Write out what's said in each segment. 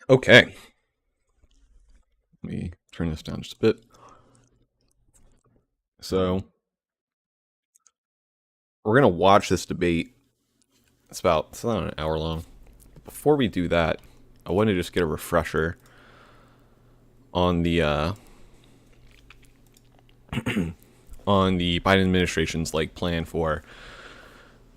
Okay. Let me turn this down just a bit. So, we're going to watch this debate. It's about an hour long. Before we do that, I want to just get a refresher on the on the Biden administration's plan for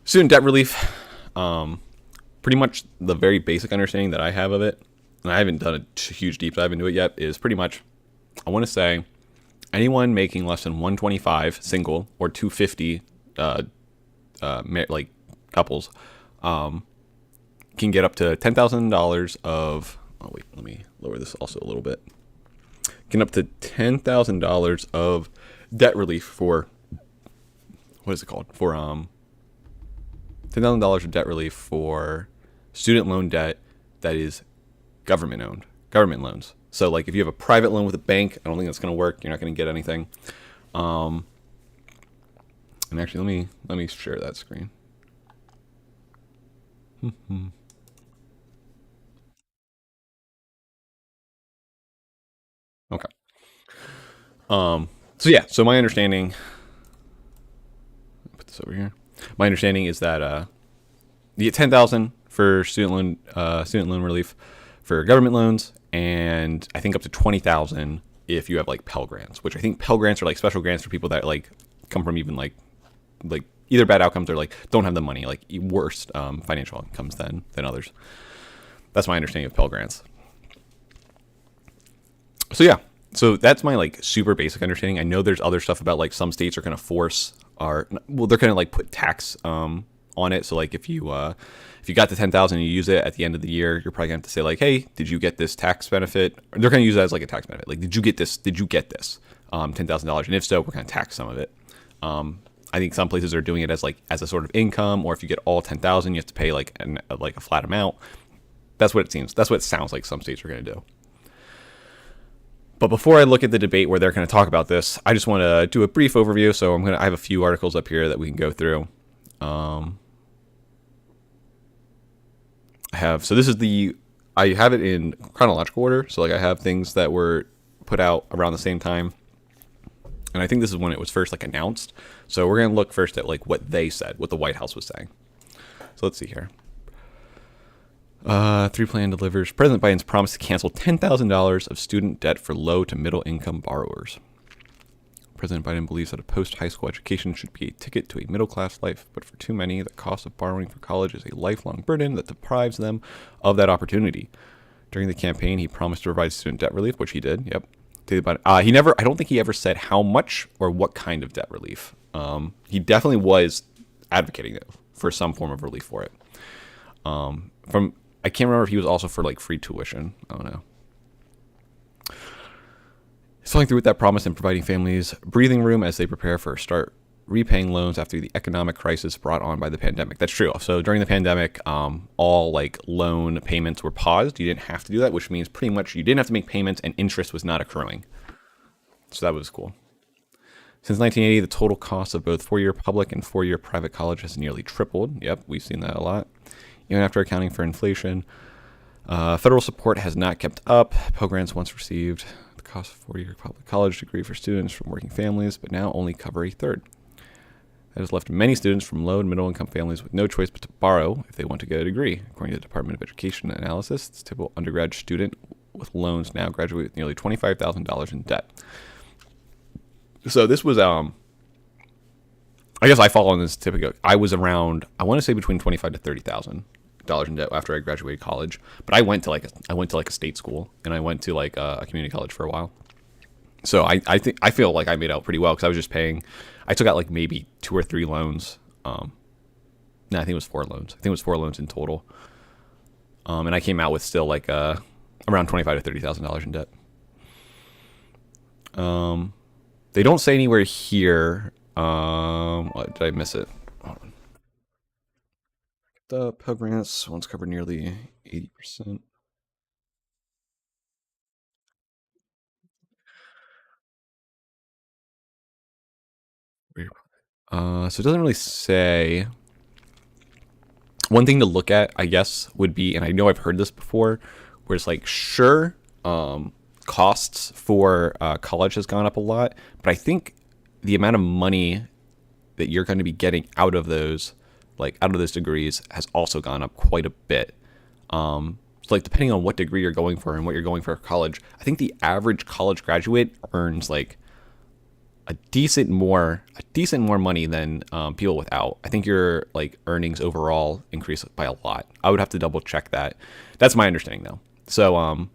student debt relief. Pretty much the very basic understanding that I have of it, and I haven't done a huge deep dive into it yet, is pretty much, I want to say, anyone making less than 125 single or 250 couples can get up to $10,000 of. Oh wait, let me lower this also a little bit. Get up to $10,000 of debt relief for, what is it called? For $10,000 of debt relief for student loan debt that is government loans. So if you have a private loan with a bank, I don't think that's going to work. You're not going to get anything. And actually, let me share that screen. Okay. So my understanding. Put this over here. My understanding is that you get $10,000 for student loan relief for government loans, and I think up to $20,000 if you have Pell Grants, which I think Pell Grants are special grants for people that come from even either bad outcomes or don't have the money, worse financial outcomes than others. That's my understanding of Pell Grants. So yeah, so that's my super basic understanding. I know there's other stuff about some states are going to force they're going to put tax on it. So if you got the $10,000 and you use it at the end of the year, you're probably going to have to say hey, did you get this tax benefit? Or they're going to use that as a tax benefit. Did you get this? Did you get this $10,000? And if so, we're going to tax some of it. I think some places are doing it as a sort of income, or if you get all $10,000, you have to pay a flat amount. That's what it seems. That's what it sounds like some states are going to do. But before I look at the debate where they're going to talk about this, I just want to do a brief overview. So I have a few articles up here that we can go through. I have it in chronological order. So I have things that were put out around the same time, and I think this is when it was first announced. So we're going to look first at what they said, what the White House was saying. So let's see here. 3 plan delivers President Biden's promise to cancel $10,000 of student debt for low to middle income borrowers. President Biden believes that a post-high school education should be a ticket to a middle-class life, but for too many, the cost of borrowing for college is a lifelong burden that deprives them of that opportunity. During the campaign, he promised to provide student debt relief, which he did. Yep. I don't think he ever said how much or what kind of debt relief. He definitely was advocating for some form of relief for it. I can't remember if he was also for free tuition. I don't know. He's following through with that promise and providing families breathing room as they prepare for start repaying loans after the economic crisis brought on by the pandemic. That's true. So during the pandemic, all loan payments were paused. You didn't have to do that, which means pretty much you didn't have to make payments and interest was not accruing. So that was cool. Since 1980, the total cost of both 4-year public and 4-year private college has nearly tripled. Yep, we've seen that a lot. Even after accounting for inflation, federal support has not kept up. Pell Grants once received the cost of a 4-year public college degree for students from working families, but now only cover a third. That has left many students from low and middle income families with no choice but to borrow if they want to get a degree. According to the Department of Education analysis, the typical undergrad student with loans now graduate with nearly $25,000 in debt. So this was I guess I fall on this typical. I was around, I want to say between $25,000 to $30,000 in debt after I graduated college. But I went to a state school, and I went to a community college for a while. So I feel like I made out pretty well because I was just paying. I took out maybe 2 or 3 loans. I think it was 4 loans. I think it was 4 loans in total. And I came out with still around $25,000 to $30,000 in debt. They don't say anywhere here. What, did I miss it? Hold on. The Pell Grants once covered nearly 80%. So it doesn't really say. One thing to look at, I guess, would be, and I know I've heard this before, where it's like, sure, costs for college has gone up a lot, but I think the amount of money that you're going to be getting out of those, like out of those degrees, has also gone up quite a bit. So like depending on what degree you're going for and what you're going for college, I think the average college graduate earns like a decent more money than people without. I think your like earnings overall increase by a lot. I would have to double check that. That's my understanding though. So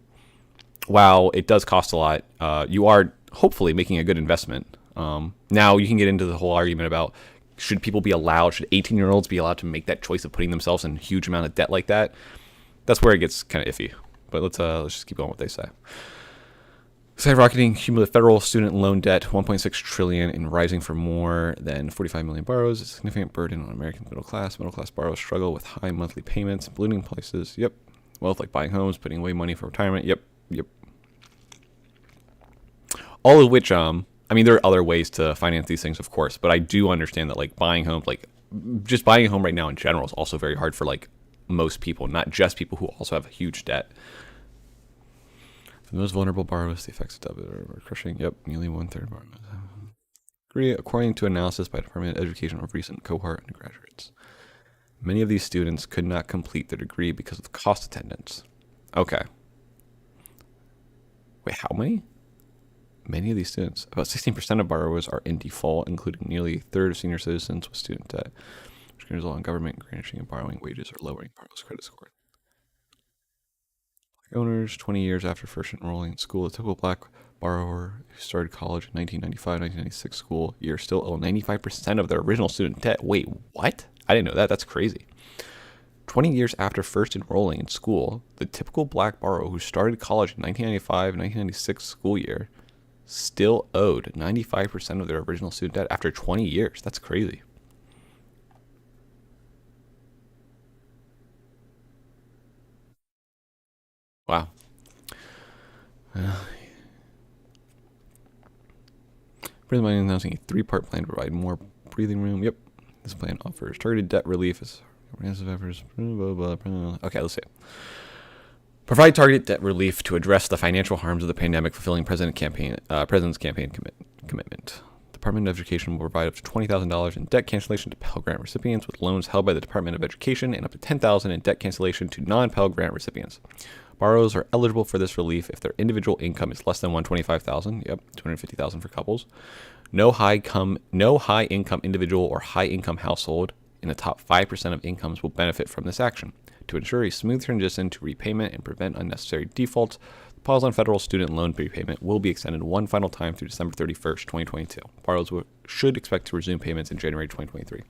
while it does cost a lot, you are hopefully making a good investment. Now you can get into the whole argument about should 18-year-olds be allowed to make that choice of putting themselves in a huge amount of debt like that? That's where it gets kind of iffy. But let's just keep going with what they say. Skyrocketing cumulative federal student loan debt, 1.6 trillion, and rising for more than 45 million borrowers. A significant burden on American middle class. Middle class borrowers struggle with high monthly payments, ballooning prices. Yep. Wealth like buying homes, putting away money for retirement. Yep. All of which, there are other ways to finance these things, of course, but I do understand that like buying homes, like just buying a home right now in general is also very hard for like most people, not just people who also have a huge debt. For the most vulnerable borrowers, the effects of debt are crushing. Yep, nearly 1/3 borrowers agree, according to analysis by Department of Education of recent cohort undergraduates. Many of these students could not complete their degree because of cost attendance. Okay. Wait, how many? Many of these students, about 16% of borrowers are in default, including nearly a third of senior citizens with student debt, which can result in government garnishing and borrowing wages or lowering borrowers' credit score. Black owners, 20 years after first enrolling in school, a typical black borrower who started college in 1995-1996 school year still owe 95% of their original student debt. Wait, what? I didn't know that. That's crazy. 20 years after first enrolling in school, the typical black borrower who started college in 1995-1996 school year still owed 95% of their original student debt after 20 years. That's crazy. Wow. President Biden announcing a 3-part plan to provide more breathing room. Yep. This plan offers targeted debt relief as comprehensive efforts. Okay, let's see. Provide targeted debt relief to address the financial harms of the pandemic, fulfilling president's campaign commitment. The Department of Education will provide up to $20,000 in debt cancellation to Pell Grant recipients with loans held by the Department of Education, and up to $10,000 in debt cancellation to non-Pell Grant recipients. Borrowers are eligible for this relief if their individual income is less than $125,000. Yep, $250,000 for couples. No high income individual or high income household in the top 5% of incomes will benefit from this action. To ensure a smooth transition to repayment and prevent unnecessary defaults, the pause on federal student loan prepayment will be extended one final time through December 31st, 2022. Borrowers should expect to resume payments in January 2023.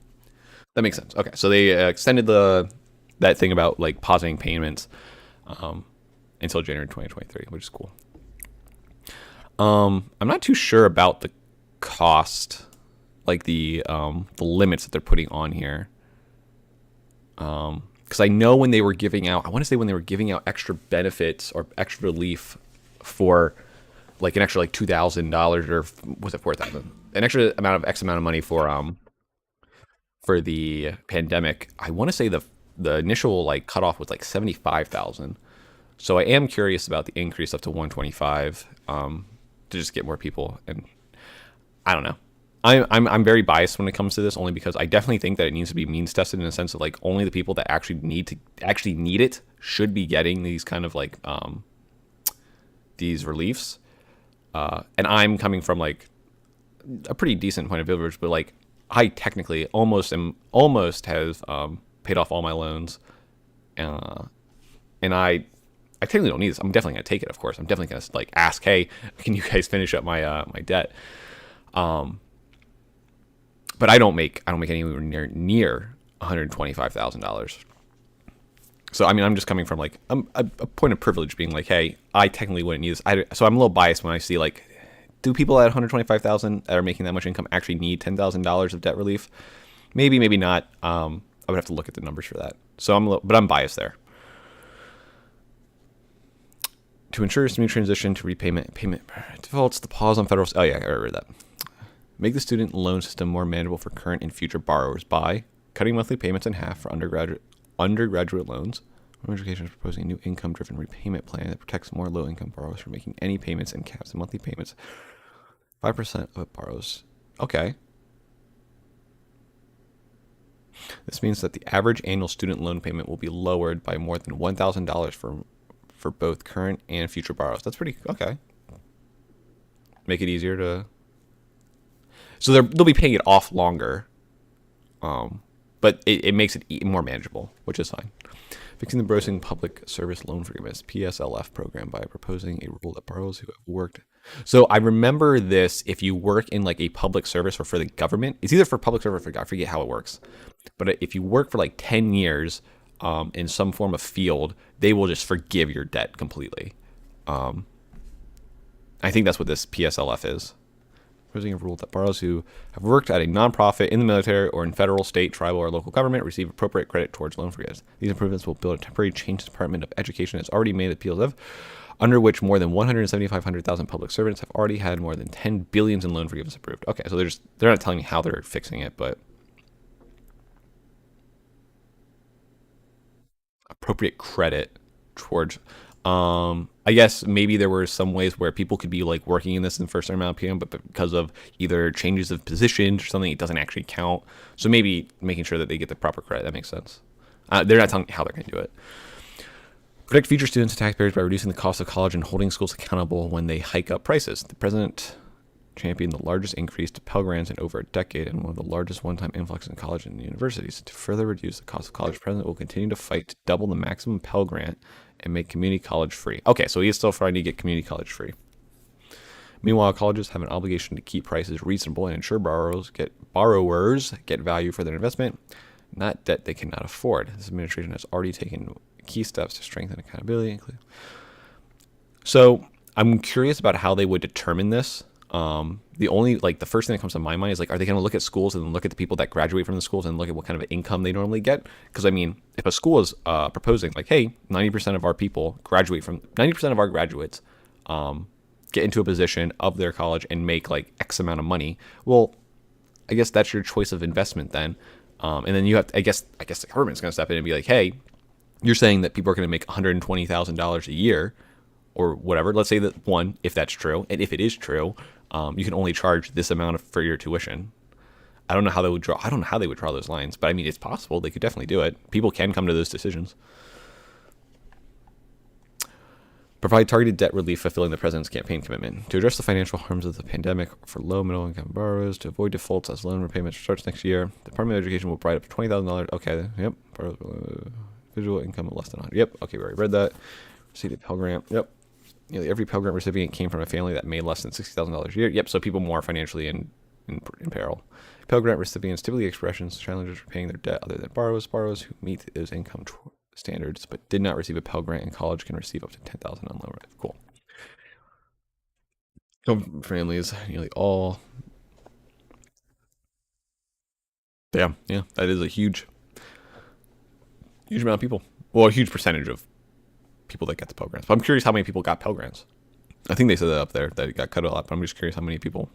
That makes sense. Okay, so they extended that thing about like pausing payments until January 2023, which is cool. I'm not too sure about the cost, like the limits that they're putting on here. Because I know when they were giving out, extra benefits or extra relief for like an extra like $2,000 or was it $4,000? An extra amount of X amount of money for the pandemic. I want to say the initial like cutoff was like 75,000. So I am curious about the increase up to 125 to just get more people. And I don't know. I'm very biased when it comes to this, only because I definitely think that it needs to be means tested in the sense of like only the people that actually need it should be getting these kind of like these reliefs. And I'm coming from like a pretty decent point of privilege, but like I technically almost have paid off all my loans, and I technically don't need this. I'm definitely gonna take it, of course. I'm definitely gonna like ask, hey, can you guys finish up my my debt? But I don't make anywhere near $125,000. So I mean, I'm just coming from like a point of privilege, being like, hey, I technically wouldn't need this. So I'm a little biased when I see like, do people at $125,000 that are making that much income actually need $10,000 of debt relief? Maybe, maybe not. I would have to look at the numbers for that. So I'm biased there. To ensure a smooth transition to payment defaults, the pause on federal. Oh yeah, I read that. Make the student loan system more manageable for current and future borrowers by cutting monthly payments in half for undergraduate loans, Education is proposing a new income-driven repayment plan that protects more low-income borrowers from making any payments and caps the monthly payments. 5% of it borrows. Okay. This means that the average annual student loan payment will be lowered by more than $1,000 for both current and future borrowers. That's pretty okay. Make it easier to. So they'll be paying it off longer, but it makes it more manageable, which is fine. Fixing the Browsing Public Service Loan Forgiveness (PSLF) program by proposing a rule that borrowers who have worked. So I remember this. If you work in like a public service or for the government, it's either for public service or I forget how it works. But if you work for like 10 years in some form of field, they will just forgive your debt completely. I think that's what this PSLF is. Proposing a rule that borrowers who have worked at a nonprofit, in the military, or in federal, state, tribal, or local government receive appropriate credit towards loan forgiveness. These improvements will build a temporary change the Department of Education has already made at PSLF, under which more than 175,000 public servants have already had more than 10 billion in loan forgiveness approved. Okay, so they're not telling me how they're fixing it, but appropriate credit towards. I guess maybe there were some ways where people could be like working in this in the first amount of PM, but because of either changes of positions or something, it doesn't actually count. So maybe making sure that they get the proper credit. That makes sense. They're not telling me how they're going to do it. Protect future students and taxpayers by reducing the cost of college and holding schools accountable when they hike up prices. The president championed the largest increase to Pell Grants in over a decade and one of the largest one-time influx in college and universities. To further reduce the cost of college, the president will continue to fight to double the maximum Pell Grant and make community college free. Okay, so he is still trying to get community college free. Meanwhile, colleges have an obligation to keep prices reasonable and ensure borrowers get value for their investment, not debt they cannot afford. This administration has already taken key steps to strengthen accountability. So I'm curious about how they would determine this. The first thing that comes to my mind is like, are they going to look at schools and look at the people that graduate from the schools and look at what kind of income they normally get? Because I mean, if a school is proposing like, hey, 90% of our people graduate from 90% of our graduates get into a position of their college and make like X amount of money. Well, I guess that's your choice of investment then. And then you have to, I guess the government's going to step in and be like, hey, you're saying that people are going to make $120,000 a year or whatever. Let's say that if that's true, and if it is true, you can only charge this amount for your tuition. I don't know how they would draw those lines, but I mean, it's possible. They could definitely do it. People can come to those decisions. Provide targeted debt relief fulfilling the president's campaign commitment. To address the financial harms of the pandemic for low middle income borrowers, to avoid defaults as loan repayment starts next year, the Department of Education will provide up to $20,000. Okay, yep. Visual income of less than 100. Yep, okay, we already read that. Received a Pell Grant. Yep. Nearly every Pell Grant recipient came from a family that made less than $60,000 a year. Yep, so people more financially in peril. Pell Grant recipients typically express challenges for paying their debt other than borrowers. Borrowers who meet those income standards but did not receive a Pell Grant in college can receive up to $10,000 on loan rate. Cool. Some families, nearly all. Yeah, that is a huge amount of people. Well, a huge percentage of people that get the Pell Grants. But I'm curious how many people got Pell Grants. I think they said that up there, that it got cut a lot, but I'm just curious how many people.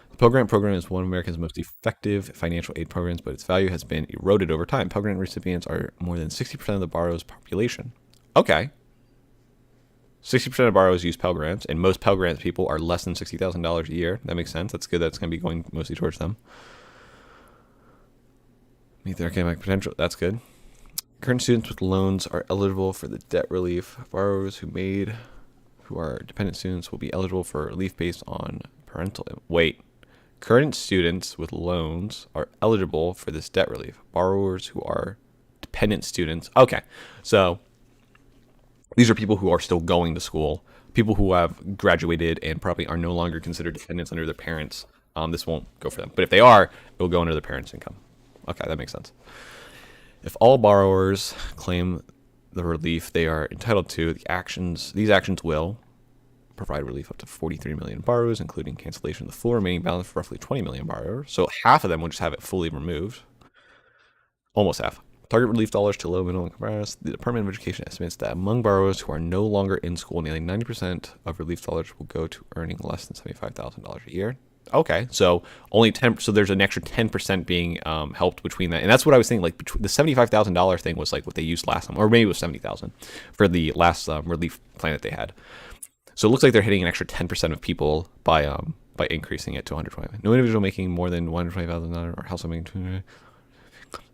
The Pell Grant program is one of America's most effective financial aid programs, but its value has been eroded over time. Pell Grant recipients are more than 60% of the borrower's population. Okay. 60% of borrowers use Pell Grants, and most Pell Grants people are less than $60,000 a year. That makes sense. That's good. That's going to be going mostly towards them. Meet their economic potential. That's good. Current students with loans are eligible for the debt relief. Borrowers who are dependent students will be eligible for relief based on parental. Wait. Current students with loans are eligible for this debt relief. Borrowers who are dependent students. Okay. So these are people who are still going to school, people who have graduated and probably are no longer considered dependents under their parents. This won't go for them. But if they are, it will go under their parents' income. Okay, that makes sense. If all borrowers claim the relief they are entitled to, these actions will provide relief up to 43 million borrowers, including cancellation of the full remaining balance for roughly 20 million borrowers. So half of them will just have it fully removed. Almost half. Target relief dollars to low middle income borrowers. The Department of Education estimates that among borrowers who are no longer in school, nearly 90% of relief dollars will go to earning less than $75,000 a year. Okay, so only 10. So there's an extra 10% being helped between that, and that's what I was thinking. Like the $75,000 thing was like what they used last time, or maybe it was 70,000 for the last relief plan that they had. So it looks like they're hitting an extra 10% of people by increasing it to 120. No individual making more than $120,000 or household making the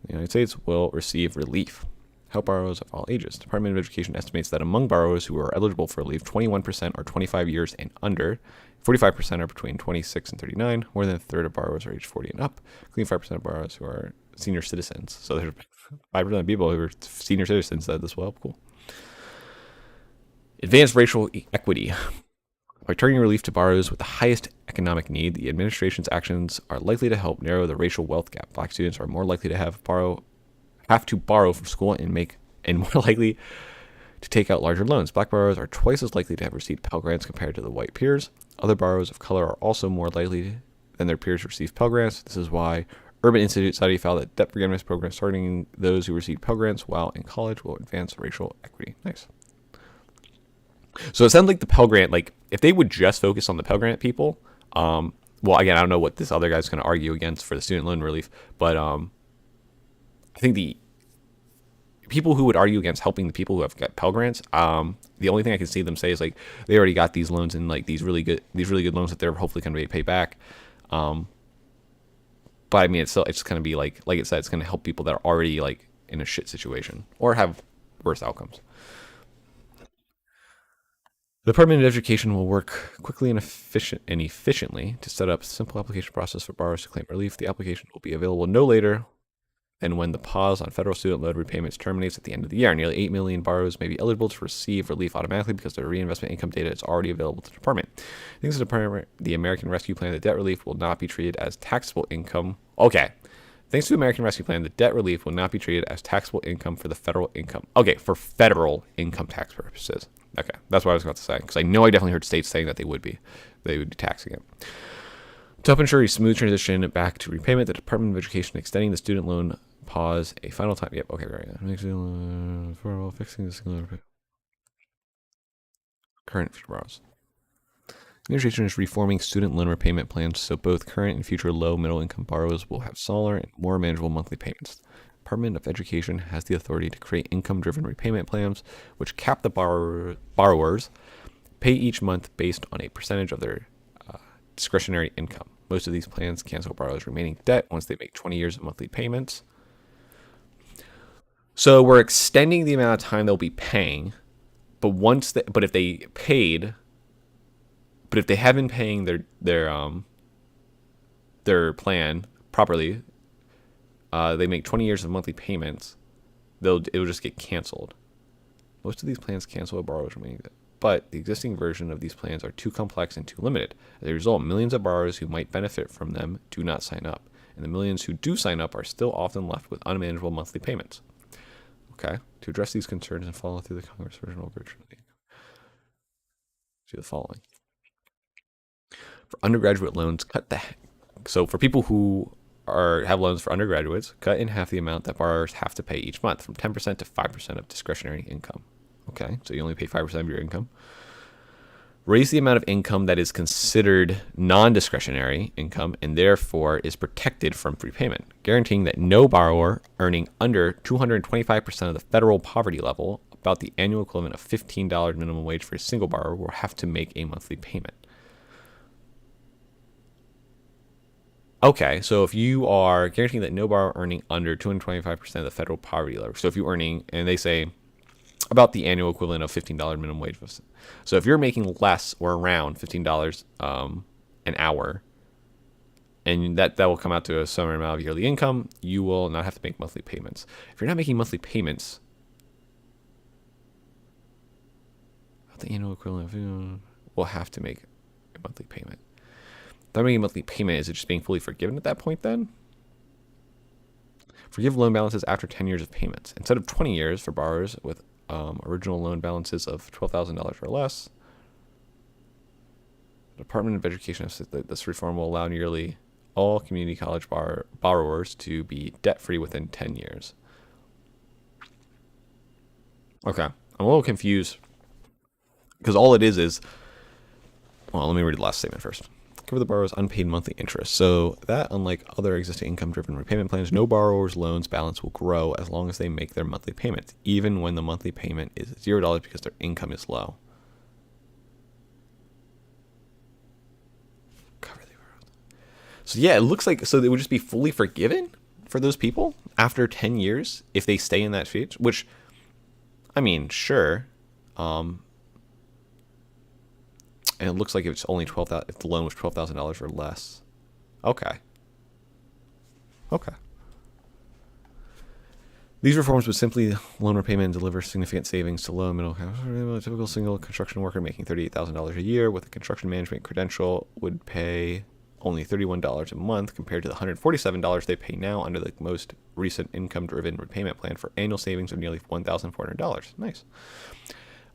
United States will receive relief. Help borrowers of all ages. Department of Education estimates that among borrowers who are eligible for relief, 21% are 25 years and under, 45% are between 26 and 39, more than a third of borrowers are age 40 and up, including 5% of borrowers who are senior citizens. So there's 5% of people who are senior citizens that as well. Cool. Advanced racial equity. By turning relief to borrowers with the highest economic need, the administration's actions are likely to help narrow the racial wealth gap. Black students are more likely to have to borrow from school and more likely to take out larger loans. Black borrowers are twice as likely to have received Pell Grants compared to the white peers. Other borrowers of color are also more likely than their peers to receive Pell Grants. This is why Urban Institute study found that debt forgiveness programs targeting those who receive Pell Grants while in college will advance racial equity. Nice. So it sounds like the Pell Grant, like if they would just focus on the Pell Grant people, well, again, I don't know what this other guy's going to argue against for the student loan relief, but I think the people who would argue against helping the people who have got Pell Grants, the only thing I can see them say is like they already got these loans and like these really good loans that they're hopefully going to be paid back. But I mean, it's going to be like it said, it's going to help people that are already like in a shit situation or have worse outcomes. The Department of Education will work quickly and efficiently to set up a simple application process for borrowers to claim relief. The application will be available no later than when the pause on federal student loan repayments terminates at the end of the year. Nearly 8 million borrowers may be eligible to receive relief automatically because their reinvestment income data is already available to the department. Thanks to the department, the American Rescue Plan, the debt relief will not be treated as taxable income. Okay. Thanks to the American Rescue Plan, the debt relief will not be treated as taxable income for the federal income. Okay, for federal income tax purposes. Okay, that's what I was about to say, because I know I definitely heard states saying that they would be taxing it. To help ensure a smooth transition back to repayment, the Department of Education extending the student loan pause a final time. Yep, okay, right. Fixing the single current future borrowers. The administration is reforming student loan repayment plans so both current and future low middle income borrowers will have smaller and more manageable monthly payments. The Department of Education has the authority to create income-driven repayment plans, which cap the borrowers pay each month based on a percentage of their discretionary income. Most of these plans cancel borrowers' remaining debt once they make 20 years of monthly payments. So we're extending the amount of time they'll be paying, but if they have been paying their plan properly, they make 20 years of monthly payments, it will just get canceled. Most of these plans cancel a borrower's remaining debt, but the existing version of these plans are too complex and too limited. As a result, millions of borrowers who might benefit from them do not sign up, and the millions who do sign up are still often left with unmanageable monthly payments. Okay, to address these concerns and follow through the Congress original version, do the following. For undergraduate loans, so for people who have loans for undergraduates, cut in half the amount that borrowers have to pay each month, from 10% to 5% of discretionary income. Okay, so you only pay 5% of your income. Raise the amount of income that is considered non-discretionary income and therefore is protected from prepayment, guaranteeing that no borrower earning under 225% of the federal poverty level, about the annual equivalent of $15 minimum wage for a single borrower, will have to make a monthly payment. Okay, so if you are guaranteeing that no borrower earning under 225% of the federal poverty level, so if you're earning, and they say about the annual equivalent of $15 minimum wage. So if you're making less or around $15 an hour, and that will come out to a certain amount of yearly income, you will not have to make monthly payments. If you're not making monthly payments, about the annual equivalent will have to make a monthly payment. Not making a monthly payment, is it just being fully forgiven at that point then? Forgive loan balances after 10 years of payments. Instead of 20 years for borrowers with original loan balances of $12,000 or less, the Department of Education has said that this reform will allow nearly all community college borrowers to be debt-free within 10 years. Okay, I'm a little confused because all it is, well, let me read the last statement first. cover the borrower's unpaid monthly interest. So that, unlike other existing income-driven repayment plans, no borrower's loans balance will grow as long as they make their monthly payments, even when the monthly payment is $0 because their income is low. Cover the borrower. So yeah, it looks like they would just be fully forgiven for those people after 10 years if they stay in that stage, which, I mean, sure. And it looks like it's only $12,000 if the loan was $12,000 or less. Okay. These reforms would simply loan repayment and deliver significant savings to low and middle class. A typical single construction worker making $38,000 a year with a construction management credential would pay only $31 a month compared to the $147 they pay now under the most recent income-driven repayment plan for annual savings of nearly $1,400. Nice.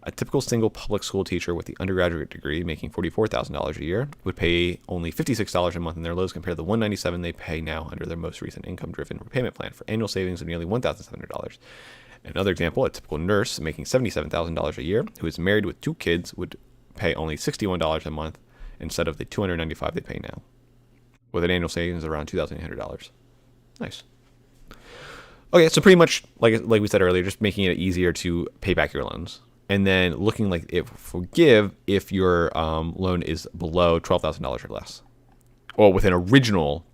A typical single public school teacher with the undergraduate degree making $44,000 a year would pay only $56 a month in their lows compared to the $197 they pay now under their most recent income-driven repayment plan for annual savings of nearly $1,700. Another example, a typical nurse making $77,000 a year who is married with 2 kids would pay only $61 a month instead of the $295 they pay now, with an annual savings of around $2,800. Nice. Okay, so pretty much like we said earlier, just making it easier to pay back your loans. And then looking like it forgive if your loan is below $12,000 or less. Or with an original,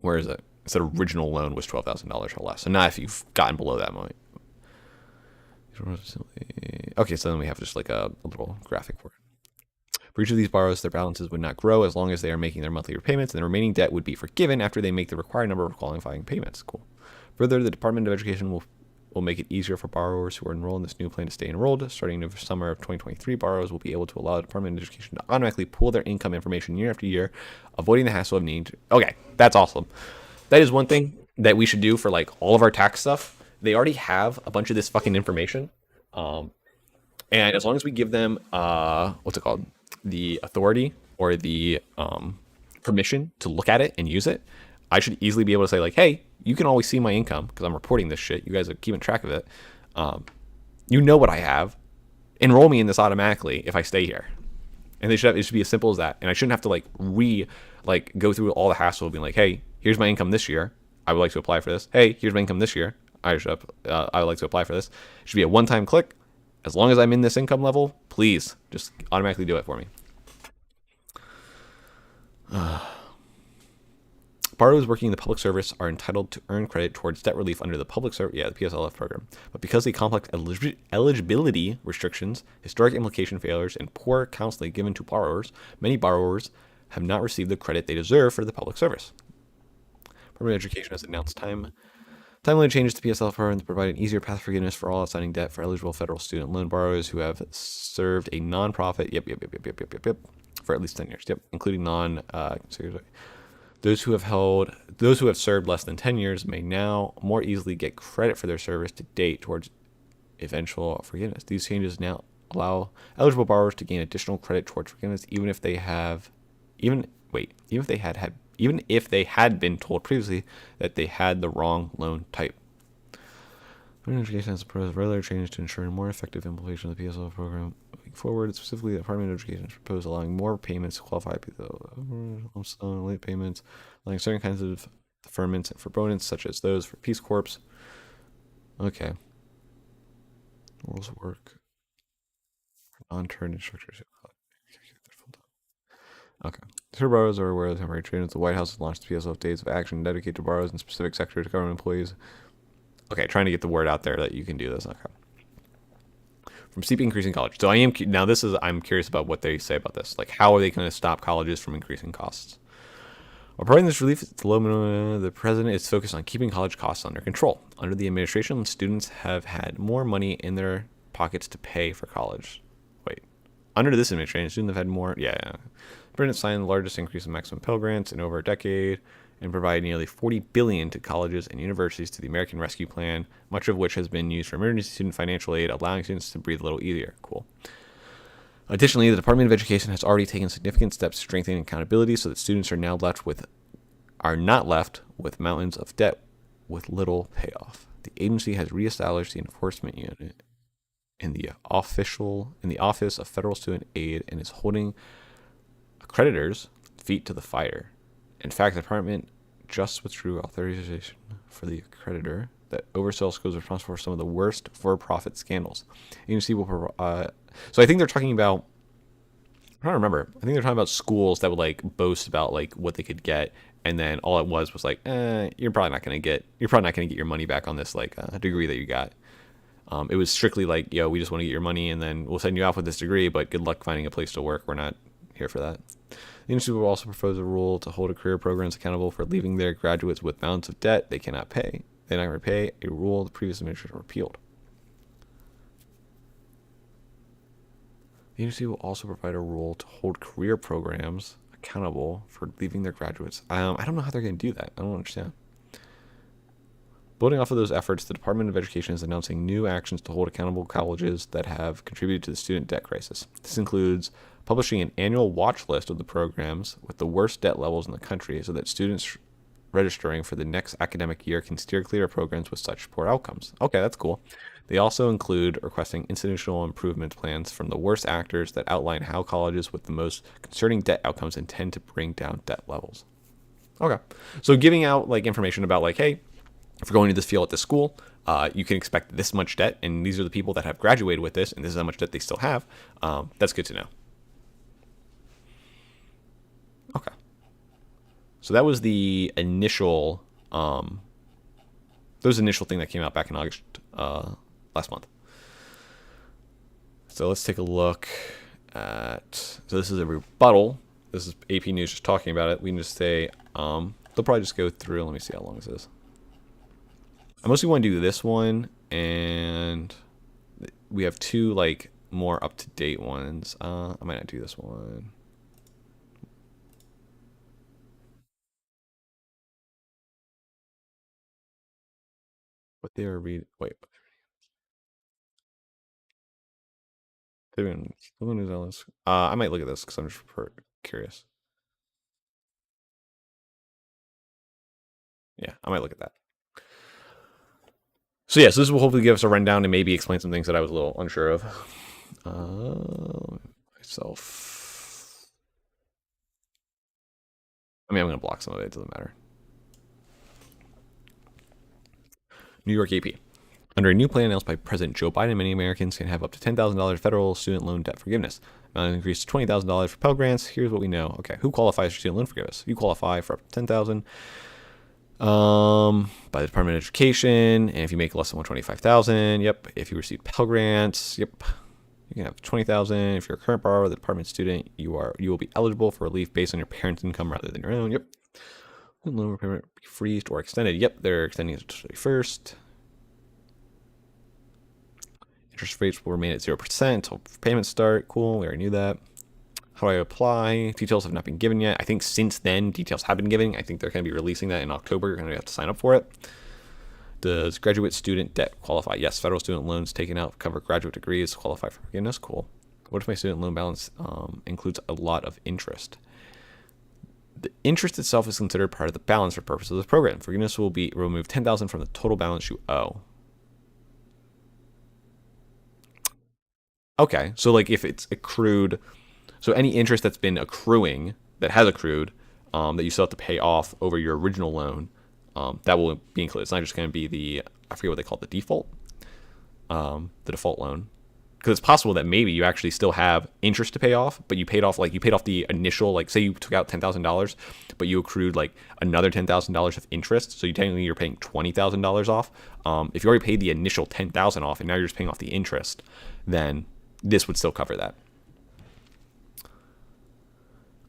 where is it? It said original loan was $12,000 or less. So not if you've gotten below that moment. Okay, so then we have just like a little graphic for it. For each of these borrowers, their balances would not grow as long as they are making their monthly repayments, and the remaining debt would be forgiven after they make the required number of qualifying payments. Cool. Further, the Department of Education will make it easier for borrowers who are enrolled in this new plan to stay enrolled. Starting in the summer of 2023, borrowers will be able to allow the Department of Education to automatically pull their income information year after year, avoiding the hassle of needing to... Okay, that's awesome. That is one thing that we should do for like all of our tax stuff. They already have a bunch of this fucking information. And as long as we give them, what's it called? The authority or the permission to look at it and use it, I should easily be able to say like, hey, you can always see my income because I'm reporting this shit. You guys are keeping track of it. You know what I have. Enroll me in this automatically if I stay here. And it should be as simple as that. And I shouldn't have to go through all the hassle of being like, hey, here's my income this year. I would like to apply for this. Hey, here's my income this year. I would like to apply for this. It should be a one-time click. As long as I'm in this income level, please just automatically do it for me. Borrowers working in the public service are entitled to earn credit towards debt relief under the public service, the PSLF program. But because of the complex eligibility restrictions, historic implication failures, and poor counseling given to borrowers, many borrowers have not received the credit they deserve for the public service. Department of Education has announced timely changes to PSLF program to provide an easier path of forgiveness for all outstanding debt for eligible federal student loan borrowers who have served a nonprofit, for at least 10 years, including Those who have served less than 10 years may now more easily get credit for their service to date towards eventual forgiveness. These changes now allow eligible borrowers to gain additional credit towards forgiveness, even if they had been told previously that they had the wrong loan type. Education has proposed regular changes to ensure a more effective implementation of the PSL program. Moving forward, specifically, the Department of Education has proposed allowing more payments to qualify people, late payments, allowing certain kinds of deferments and forbearance, such as those for Peace Corps. Okay. Rules of work. Non-turned instructors. Okay. Sure, borrowers are aware of the temporary changes. The White House has launched the PSLF Days of Action dedicated to borrowers in specific sectors, government employees. Okay, trying to get the word out there that you can do this. Okay. From steep increasing college. So I'm curious about what they say about this. Like, how are they going to stop colleges from increasing costs? While providing this relief to low minimum, the president is focused on keeping college costs under control. Under the administration, students have had more money in their pockets to pay for college. Wait. Under this administration, students have had more. Yeah. The president signed the largest increase in maximum Pell Grants in over a decade and provided nearly $40 billion to colleges and universities to the American Rescue Plan, much of which has been used for emergency student financial aid, allowing students to breathe a little easier. Cool. Additionally, the Department of Education has already taken significant steps to strengthen accountability so that students are not left with mountains of debt with little payoff. The agency has reestablished the enforcement unit in the Office of Federal Student Aid and is holding creditors feet to the fire. In fact, the department just withdrew authorization for the accreditor that oversaw schools responsible for some of the worst for-profit scandals. Agency will so I think they're talking about. I don't remember. I think they're talking about schools that would like boast about like what they could get, and then all it was like, you're probably not gonna get your money back on this like degree that you got. It was strictly like, yo, we just want to get your money, and then we'll send you off with this degree, but good luck finding a place to work. We're not here for that. The institute will also propose a rule to hold career programs accountable for leaving their graduates with mounts of debt they cannot pay. They not repay, a rule the previous administration repealed. The agency will also provide a rule to hold career programs accountable for leaving their graduates. I don't know how they're going to do that. I don't understand. Building off of those efforts, the Department of Education is announcing new actions to hold accountable colleges that have contributed to the student debt crisis. This includes publishing an annual watch list of the programs with the worst debt levels in the country so that students registering for the next academic year can steer clear of programs with such poor outcomes. Okay, that's cool. They also include requesting institutional improvement plans from the worst actors that outline how colleges with the most concerning debt outcomes intend to bring down debt levels. Okay, so giving out like information about like, hey, if you're going to this field at this school, you can expect this much debt, and these are the people that have graduated with this, and this is how much debt they still have. That's good to know. Okay. So that was the initial, thing that came out back in August last month. So let's take a look at. So this is a rebuttal. This is AP News just talking about it. We can just say they'll probably just go through. Let me see how long this is. I mostly want to do this one, and we have two like more up to date ones. I might not do this one. What they are read? Wait. I might look at this because I'm just curious. Yeah, I might look at that. So yeah, so this will hopefully give us a rundown and maybe explain some things that I was a little unsure of. Myself. I mean, I'm going to block some of it. It doesn't matter. New York AP. Under a new plan announced by President Joe Biden, many Americans can have up to $10,000 federal student loan debt forgiveness. Amount increased to $20,000 for Pell Grants. Here's what we know. Okay, who qualifies for student loan forgiveness? You qualify for up to $10,000 by the Department of Education, and if you make less than $125,000, yep. If you receive Pell Grants, yep. You can have $20,000. If you're a current borrower, the department student, you will be eligible for relief based on your parents' income rather than your own. Yep. Loan repayment be freezed or extended. Yep, they're extending it to the 31st. Interest rates will remain at 0% until payments start. Cool, we already knew that. How do I apply? Details have not been given yet. I think since then, details have been given. I think they're going to be releasing that in October. You're going to have to sign up for it. Does graduate student debt qualify? Yes, federal student loans taken out cover graduate degrees qualify for forgiveness. Cool. What if my student loan balance includes a lot of interest? The interest itself is considered part of the balance for purposes of this program. Forgiveness will be remove $10,000 from the total balance you owe. Okay, so like if it's accrued, so any interest that's been accruing, that has accrued, that you still have to pay off over your original loan, that will be included. It's not just going to be the, I forget what they call it, the default loan. Because it's possible that maybe you actually still have interest to pay off, but you paid off the initial, like say you took out $10,000, but you accrued like another $10,000 of interest. So you're paying $20,000 off. If you already paid the initial $10,000 off and now you're just paying off the interest, then this would still cover that.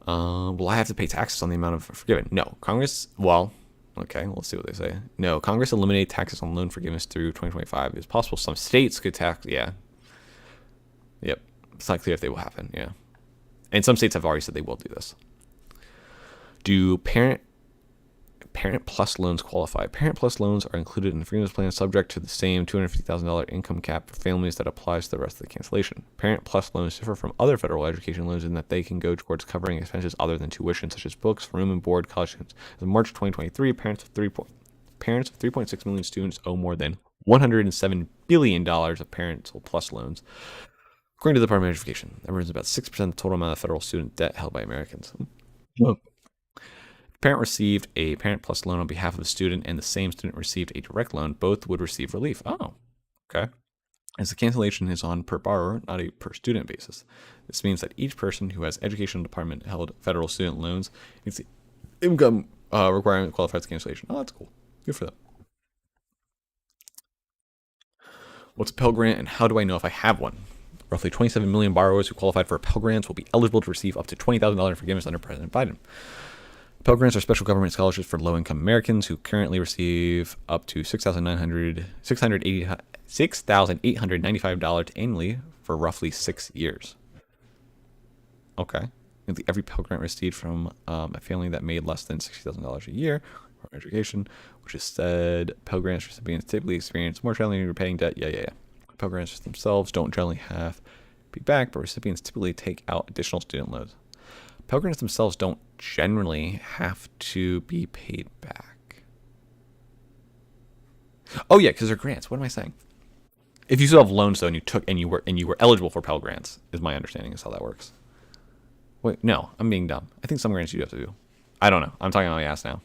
Will I have to pay taxes on the amount of forgiven? No. Congress, well, okay, let's see what they say. No, Congress eliminated taxes on loan forgiveness through 2025. It's possible some states could tax, yeah. Yep. It's not clear if they will happen, yeah. And some states have already said they will do this. Do Parent Plus loans qualify? Parent Plus loans are included in the forgiveness plan subject to the same $250,000 income cap for families that applies to the rest of the cancellation. Parent Plus loans differ from other federal education loans in that they can go towards covering expenses other than tuition, such as books, room and board, college students. As of March 2023, parents of 3.6 million students owe more than $107 billion of Parent Plus loans. According to the Department of Education, that represents about 6% of the total amount of federal student debt held by Americans. If a parent received a Parent Plus loan on behalf of a student and the same student received a direct loan, both would receive relief. Oh, okay. As the cancellation is on per borrower, not a per student basis. This means that each person who has educational department held federal student loans meets the income requirement qualifies the cancellation. Oh, that's cool. Good for them. What's a Pell Grant and how do I know if I have one? Roughly 27 million borrowers who qualified for Pell Grants will be eligible to receive up to $20,000 forgiveness under President Biden. Pell Grants are special government scholarships for low-income Americans who currently receive up to $6,895 annually for roughly 6 years. Okay. Every Pell Grant received from a family that made less than $60,000 a year for education, which is said Pell Grants recipients typically experience more challenging repaying debt. Yeah. Pell Grants themselves don't generally have to be back, but recipients typically take out additional student loans. Pell Grants themselves don't generally have to be paid back. Oh yeah, because they're grants. What am I saying? If you still have loans though, and you were eligible for Pell Grants, is my understanding is how that works. Wait, no, I'm being dumb. I think some grants you have to do. I don't know. I'm talking on my ass now.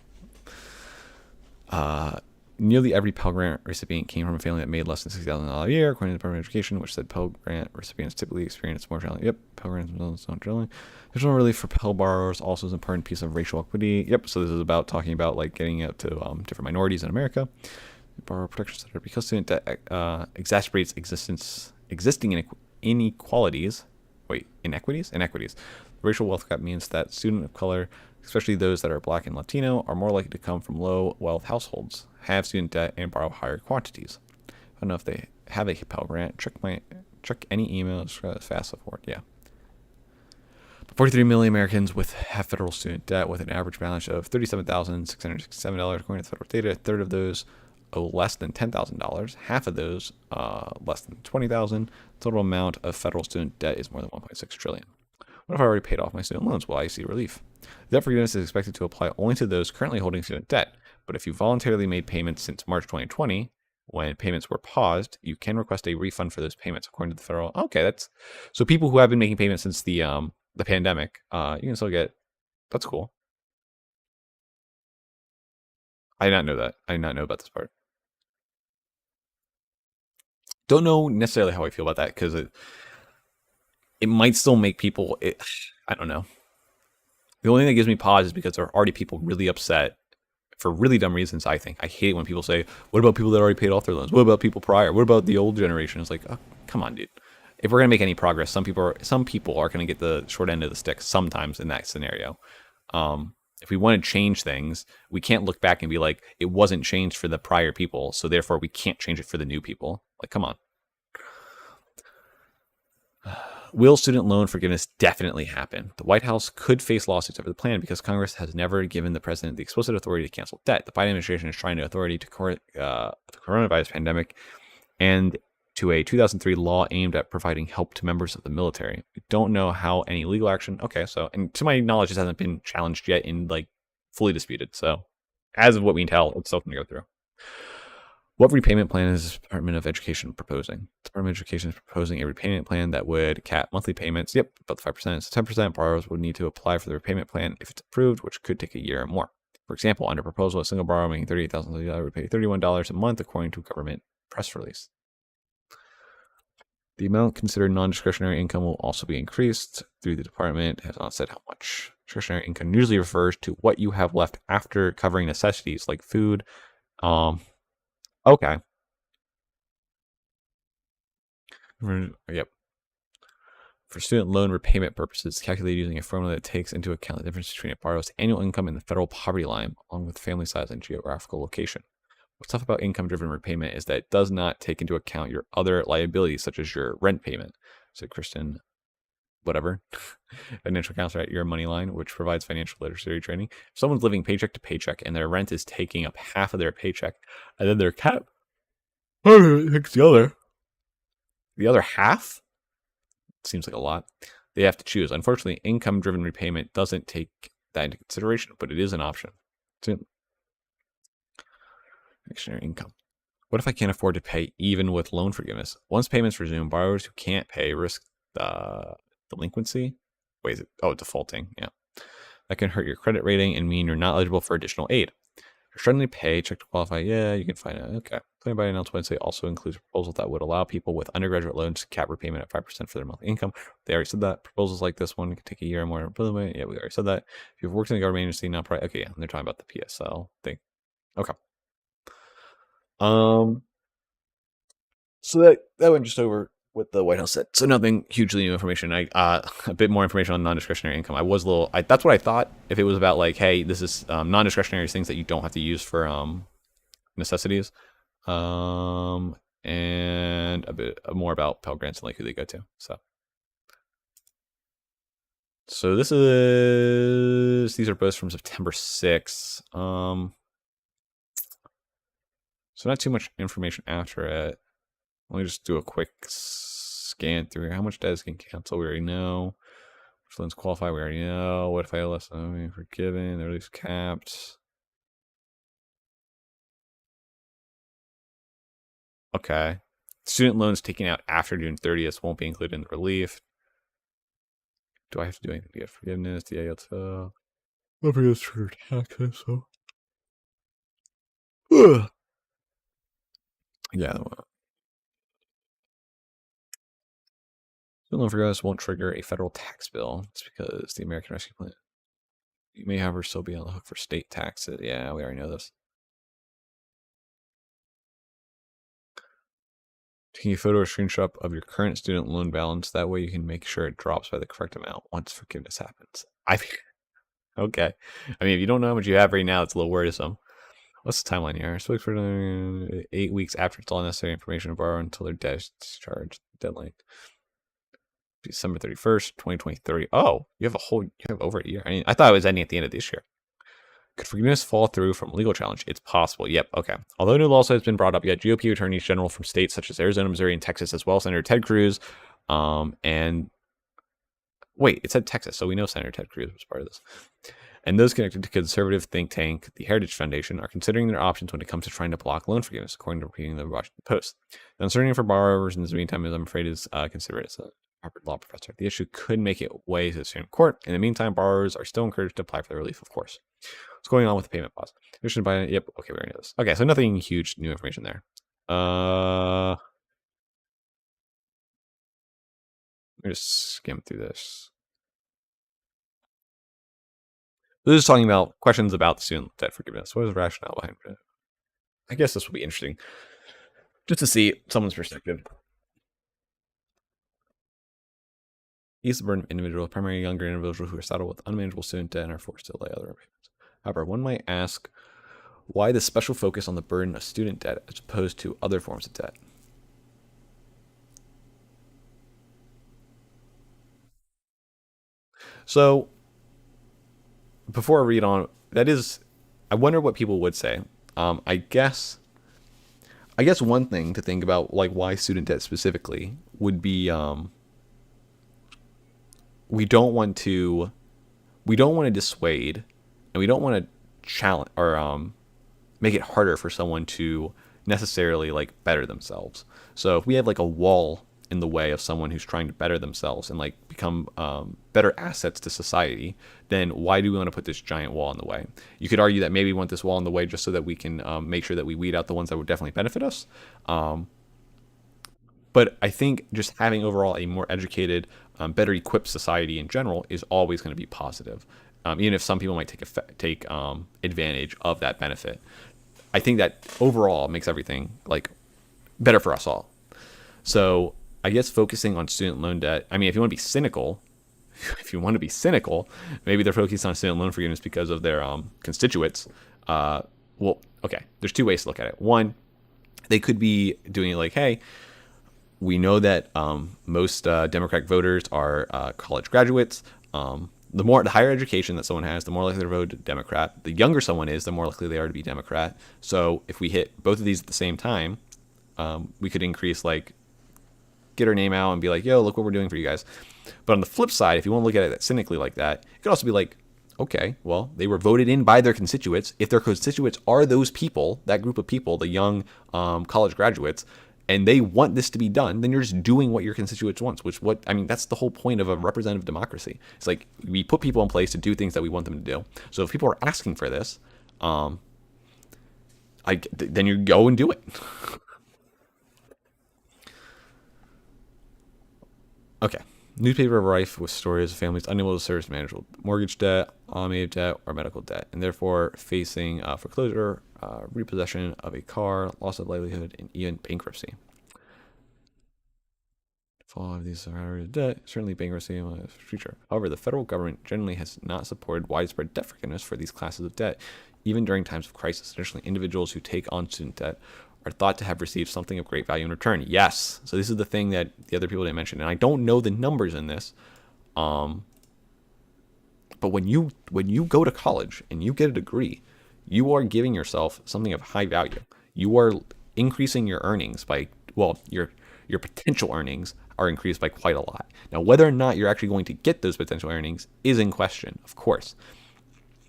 Nearly every Pell Grant recipient came from a family that made less than $60,000 a year, according to the Department of Education, which said Pell Grant recipients typically experience more challenge. Yep, Pell Grants themselves don't generally. Additional relief for Pell borrowers also is an important piece of racial equity. Yep, so this is about talking about like getting out to different minorities in America. Borrower protection center because student debt exacerbates existing inequalities. Wait, inequities? Inequities. The racial wealth gap means that students of color, especially those that are black and Latino, are more likely to come from low wealth households, have student debt, and borrow higher quantities. I don't know if they have a Pell Grant. Check any emails fast forward. Yeah. 43 million Americans have federal student debt with an average balance of $37,667 according to federal data. A third of those owe less than $10,000. Half of those less than $20,000. The total amount of federal student debt is more than $1.6 trillion. What if I already paid off my student loans? Will I see relief? Debt forgiveness is expected to apply only to those currently holding student debt. But if you voluntarily made payments since March 2020, when payments were paused, you can request a refund for those payments according to the federal. Okay, that's so people who have been making payments since the pandemic, you can still get. That's cool. I did not know that. I did not know about this part. Don't know necessarily how I feel about that because it might still make people. I don't know. The only thing that gives me pause is because there are already people really upset for really dumb reasons. I think I hate it when people say, "What about people that already paid off their loans? What about people prior? What about the old generation?" It's like, oh, come on, dude. If we're gonna make any progress, some people are gonna get the short end of the stick sometimes in that scenario. If we want to change things, we can't look back and be like, it wasn't changed for the prior people, so therefore we can't change it for the new people. Like, come on. Will student loan forgiveness definitely happen? The White House could face lawsuits over the plan because Congress has never given the president the explicit authority to cancel debt. The Biden administration is trying to authority to the coronavirus pandemic and to a 2003 law aimed at providing help to members of the military. We don't know how any legal action. Okay, so, and to my knowledge, this hasn't been challenged yet in like fully disputed. So, as of what we can tell, it's still going to go through. What repayment plan is the Department of Education proposing? The Department of Education is proposing a repayment plan that would cap monthly payments. Yep, about the 5%. It's 10%. Borrowers would need to apply for the repayment plan if it's approved, which could take a year or more. For example, under proposal, a single borrower making $38,000 would pay $31 a month, according to a government press release. The amount considered non-discretionary income will also be increased through the department. It has not said how much. Discretionary income usually refers to what you have left after covering necessities like food. Okay. Yep. For student loan repayment purposes, calculated using a formula that takes into account the difference between a borrower's annual income and the federal poverty line, along with family size and geographical location. What's tough about income-driven repayment is that it does not take into account your other liabilities, such as your rent payment. So, Kristen, whatever, financial counselor at Your Money Line, which provides financial literacy training. If someone's living paycheck to paycheck and their rent is taking up half of their paycheck, and then their cap takes the other half, seems like a lot. They have to choose. Unfortunately, income-driven repayment doesn't take that into consideration, but it is an option. Dictionary income. What if I can't afford to pay even with loan forgiveness? Once payments resume, borrowers who can't pay risk delinquency. Wait, is it? Oh, defaulting. Yeah. that can hurt your credit rating and mean you're not eligible for additional aid. You're struggling to pay, check to qualify. Yeah, you can find it. Okay. Plan by announced Wednesday also includes a proposal that would allow people with undergraduate loans to cap repayment at 5% for their monthly income. They already said that. Proposals like this one can take a year or more. Yeah, we already said that. If you've worked in the government agency, not probably. Okay, yeah, they're talking about the PSL thing. Okay. So that went just over what the White House said. So nothing hugely new information. A bit more information on non-discretionary income. I was a little. That's what I thought. If it was about like, hey, this is non-discretionary things that you don't have to use for necessities, and a bit more about Pell Grants and like who they go to. So these are both from September 6th. So not too much information after it. Let me just do a quick scan through here. How much debt can cancel? We already know. Which loans qualify? We already know. What if I owe less than I'm forgiven? They're at least capped. Okay. Student loans taken out after June 30th won't be included in the relief. Do I have to do anything to get forgiveness? The ALTO. I'll be for taxes, so. Yeah. Student loan forgiveness won't trigger a federal tax bill. It's because the American Rescue Plan. You may, however, still be on the hook for state taxes. Yeah, we already know this. Taking a photo or screenshot of your current student loan balance. That way you can make sure it drops by the correct amount once forgiveness happens. Okay. I mean, if you don't know how much you have right now, it's a little worrisome. What's the timeline here? So for 8 weeks after it's all necessary information to borrow until their debt is discharged. Deadline. December 31st, 2023. Oh, you have over a year. I mean, I thought it was ending at the end of this year. Could forgiveness fall through from a legal challenge? It's possible. Yep. Okay. Although no law has been brought up yet, GOP attorneys general from states such as Arizona, Missouri, and Texas, as well as Senator Ted Cruz, and wait, it said Texas, so we know Senator Ted Cruz was part of this. And those connected to conservative think tank, the Heritage Foundation, are considering their options when it comes to trying to block loan forgiveness, according to reading the Washington Post. The uncertainty for borrowers in the meantime, I'm afraid, is considered as a Harvard law professor. The issue could make it way to the Supreme Court. In the meantime, borrowers are still encouraged to apply for the relief, of course. What's going on with the payment pause? Yep. Okay, we already know this. Okay, so nothing huge new information there. Let me just skim through this. This is talking about questions about the student debt forgiveness. What is the rationale behind it? I guess this will be interesting just to see someone's perspective. Ease the burden of individuals, primarily younger individuals who are saddled with unmanageable student debt and are forced to delay other repayments. However, one might ask why the special focus on the burden of student debt as opposed to other forms of debt. So, before I read on, I wonder what people would say. I guess one thing to think about, like why student debt specifically, would be we don't want to dissuade, and we don't want to challenge or make it harder for someone to necessarily like better themselves. So if we have like a wall in the way of someone who's trying to better themselves and like become better assets to society, then why do we want to put this giant wall in the way? You could argue that maybe we want this wall in the way just so that we can make sure that we weed out the ones that would definitely benefit us. But I think just having overall a more educated, better equipped society in general is always going to be positive, even if some people might take advantage of that benefit. I think that overall makes everything like better for us all. So I guess focusing on student loan debt. I mean, if you want to be cynical, maybe they're focused on student loan forgiveness because of their constituents. Well, okay, there's two ways to look at it. One, they could be doing it like, hey, we know that most Democratic voters are college graduates. The higher education that someone has, the more likely to vote Democrat. The younger someone is, the more likely they are to be Democrat. So if we hit both of these at the same time, we could increase, like, get our name out and be like, yo, look what we're doing for you guys. But on the flip side, if you want to look at it cynically like that, it could also be like, okay, well, they were voted in by their constituents. If their constituents are those people, that group of people, the young college graduates, and they want this to be done, then you're just doing what your constituents want. That's the whole point of a representative democracy. It's like we put people in place to do things that we want them to do. So if people are asking for this, then you go and do it. Okay. Newspaper rife with stories of families unable to service manageable mortgage debt, automated debt, or medical debt, and therefore facing foreclosure, repossession of a car, loss of livelihood, and even bankruptcy. Fall of these survivors of debt, certainly bankruptcy in the future. However, the federal government generally has not supported widespread debt forgiveness for these classes of debt, even during times of crisis. Additionally, individuals who take on student debt are thought to have received something of great value in return. Yes. So this is the thing that the other people didn't mention, and I don't know the numbers in this. But when you go to college and you get a degree, you are giving yourself something of high value. You are increasing your earnings by your potential earnings are increased by quite a lot. Now, whether or not you're actually going to get those potential earnings is in question, of course.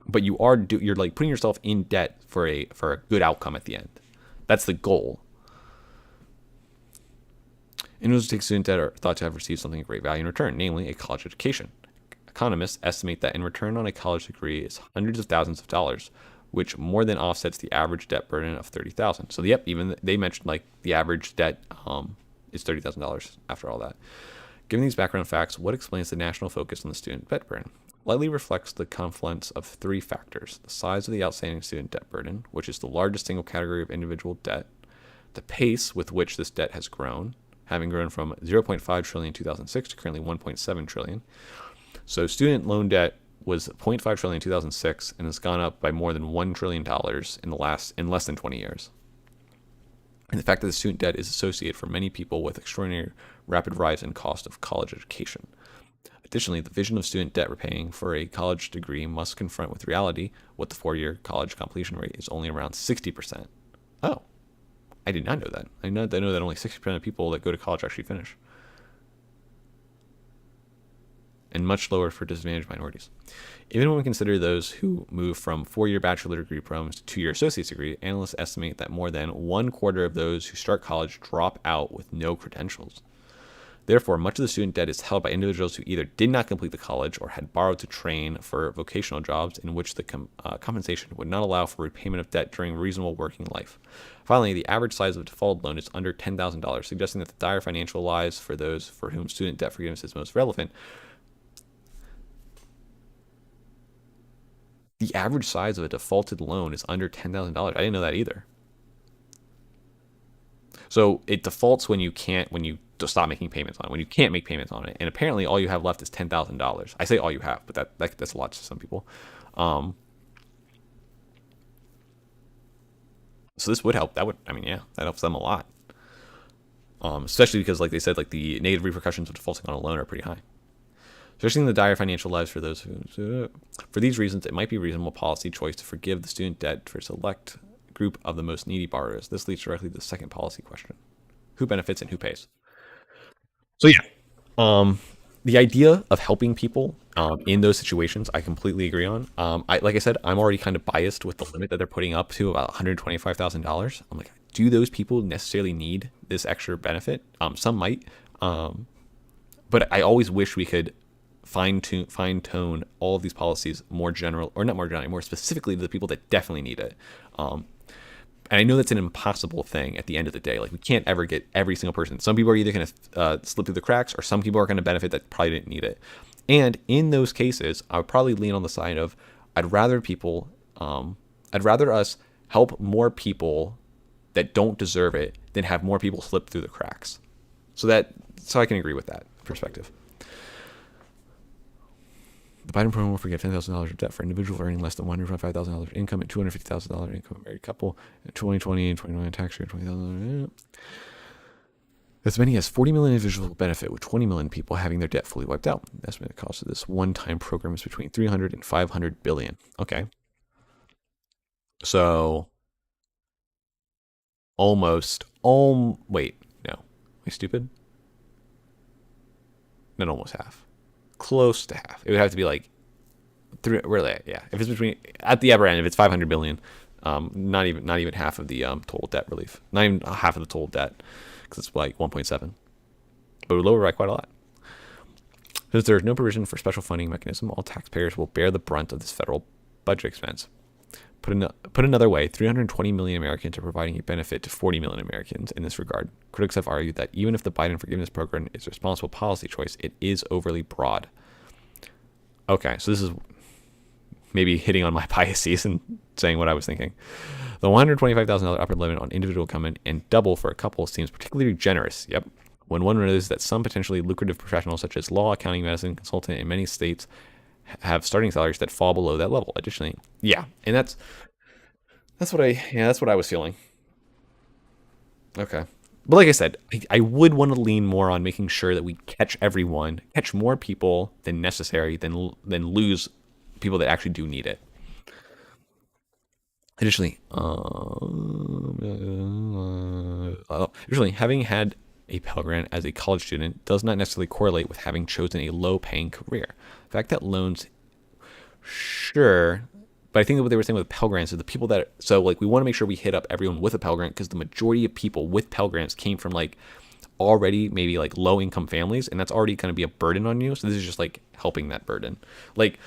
But you're like putting yourself in debt for a good outcome at the end. That's the goal. Individuals who take student debt are thought to have received something of great value in return, namely a college education. Economists estimate that in return on a college degree is hundreds of thousands of dollars, which more than offsets the average debt burden of $30,000. So yep, even they mentioned like the average debt is $30,000 after all that. Given these background facts, what explains the national focus on the student debt burden? Likely reflects the confluence of three factors: the size of the outstanding student debt burden, which is the largest single category of individual debt, the pace with which this debt has grown, having grown from 0.5 trillion in 2006 to currently 1.7 trillion. So student loan debt was 0.5 trillion in 2006 and has gone up by more than $1 trillion in less than 20 years. And the fact that the student debt is associated for many people with extraordinary rapid rise in cost of college education. Additionally, the vision of student debt repaying for a college degree must confront with reality what the 4-year college completion rate is only around 60%. Oh, I did not know that. I know that only 60% of people that go to college actually finish. And much lower for disadvantaged minorities. Even when we consider those who move from 4-year bachelor degree programs to 2-year associate's degree, analysts estimate that more than 1/4 of those who start college drop out with no credentials. Therefore, much of the student debt is held by individuals who either did not complete the college or had borrowed to train for vocational jobs in which the compensation would not allow for repayment of debt during reasonable working life. Finally, the average size of a defaulted loan is under $10,000, suggesting that the dire financial lives for those for whom student debt forgiveness is most relevant. The average size of a defaulted loan is under $10,000. I didn't know that either. So it defaults when you stop making payments on it, when you can't make payments on it. And apparently all you have left is $10,000. I say all you have, but that's a lot to some people. So this would help. That helps them a lot. Especially because, like they said, like the negative repercussions of defaulting on a loan are pretty high. Especially in the dire financial lives for those who, for these reasons, it might be a reasonable policy choice to forgive the student debt for a select group of the most needy borrowers. This leads directly to the second policy question: who benefits and who pays? So yeah, the idea of helping people in those situations, I completely agree on. Like I said, I'm already kind of biased with the limit that they're putting up to about $125,000. I'm like, do those people necessarily need this extra benefit? Some might, but I always wish we could fine tone all of these policies more general, or not more generally, more specifically to the people that definitely need it. And I know that's an impossible thing at the end of the day. Like, we can't ever get every single person. Some people are either going to slip through the cracks, or some people are going to benefit that probably didn't need it. And in those cases, I would probably lean on the side of I'd rather us help more people that don't deserve it than have more people slip through the cracks. So I can agree with that perspective. The Biden program will forgive $10,000 of debt for individuals earning less than $105,000 income and $250,000 income, a married couple, in 2020 and 2021 tax year, $20,000. As many as 40 million individuals will benefit, with 20 million people having their debt fully wiped out. The estimated cost of this one-time program is between 300 and 500 billion. Okay. So wait, no. Am I stupid? Not almost half. Close to half. It would have to be like if it's between, at the upper end, if it's 500 billion, not even half of the total debt relief, not even half of the total debt, because it's like 1.7, but would lower by quite a lot. Since there is no provision for special funding mechanism, all taxpayers will bear the brunt of this federal budget expense. Put another way, 320 million Americans are providing a benefit to 40 million Americans in this regard. Critics have argued that even if the Biden forgiveness program is a responsible policy choice, it is overly broad. Okay, so this is maybe hitting on my biases and saying what I was thinking. The $125,000 upper limit on individual income and double for a couple seems particularly generous. Yep. When one knows that some potentially lucrative professionals such as law, accounting, medicine, consultant in many states have starting salaries that fall below that level. Additionally, yeah, and that's what I was feeling. Okay, but like I said, I would want to lean more on making sure that we catch more people than necessary, than lose people that actually do need it. Additionally, having had a Pell Grant as a college student does not necessarily correlate with having chosen a low-paying career. The fact that loans, sure, but I think that what they were saying with Pell Grants is the people that, so like we want to make sure we hit up everyone with a Pell Grant because the majority of people with Pell Grants came from like already maybe like low-income families, and that's already going to be a burden on you. So this is just like helping that burden. Like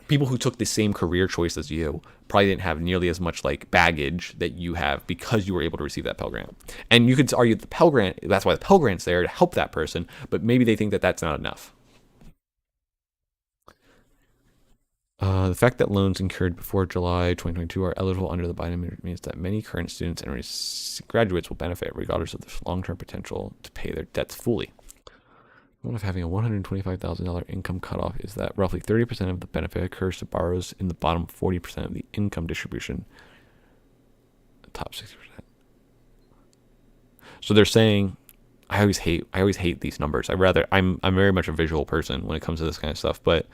people who took the same career choice as you probably didn't have nearly as much like baggage that you have because you were able to receive that Pell Grant. And you could argue that the Pell Grant, that's why the Pell Grant's there to help that person, but maybe they think that that's not enough. The fact that loans incurred before July 2022 are eligible under the Biden administration means that many current students and graduates will benefit regardless of the long-term potential to pay their debts fully. One of having a $125,000 income cutoff is that roughly 30% of the benefit occurs to borrowers in the bottom 40% of the income distribution, the top 60%. So they're saying, I always hate these numbers. I'm very much a visual person when it comes to this kind of stuff, but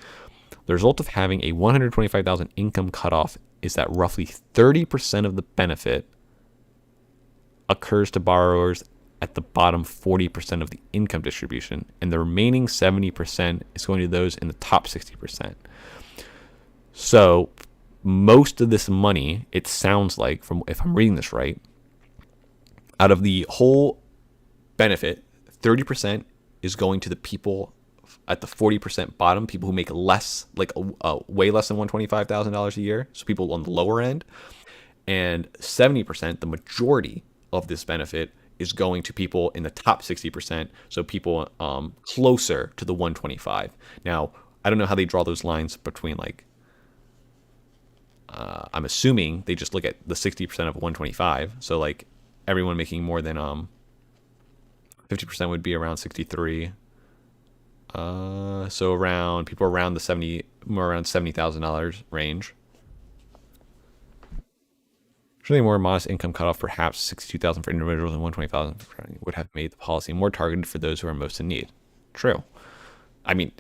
the result of having a $125,000 income cutoff is that roughly 30% of the benefit occurs to borrowers at the bottom 40% of the income distribution, and the remaining 70% is going to those in the top 60%. So most of this money, it sounds like, from if I'm reading this right, out of the whole benefit, 30% is going to the people at the 40% bottom, people who make less, like way less than $125,000 a year, so people on the lower end, and 70%, the majority of this benefit, is going to people in the top 60%, so people closer to the 125. Now, I don't know how they draw those lines between like, I'm assuming they just look at the 60% of 125, so like everyone making more than 50% would be around 63. So around people around the around $70,000 range. Surely a more modest income cutoff, perhaps $62,000 for individuals and $120,000 would have made the policy more targeted for those who are most in need. True. I mean,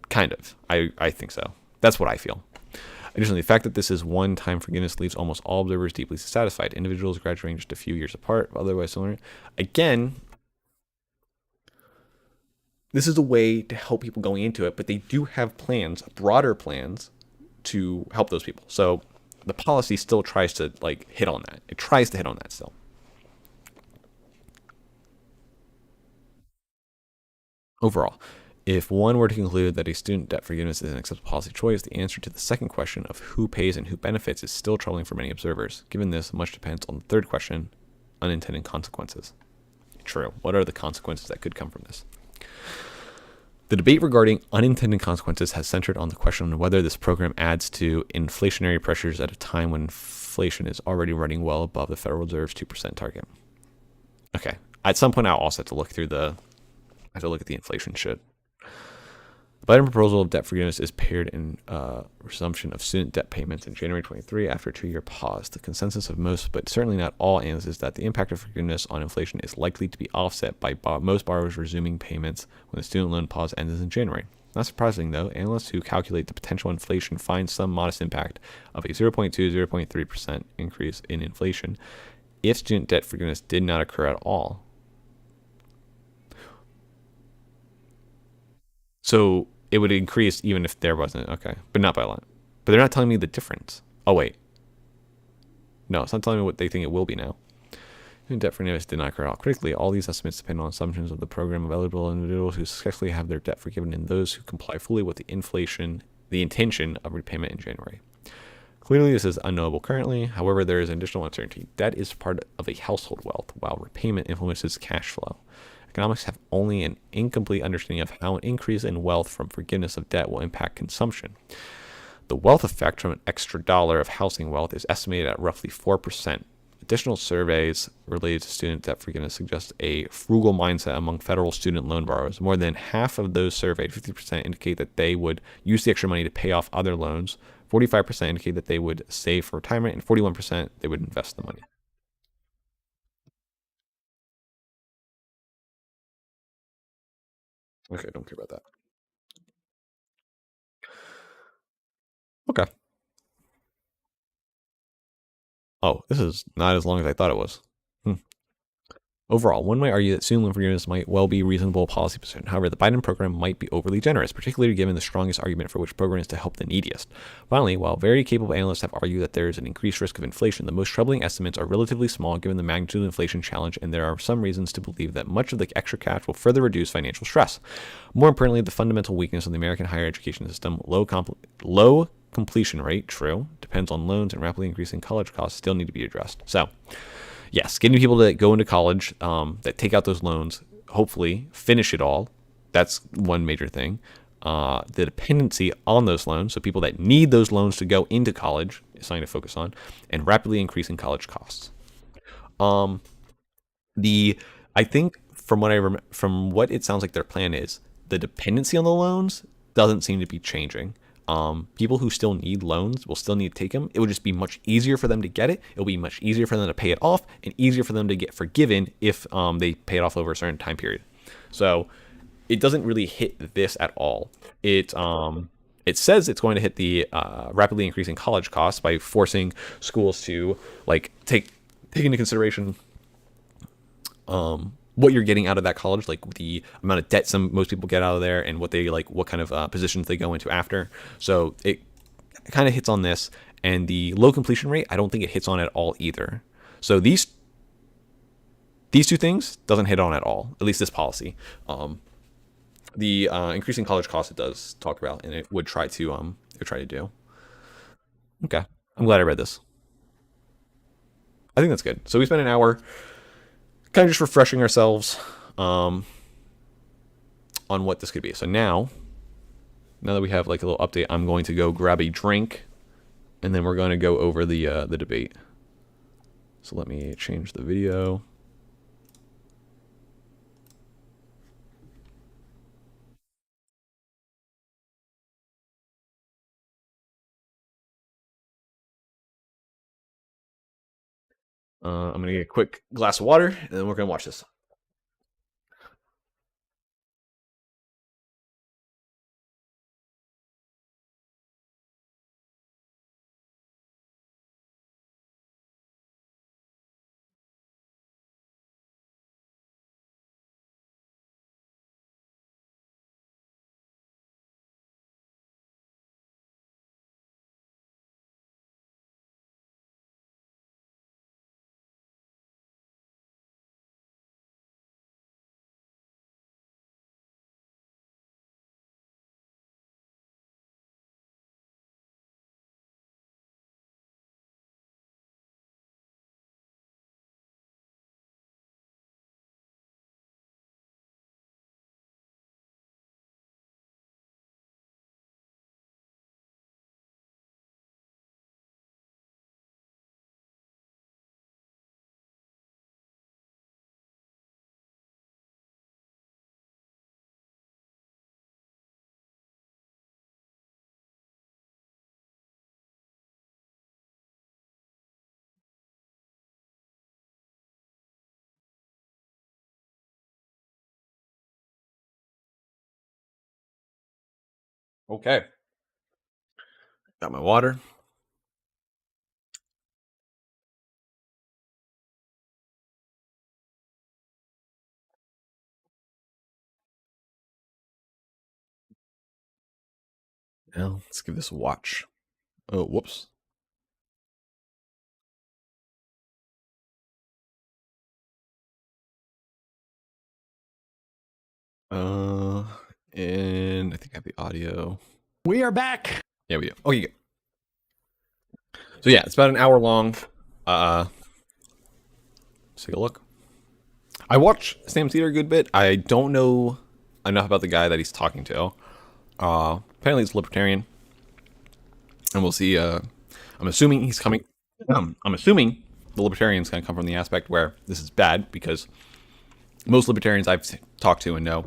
kind of. I think so. That's what I feel. Additionally, the fact that this is one-time forgiveness leaves almost all observers deeply dissatisfied. Individuals graduating just a few years apart, otherwise similar. Again, this is a way to help people going into it, but they do have plans, broader plans, to help those people. So the policy still tries to like hit on that. It tries to hit on that still. Overall, if one were to conclude that a student debt forgiveness is an acceptable policy choice, the answer to the second question of who pays and who benefits is still troubling for many observers. Given this, much depends on the third question, unintended consequences. True. What are the consequences that could come from this? The debate regarding unintended consequences has centered on the question of whether this program adds to inflationary pressures at a time when inflation is already running well above the Federal Reserve's 2% target. Okay. At some point, I'll also have to look at the inflation shit. The Biden proposal of debt forgiveness is paired in resumption of student debt payments in January 23 after a 2-year pause. The consensus of most, but certainly not all, analysts is that the impact of forgiveness on inflation is likely to be offset by most borrowers resuming payments when the student loan pause ends in January. Not surprising, though, analysts who calculate the potential inflation find some modest impact of a 0.2-0.3% increase in inflation if student debt forgiveness did not occur at all. So it would increase even if there wasn't. Okay. But not by a lot. But they're not telling me the difference. Oh, wait. No, it's not telling me what they think it will be now. Debt forgiveness did not occur out quickly. All these estimates depend on assumptions of the program of eligible individuals who successfully have their debt forgiven and those who comply fully with the intention of repayment in January. Clearly, this is unknowable currently. However, there is additional uncertainty. Debt is part of a household wealth, while repayment influences cash flow. Economics have only an incomplete understanding of how an increase in wealth from forgiveness of debt will impact consumption. The wealth effect from an extra dollar of housing wealth is estimated at roughly 4%. Additional surveys related to student debt forgiveness suggest a frugal mindset among federal student loan borrowers. More than half of those surveyed, 50%, indicate that they would use the extra money to pay off other loans. 45% indicate that they would save for retirement, and 41% they would invest the money. Okay, don't care about that. Okay. Oh, this is not as long as I thought it was. Hmm. Overall, one might argue that student loan forgiveness might well be a reasonable policy position. However, the Biden program might be overly generous, particularly given the strongest argument for which program is to help the neediest. Finally, while very capable analysts have argued that there is an increased risk of inflation, the most troubling estimates are relatively small given the magnitude of the inflation challenge, and there are some reasons to believe that much of the extra cash will further reduce financial stress. More importantly, the fundamental weakness of the American higher education system, low completion rate, true, depends on loans and rapidly increasing college costs, still need to be addressed. So, yes, getting people to go into college, that take out those loans, hopefully finish it all. That's one major thing. The dependency on those loans, so people that need those loans to go into college, is something to focus on, and rapidly increasing college costs. Um, the I think from what it sounds like their plan is, the dependency on the loans doesn't seem to be changing. People who still need loans will still need to take them. It would just be much easier for them to get it. It'll be much easier for them to pay it off, and easier for them to get forgiven if they pay it off over a certain time period. So it doesn't really hit this at all. It says it's going to hit the rapidly increasing college costs by forcing schools to like take into consideration what you're getting out of that college, like the amount of debt most people get out of there, and what kind of positions they go into after. So it kind of hits on this, and the low completion rate, I don't think it hits on at all either. So these two things doesn't hit on at all. At least this policy. The increasing college costs it does talk about, and it would try to do. Okay, I'm glad I read this. I think that's good. So we spent an hour kind of just refreshing ourselves um, on what this could be. So now that we have like a little update, I'm going to go grab a drink, and then we're going to go over the debate. So let me change the video. I'm gonna get a quick glass of water, and then we're gonna watch this. Okay, got my water. Now let's give this a watch. Oh, whoops. Uh, and I think I have the audio. We are back. Yeah, we do. Okay, good. So yeah, it's about an hour long. Let's take a look. I watch Sam Sedar a good bit. I don't know enough about the guy that he's talking to. Apparently he's libertarian, and we'll see. I'm assuming he's coming. I'm assuming the libertarian's going to come from the aspect where this is bad because most libertarians I've talked to and know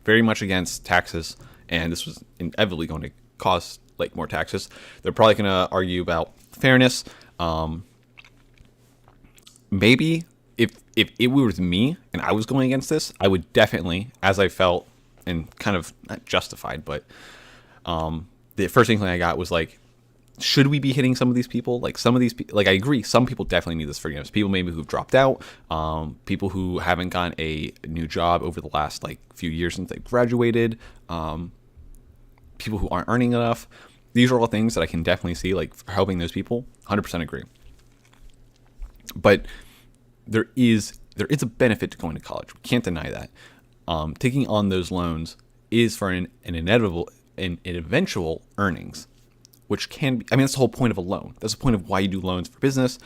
very much against taxes, and this was inevitably going to cause like more taxes. They're probably going to argue about fairness. Maybe if it was me and I was going against this, I would definitely, as I felt, and kind of not justified, but the first thing I got was like, should we be hitting some of these people? Like some of these, like I agree, some people definitely need this forgiveness. People maybe who've dropped out, people who haven't gotten a new job over the last like few years since they graduated, people who aren't earning enough. These are all things that I can definitely see like helping those people. 100% agree. But there is a benefit to going to college. We can't deny that. Taking on those loans is for an eventual earnings, which can be, I mean, that's the whole point of a loan. That's the point of why you do loans for business.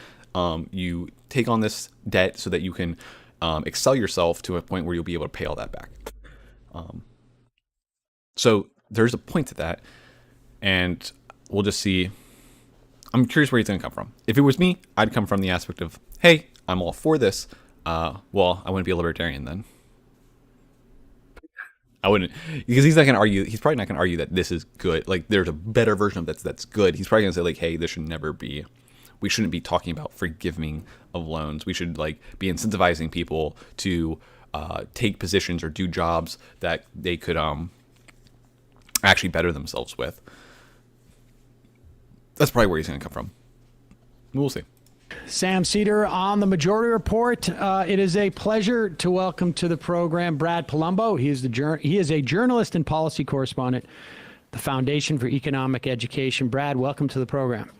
You take on this debt so that you can excel yourself to a point where you'll be able to pay all that back. So there's a point to that, and we'll just see. I'm curious where he's going to come from. If it was me, I'd come from the aspect of, hey, I'm all for this. Well, I wouldn't be a libertarian then. I wouldn't, because he's not going to argue. He's probably not going to argue that this is good. Like there's a better version of that's good. He's probably going to say like, hey, this should never be. We shouldn't be talking about forgiving of loans. We should like be incentivizing people to take positions or do jobs that they could actually better themselves with. That's probably where he's going to come from. We'll see. Sam Sedar on the Majority Report. It is a pleasure to welcome to the program Brad Polumbo. He is a journalist and policy correspondent, the Foundation for Economic Education. Brad, welcome to the program.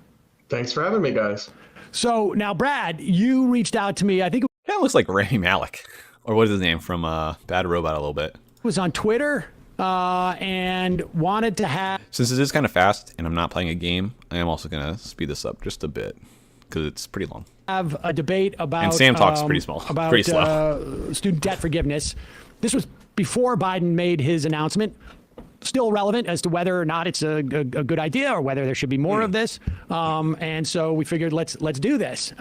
Thanks for having me, guys. So now, Brad, you reached out to me. I think It looks like Rami Malek, or what is his name from Bad Robot a little bit. it was on Twitter and wanted to have. Since it is kind of fast and I'm not playing a game, I am also going to speed this up just a bit because it's pretty long. Have a debate about. And Sam talks pretty small, about pretty slow. Student debt forgiveness. This was before Biden made his announcement. Still relevant as to whether or not it's a good idea or whether there should be more of this. And so we figured let's do this.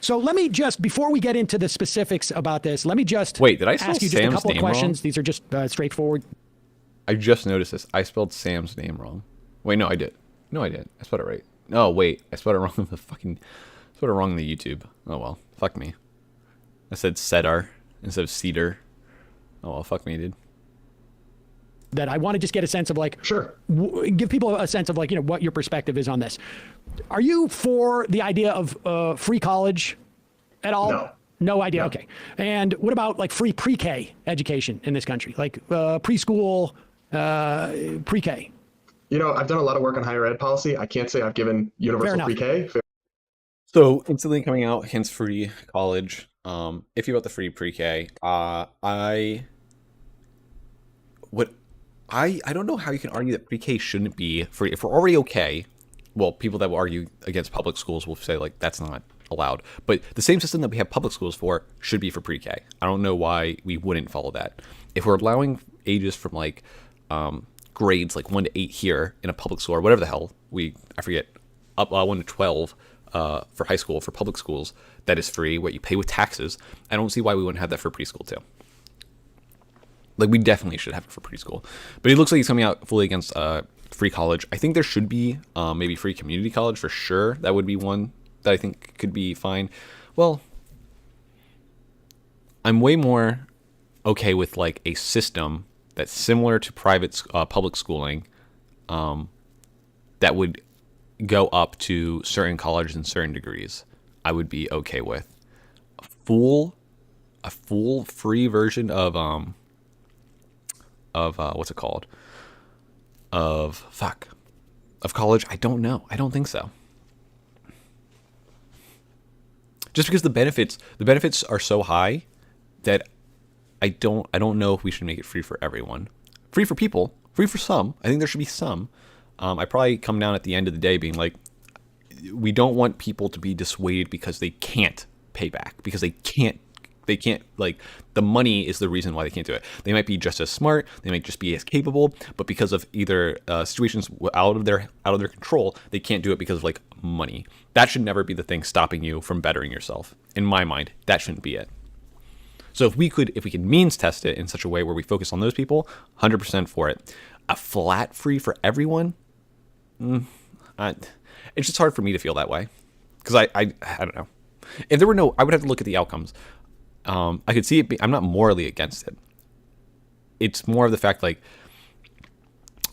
So let me just, before we get into the specifics about this, let me just Wait, did I spell ask you just Sam's a couple of name questions. wrong? These are just straightforward. I just noticed this. I spelled Sam's name wrong. Wait, no, I did. No, I did. I spelled it right. No, wait, I spelled it wrong on the fucking. I spelled it wrong on the YouTube. Oh well, fuck me. I said Sedar instead of Cedar. Oh well, fuck me, dude. That I want to just get a sense of like, Sure. Give people a sense of like, what your perspective is on this. Are you for the idea of free college at all? No. No idea. No. Okay. And what about like free pre-K education in this country? Like preschool, pre-K? I've done a lot of work on higher ed policy. I can't say I've given universal pre-K. So instantly coming out, hence free college. If you about the free pre-K, I don't know how you can argue that pre-K shouldn't be free. If we're already okay, well, people that will argue against public schools will say like that's not allowed. But the same system that we have public schools for should be for pre-K. I don't know why we wouldn't follow that. If we're allowing ages from like grades like 1 to 8 here in a public school or whatever the hell I forget, up 1 to 12 for high school, for public schools, that is free, what you pay with taxes. I don't see why we wouldn't have that for preschool too. Like, we definitely should have it for preschool. But it looks like he's coming out fully against free college. I think there should be maybe free community college for sure. That would be one that I think could be fine. Well, I'm way more okay with like a system that's similar to private public schooling that would go up to certain colleges and certain degrees. I would be okay with a full free version of what's it called? Of college? I don't know. I don't think so. Just because the benefits are so high that I don't know if we should make it free for everyone. Free for people, free for some. I think there should be some. I probably come down at the end of the day being like, we don't want people to be dissuaded because they can't pay back, because they can't like, the money is the reason why they can't do it. They might be just as smart, they might just be as capable, but because of either situations out of their control, they can't do it because of like money. That should never be the thing stopping you from bettering yourself. In my mind, that shouldn't be it. So if we could means test it in such a way where we focus on those people, 100% for it. A flat free for everyone, it's just hard for me to feel that way, because I don't know. If there were no, I would have to look at the outcomes. I could see it. I'm not morally against it. It's more of the fact, like,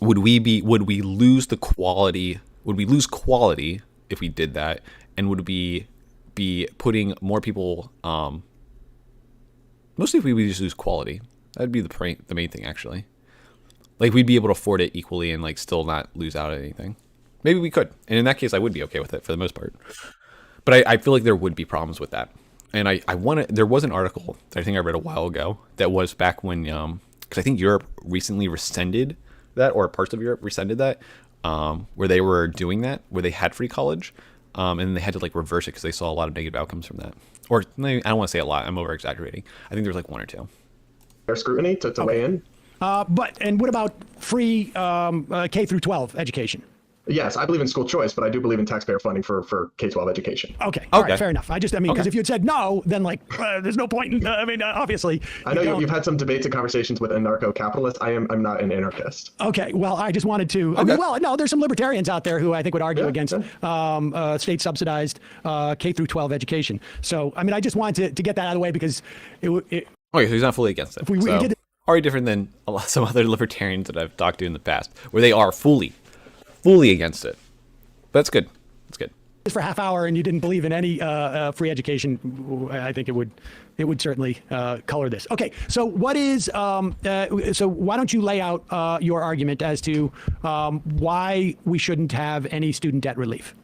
would we lose the quality? Would we lose quality if we did that? And would we be putting more people? Mostly if we would just lose quality. That'd be the main thing, actually. Like, we'd be able to afford it equally and like still not lose out on anything. Maybe we could, and in that case, I would be okay with it for the most part. But I feel like there would be problems with that. And there was an article that I think I read a while ago that was back when, because I think Europe recently rescinded that, or parts of Europe rescinded that, where they were doing that, where they had free college, and they had to like reverse it because they saw a lot of negative outcomes from that. Or maybe, I don't want to say a lot, I'm over exaggerating. I think there's like one or two. There's scrutiny to weigh in. And what about free K through 12 education? Yes, I believe in school choice, but I do believe in taxpayer funding for K-12 education. Okay. All right, fair enough. Because if you had said no, then like there's no point in, obviously. I know you've had some debates and conversations with anarcho-capitalists. I'm not an anarchist. Okay. Well, I just wanted to, no, there's some libertarians out there who I think would argue against state subsidized K through 12 education. So, I just wanted to get that out of the way, because okay, so he's not fully against it. We did already different than some other libertarians that I've talked to in the past, where they are fully against it. But that's good. That's good. Just for a half hour and you didn't believe in any free education, I think it would certainly color this. Okay, so what is so why don't you lay out your argument as to why we shouldn't have any student debt relief?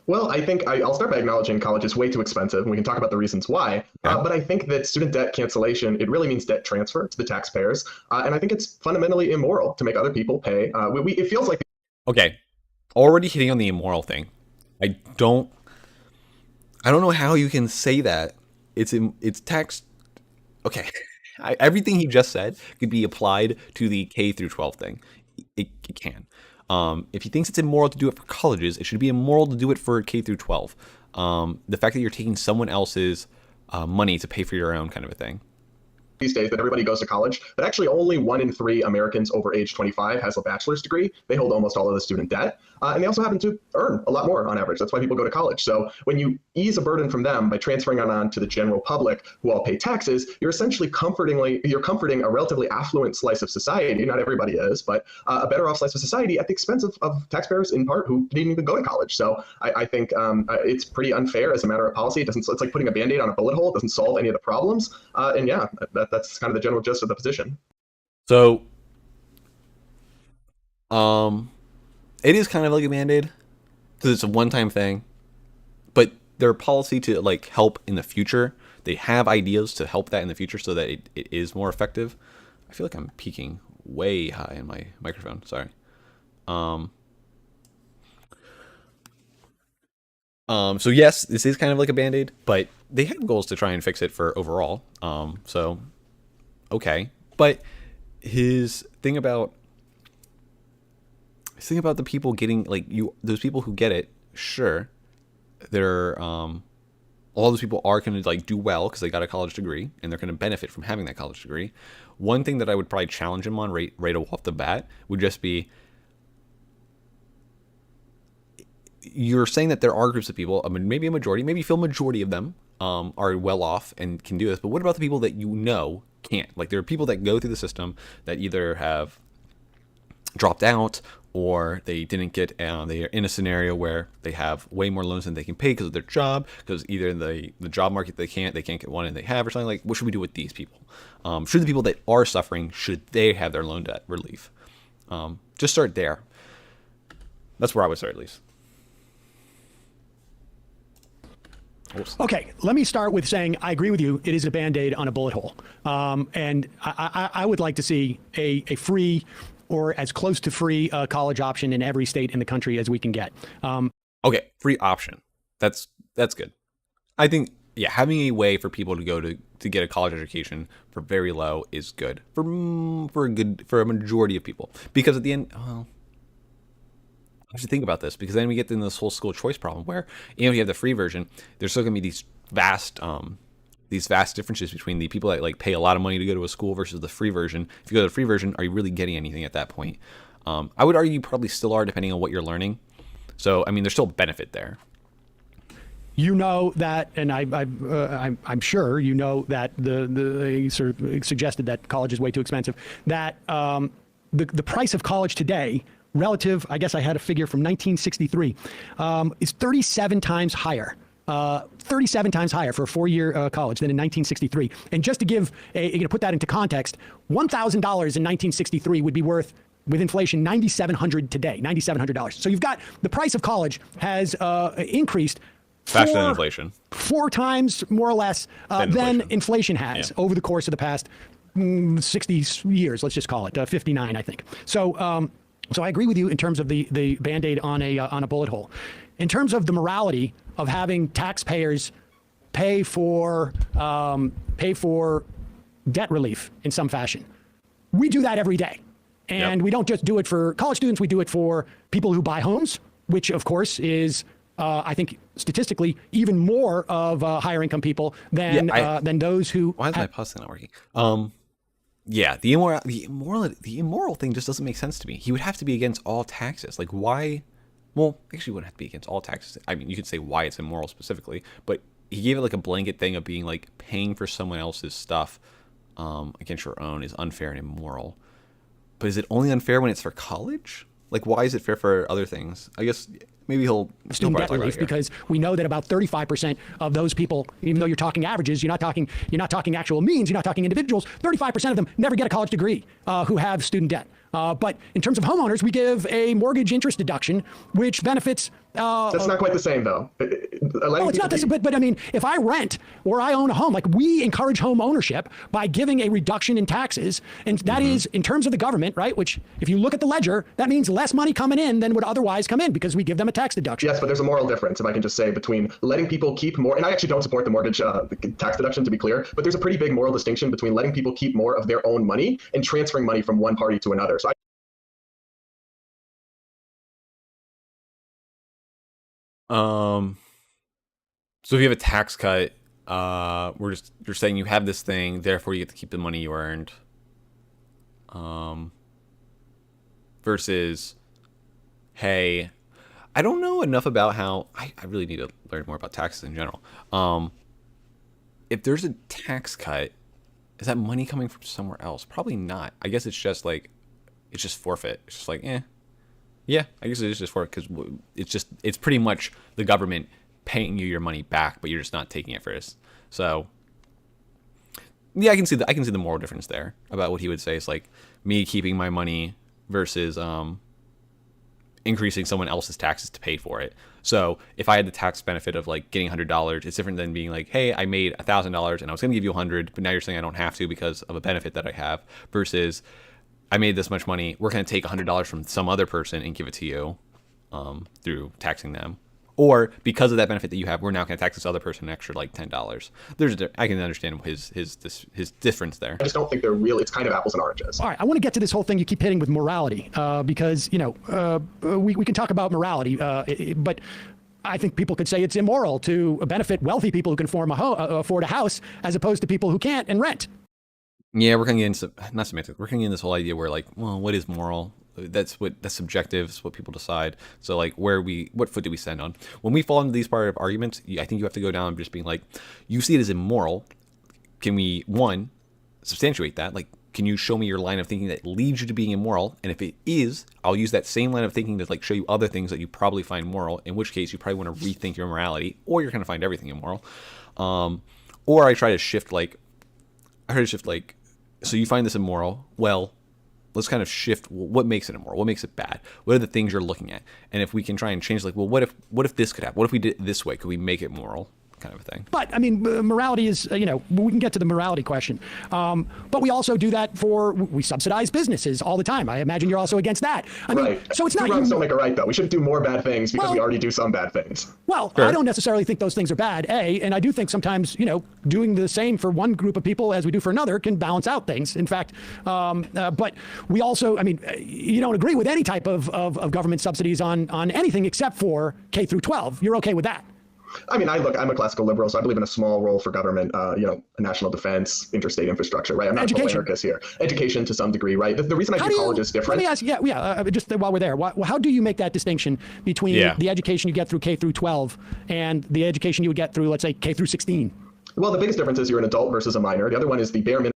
Well, I think I'll start by acknowledging college is way too expensive, and we can talk about the reasons why. But I think that student debt cancellation, it really means debt transfer to the taxpayers. And I think it's fundamentally immoral to make other people pay. It feels like... Okay, already hitting on the immoral thing. I don't know how you can say that. It's tax. Okay, everything he just said could be applied to the K through 12 thing. It can. If he thinks it's immoral to do it for colleges, it should be immoral to do it for K through 12. The fact that you're taking someone else's money to pay for your own kind of a thing. These days that everybody goes to college, but actually only 1 in 3 Americans over age 25 has a bachelor's degree. They hold almost all of the student debt, and they also happen to earn a lot more on average. That's why people go to college. So when you ease a burden from them by transferring it on to the general public who all pay taxes, you're essentially comforting a relatively affluent slice of society. Not everybody is, but a better off slice of society at the expense of taxpayers in part who didn't even go to college. So I think it's pretty unfair as a matter of policy. It's like putting a Band-Aid on a bullet hole. It doesn't solve any of the problems. And yeah, that's kind of the general gist of the position. So, it is kind of like a Band-Aid because it's a one-time thing, but their policy to like help in the future, they have ideas to help that in the future so that it is more effective. I feel like I'm peaking way high in my microphone. Sorry. So yes, this is kind of like a Band-Aid, but they have goals to try and fix it for overall. So okay, but his thing about the people getting those people who get it, sure, they're all those people are going to like do well because they got a college degree and they're going to benefit from having that college degree. One thing that I would probably challenge him on right off the bat would just be, you're saying that there are groups of people, maybe a majority, maybe you feel majority of them are well off and can do this, but what about the people that can't? Like, there are people that go through the system that either have dropped out or they didn't get, they are in a scenario where they have way more loans than they can pay because of their job, because either in the job market they can't get one and they have or something. Like, what should we do with these people? Should the people that are suffering, should they have their loan debt relief? Just start there. That's where I would start, at least. Okay, let me start with saying I agree with you. It is a Band-Aid on a bullet hole. And I would like to see a free or as close to free college option in every state in the country as we can get. Okay, free option. That's good. I think, yeah, having a way for people to go to get a college education for very low is good for a majority of people. Because at the end, I should think about this, because then we get in this whole school choice problem where, you have the free version, there's still gonna be these vast differences between the people that like pay a lot of money to go to a school versus the free version. If you go to the free version, are you really getting anything at that point? I would argue you probably still are, depending on what you're learning. So, I mean, there's still benefit there. You know that, and I'm sure you know that the sort of suggested that college is way too expensive. That the price of college today, relative, I guess I had a figure from 1963, is 37 times higher. 37 times higher for a four-year college than in 1963. And just to give put that into context, $1,000 in 1963 would be worth, with inflation, $9,700 today. $9,700. So you've got the price of college has increased faster than inflation, 4 times more or less than inflation has over the course of the past 60 years. Let's just call it 59, I think. So. So I agree with you in terms of the Band-Aid on a bullet hole. In terms of the morality of having taxpayers pay for debt relief in some fashion, we do that every day. And we don't just do it for college students, we do it for people who buy homes, which of course is, I think, statistically even more of higher income people than those who... Why is my pause not working? Yeah, the immoral thing just doesn't make sense to me. He would have to be against all taxes. Like, why? Well, actually, he wouldn't have to be against all taxes. I mean, you could say why it's immoral specifically, but he gave it like a blanket thing of being like paying for someone else's stuff against your own is unfair and immoral. But is it only unfair when it's for college? Like, why is it fair for other things? I guess maybe he'll student debt relief, because we know that about 35% of those people, even though you're talking averages, you're not talking actual means, you're not talking individuals, 35% of them never get a college degree who have student debt. But in terms of homeowners, we give a mortgage interest deduction, which benefits. That's not quite the same, though. Well, it's not this, but I mean, if I rent or I own a home, like, we encourage home ownership by giving a reduction in taxes, and that is in terms of the government, right? Which, if you look at the ledger, that means less money coming in than would otherwise come in because we give them a tax deduction. Yes, but there's a moral difference, if I can just say, between letting people keep more, and I actually don't support the mortgage tax deduction, to be clear, but there's a pretty big moral distinction between letting people keep more of their own money and transferring money from one party to another. So So if you have a tax cut, you're saying you have this thing, therefore you get to keep the money you earned. Versus, hey, I don't know enough about how, I really need to learn more about taxes in general. If there's a tax cut, is that money coming from somewhere else? Probably not. I guess it's just forfeit. It's just like, yeah, I guess it is just forfeit, because it's pretty much the government paying you your money back, but you're just not taking it first. So yeah, I can see the moral difference there about what he would say. It's like me keeping my money versus increasing someone else's taxes to pay for it. So if I had the tax benefit of like getting $100, it's different than being like, hey, I made $1,000 and I was going to give you $100, but now you're saying I don't have to because of a benefit that I have, versus I made this much money, we're going to take $100 from some other person and give it to you through taxing them. Or because of that benefit that you have, we're now going to tax this other person an extra like $10. I can understand his difference there. I just don't think they're real. It's kind of apples and oranges. All right, I want to get to this whole thing you keep hitting with morality, because we can talk about morality, but I think people could say it's immoral to benefit wealthy people who can afford a house as opposed to people who can't and rent. Yeah, we're going to get into, not semantics, we're going to get into this whole idea where, like, well, what is moral? That's subjective. It's what people decide. So, like, what foot do we stand on? When we fall into these part of arguments, I think you have to go down and just being like, you see it as immoral. Can we, one, substantiate that? Like, can you show me your line of thinking that leads you to being immoral? And if it is, I'll use that same line of thinking to, like, show you other things that you probably find moral, in which case you probably want to rethink your morality, or you're going to find everything immoral. Or I try to shift, so you find this immoral, well, let's kind of shift what makes it immoral, what makes it bad, what are the things you're looking at, and if we can try and change, like, well, what if this could happen, what if we did it this way, could we make it moral? kind of a thing. But I mean, morality is, we can get to the morality question. But we also do that we subsidize businesses all the time. I imagine you're also against that. I mean, so it's not. Two wrongs don't make a right, though. We shouldn't do more bad things because we already do some bad things. Well, sure. I don't necessarily think those things are bad, and I do think sometimes, doing the same for one group of people as we do for another can balance out things. In fact, but we also, I mean, you don't agree with any type of government subsidies on anything except for K through 12. You're okay with that? I mean, I'm a classical liberal, so I believe in a small role for government, national defense, interstate infrastructure, right? I'm not a full anarchist here. Education to some degree, right? The reason I think college is different. Let me ask, just while we're there, how do you make that distinction between the education you get through K through 12 and the education you would get through, let's say, K through 16? Well, the biggest difference is you're an adult versus a minor. The other one is the bare minimum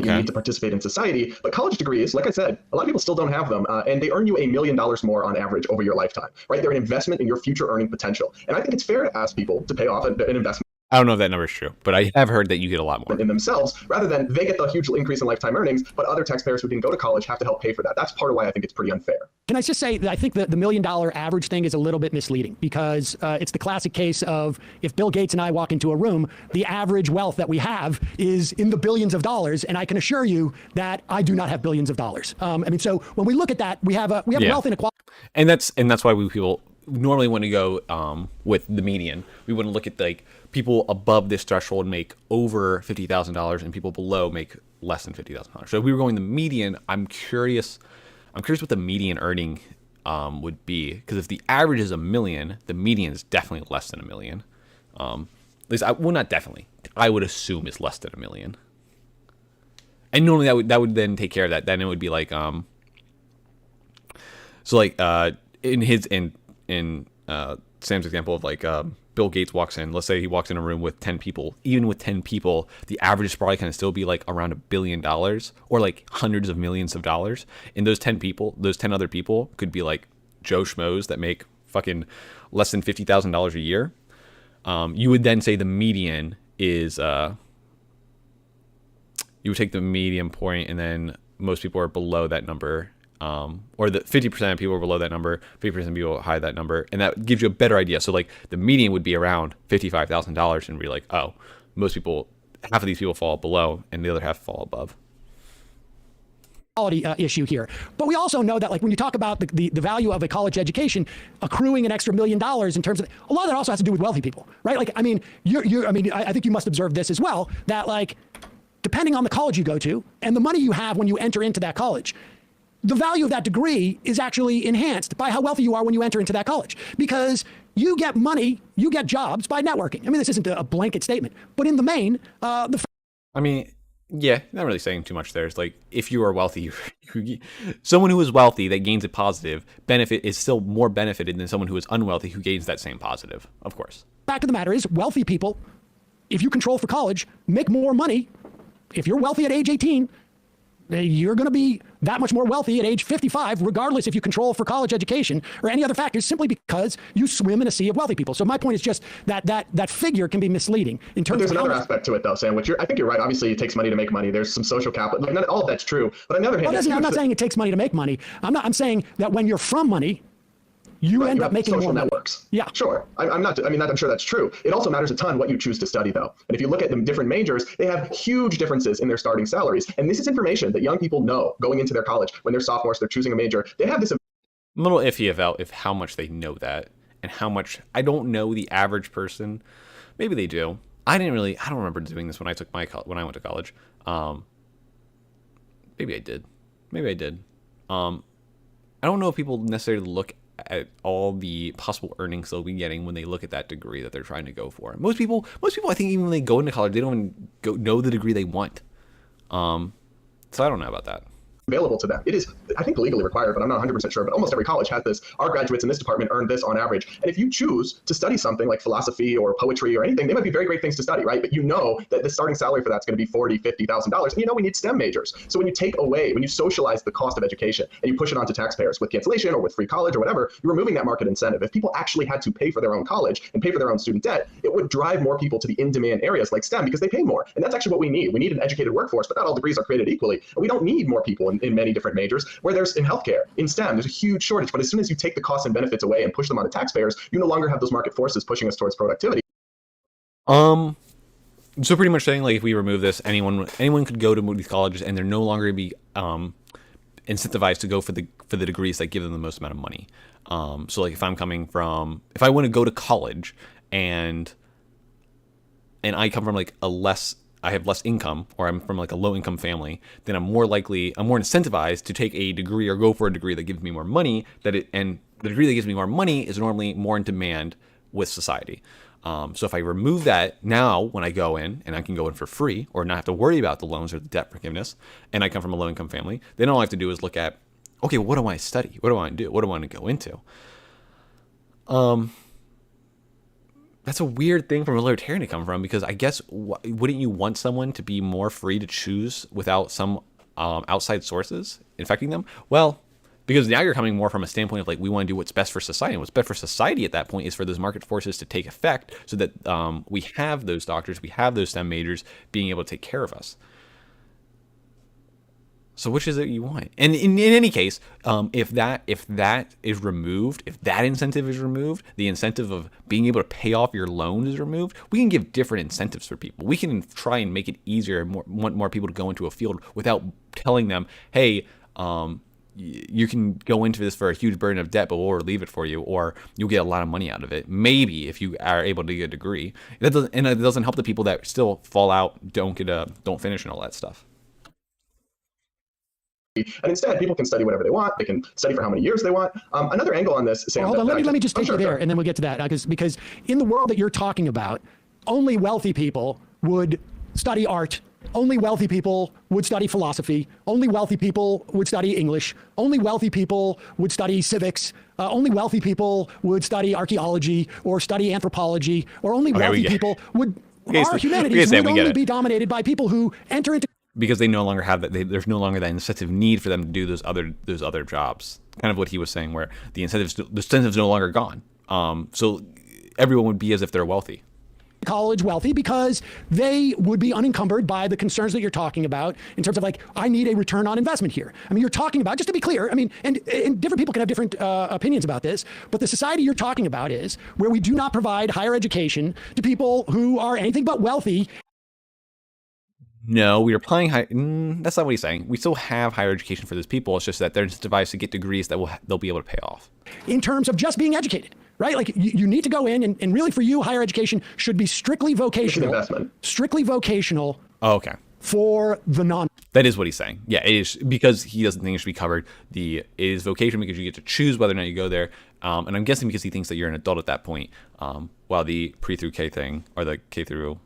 that you need to participate in society. But college degrees, like I said, a lot of people still don't have them, and they earn you $1 million more on average over your lifetime, right? They're an investment in your future earning potential. And I think it's fair to ask people to pay off an investment. I don't know if that number is true, but I have heard that you get a lot more in themselves, rather than they get the huge increase in lifetime earnings, but other taxpayers who didn't go to college have to help pay for that. That's part of why I think it's pretty unfair. Can I just say that I think that the $1 million average thing is a little bit misleading, because it's the classic case of if Bill Gates and I walk into a room, the average wealth that we have is in the billions of dollars, and I can assure you that I do not have billions of dollars. I mean, so when we look at that, we have wealth inequality, and that's why people normally want to go with the median. We want to look at like people above this threshold make over $50,000 and people below make less than $50,000. So if we were going the median, I'm curious what the median earning would be, because if the average is $1 million, the median is definitely less than $1 million. At least, not definitely. I would assume it's less than $1 million. And normally that would then take care of that. Then it would be like in Sam's example of like Bill Gates walks in, let's say he walks in a room with 10 people. Even with 10 people, the average is probably going to still be like around $1 billion or like hundreds of millions of dollars. And those 10 other people could be like Joe Schmoes that make fucking less than $50,000 a year. You would then say the median is, you would take the median point and then most people are below that number. Or the 50% of people are below that number, 50% of people are high that number, and that gives you a better idea. So like the median would be around $55,000, and be like, oh, half of these people fall below, and the other half fall above. Issue here, but we also know that like when you talk about the value of a college education accruing an extra $1 million in terms of a lot of that also has to do with wealthy people, right? Like I mean, I think you must observe this as well, that like depending on the college you go to and the money you have when you enter into that college, the value of that degree is actually enhanced by how wealthy you are when you enter into that college, because you get money, you get jobs by networking. I mean, this isn't a blanket statement, but in the main, not really saying too much there. It's like if you are wealthy, someone who is wealthy that gains a positive benefit is still more benefited than someone who is unwealthy who gains that same positive, of course. Fact of the matter is, wealthy people, if you control for college, make more money. If you're wealthy at age 18, you're going to be that much more wealthy at age 55, regardless if you control for college education or any other factors, simply because you swim in a sea of wealthy people. So my point is just that figure can be misleading in terms of. But there's another aspect to it, though, Sam, which I think you're right. Obviously, it takes money to make money. There's some social capital. Like, all of that's true. But on the other hand, I'm not saying it takes money to make money. I'm saying that when you're from money, you end up making social more networks. Yeah, sure. I'm sure that's true. It also matters a ton what you choose to study, though. And if you look at the different majors, they have huge differences in their starting salaries. And this is information that young people know going into their college when they're sophomores, they're choosing a major. They have this. I'm a little iffy about how much they know that and how much. I don't know the average person. Maybe they do. I don't remember doing this when I went to college. Maybe I did. I don't know if people necessarily look at all the possible earnings they'll be getting when they look at that degree that they're trying to go for. Most people, I think, even when they go into college, they don't even know the degree they want. So I don't know about that. Available to them. It is, I think, legally required, but I'm not 100% sure. But almost every college has this. Our graduates in this department earn this on average. And if you choose to study something like philosophy or poetry or anything, they might be very great things to study, right? But you know that the starting salary for that's going to be $40,000, $50,000. And you know we need STEM majors. So when you socialize the cost of education and you push it onto taxpayers with cancellation or with free college or whatever, you're removing that market incentive. If people actually had to pay for their own college and pay for their own student debt, it would drive more people to the in-demand areas like STEM because they pay more. And that's actually what we need. We need an educated workforce, but not all degrees are created equally. And we don't need more people in many different majors. Where there's in healthcare, in STEM, there's a huge shortage. But as soon as you take the costs and benefits away and push them on the taxpayers, you no longer have those market forces pushing us towards productivity. Um, so pretty much saying like if we remove this, anyone could go to these colleges and they're no longer be incentivized to go for the degrees that give them the most amount of money. So like if I want to go to college and I come from like I have less income, or I'm from like a low income family, then I'm more incentivized to take a degree or go for a degree that gives me more money. And the degree that gives me more money is normally more in demand with society. So if I remove that now, when I go in and I can go in for free or not have to worry about the loans or the debt forgiveness, and I come from a low income family, then all I have to do is look at, okay, what do I want to study? What do I want to do? What do I want to go into? That's a weird thing from a libertarian to come from, because I guess wouldn't you want someone to be more free to choose without some outside sources infecting them? Well, because now you're coming more from a standpoint of like, we want to do what's best for society. And what's best for society at that point is for those market forces to take effect so that we have those doctors, we have those STEM majors being able to take care of us. So which is it you want? And in any case, if that is removed, if that incentive is removed, the incentive of being able to pay off your loans is removed, we can give different incentives for people. We can try and make it easier and want more people to go into a field without telling them, hey, you can go into this for a huge burden of debt, but we'll relieve it for you, or you'll get a lot of money out of it. Maybe if you are able to get a degree. It doesn't help the people that still fall out, don't finish, and all that stuff. And instead, people can study whatever they want. They can study for how many years they want. Another angle on this, Sam. Hold on, let me just take you there, and then we'll get to that. Because in the world that you're talking about, only wealthy people would study art. Only wealthy people would study philosophy. Only wealthy people would study English. Only wealthy people would study civics. Only wealthy people would study archaeology or study anthropology. Or only wealthy people would. Our humanities would only be dominated by people who enter into. Because they no longer have that, there's no longer that incentive need for them to do those other jobs. Kind of what he was saying, where the incentive's no longer gone. So everyone would be as if they're wealthy. College wealthy because they would be unencumbered by the concerns that you're talking about in terms of like, I need a return on investment here. I mean, you're talking about, just to be clear, I mean, and different people can have different opinions about this, but the society you're talking about is where we do not provide higher education to people who are anything but wealthy. No, we are applying that's not what he's saying. We still have higher education for those people. It's just that they're incentivized to get degrees that they'll be able to pay off. In terms of just being educated, right? Like you need to go in and really for you, higher education should be strictly vocational. It's an investment. Strictly vocational. Oh, okay. For the non. That is what he's saying. Yeah, it is, because he doesn't think it should be covered. It is vocation because you get to choose whether or not you go there. And I'm guessing because he thinks that you're an adult at that point. While the pre through K thing, or the K through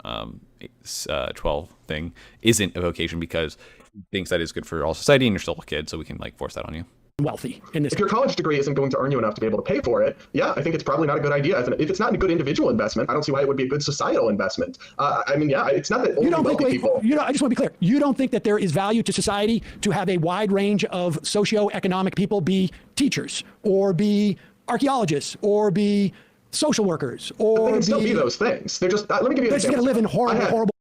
12 thing, isn't a vocation because he thinks that is good for all society, and you're still a kid, so we can like force that on you. Wealthy in this. If your college degree isn't going to earn you enough to be able to pay for it, yeah, I think it's probably not a good idea. If it's not a good individual investment, I don't see why it would be a good societal investment. I mean, yeah, it's not that only wealthy people. I just want to be clear. You don't think that there is value to society to have a wide range of socioeconomic people be teachers or be archaeologists or be social workers or they can still be those things. They're just. Let me give you an example. They're just going to live in horrible.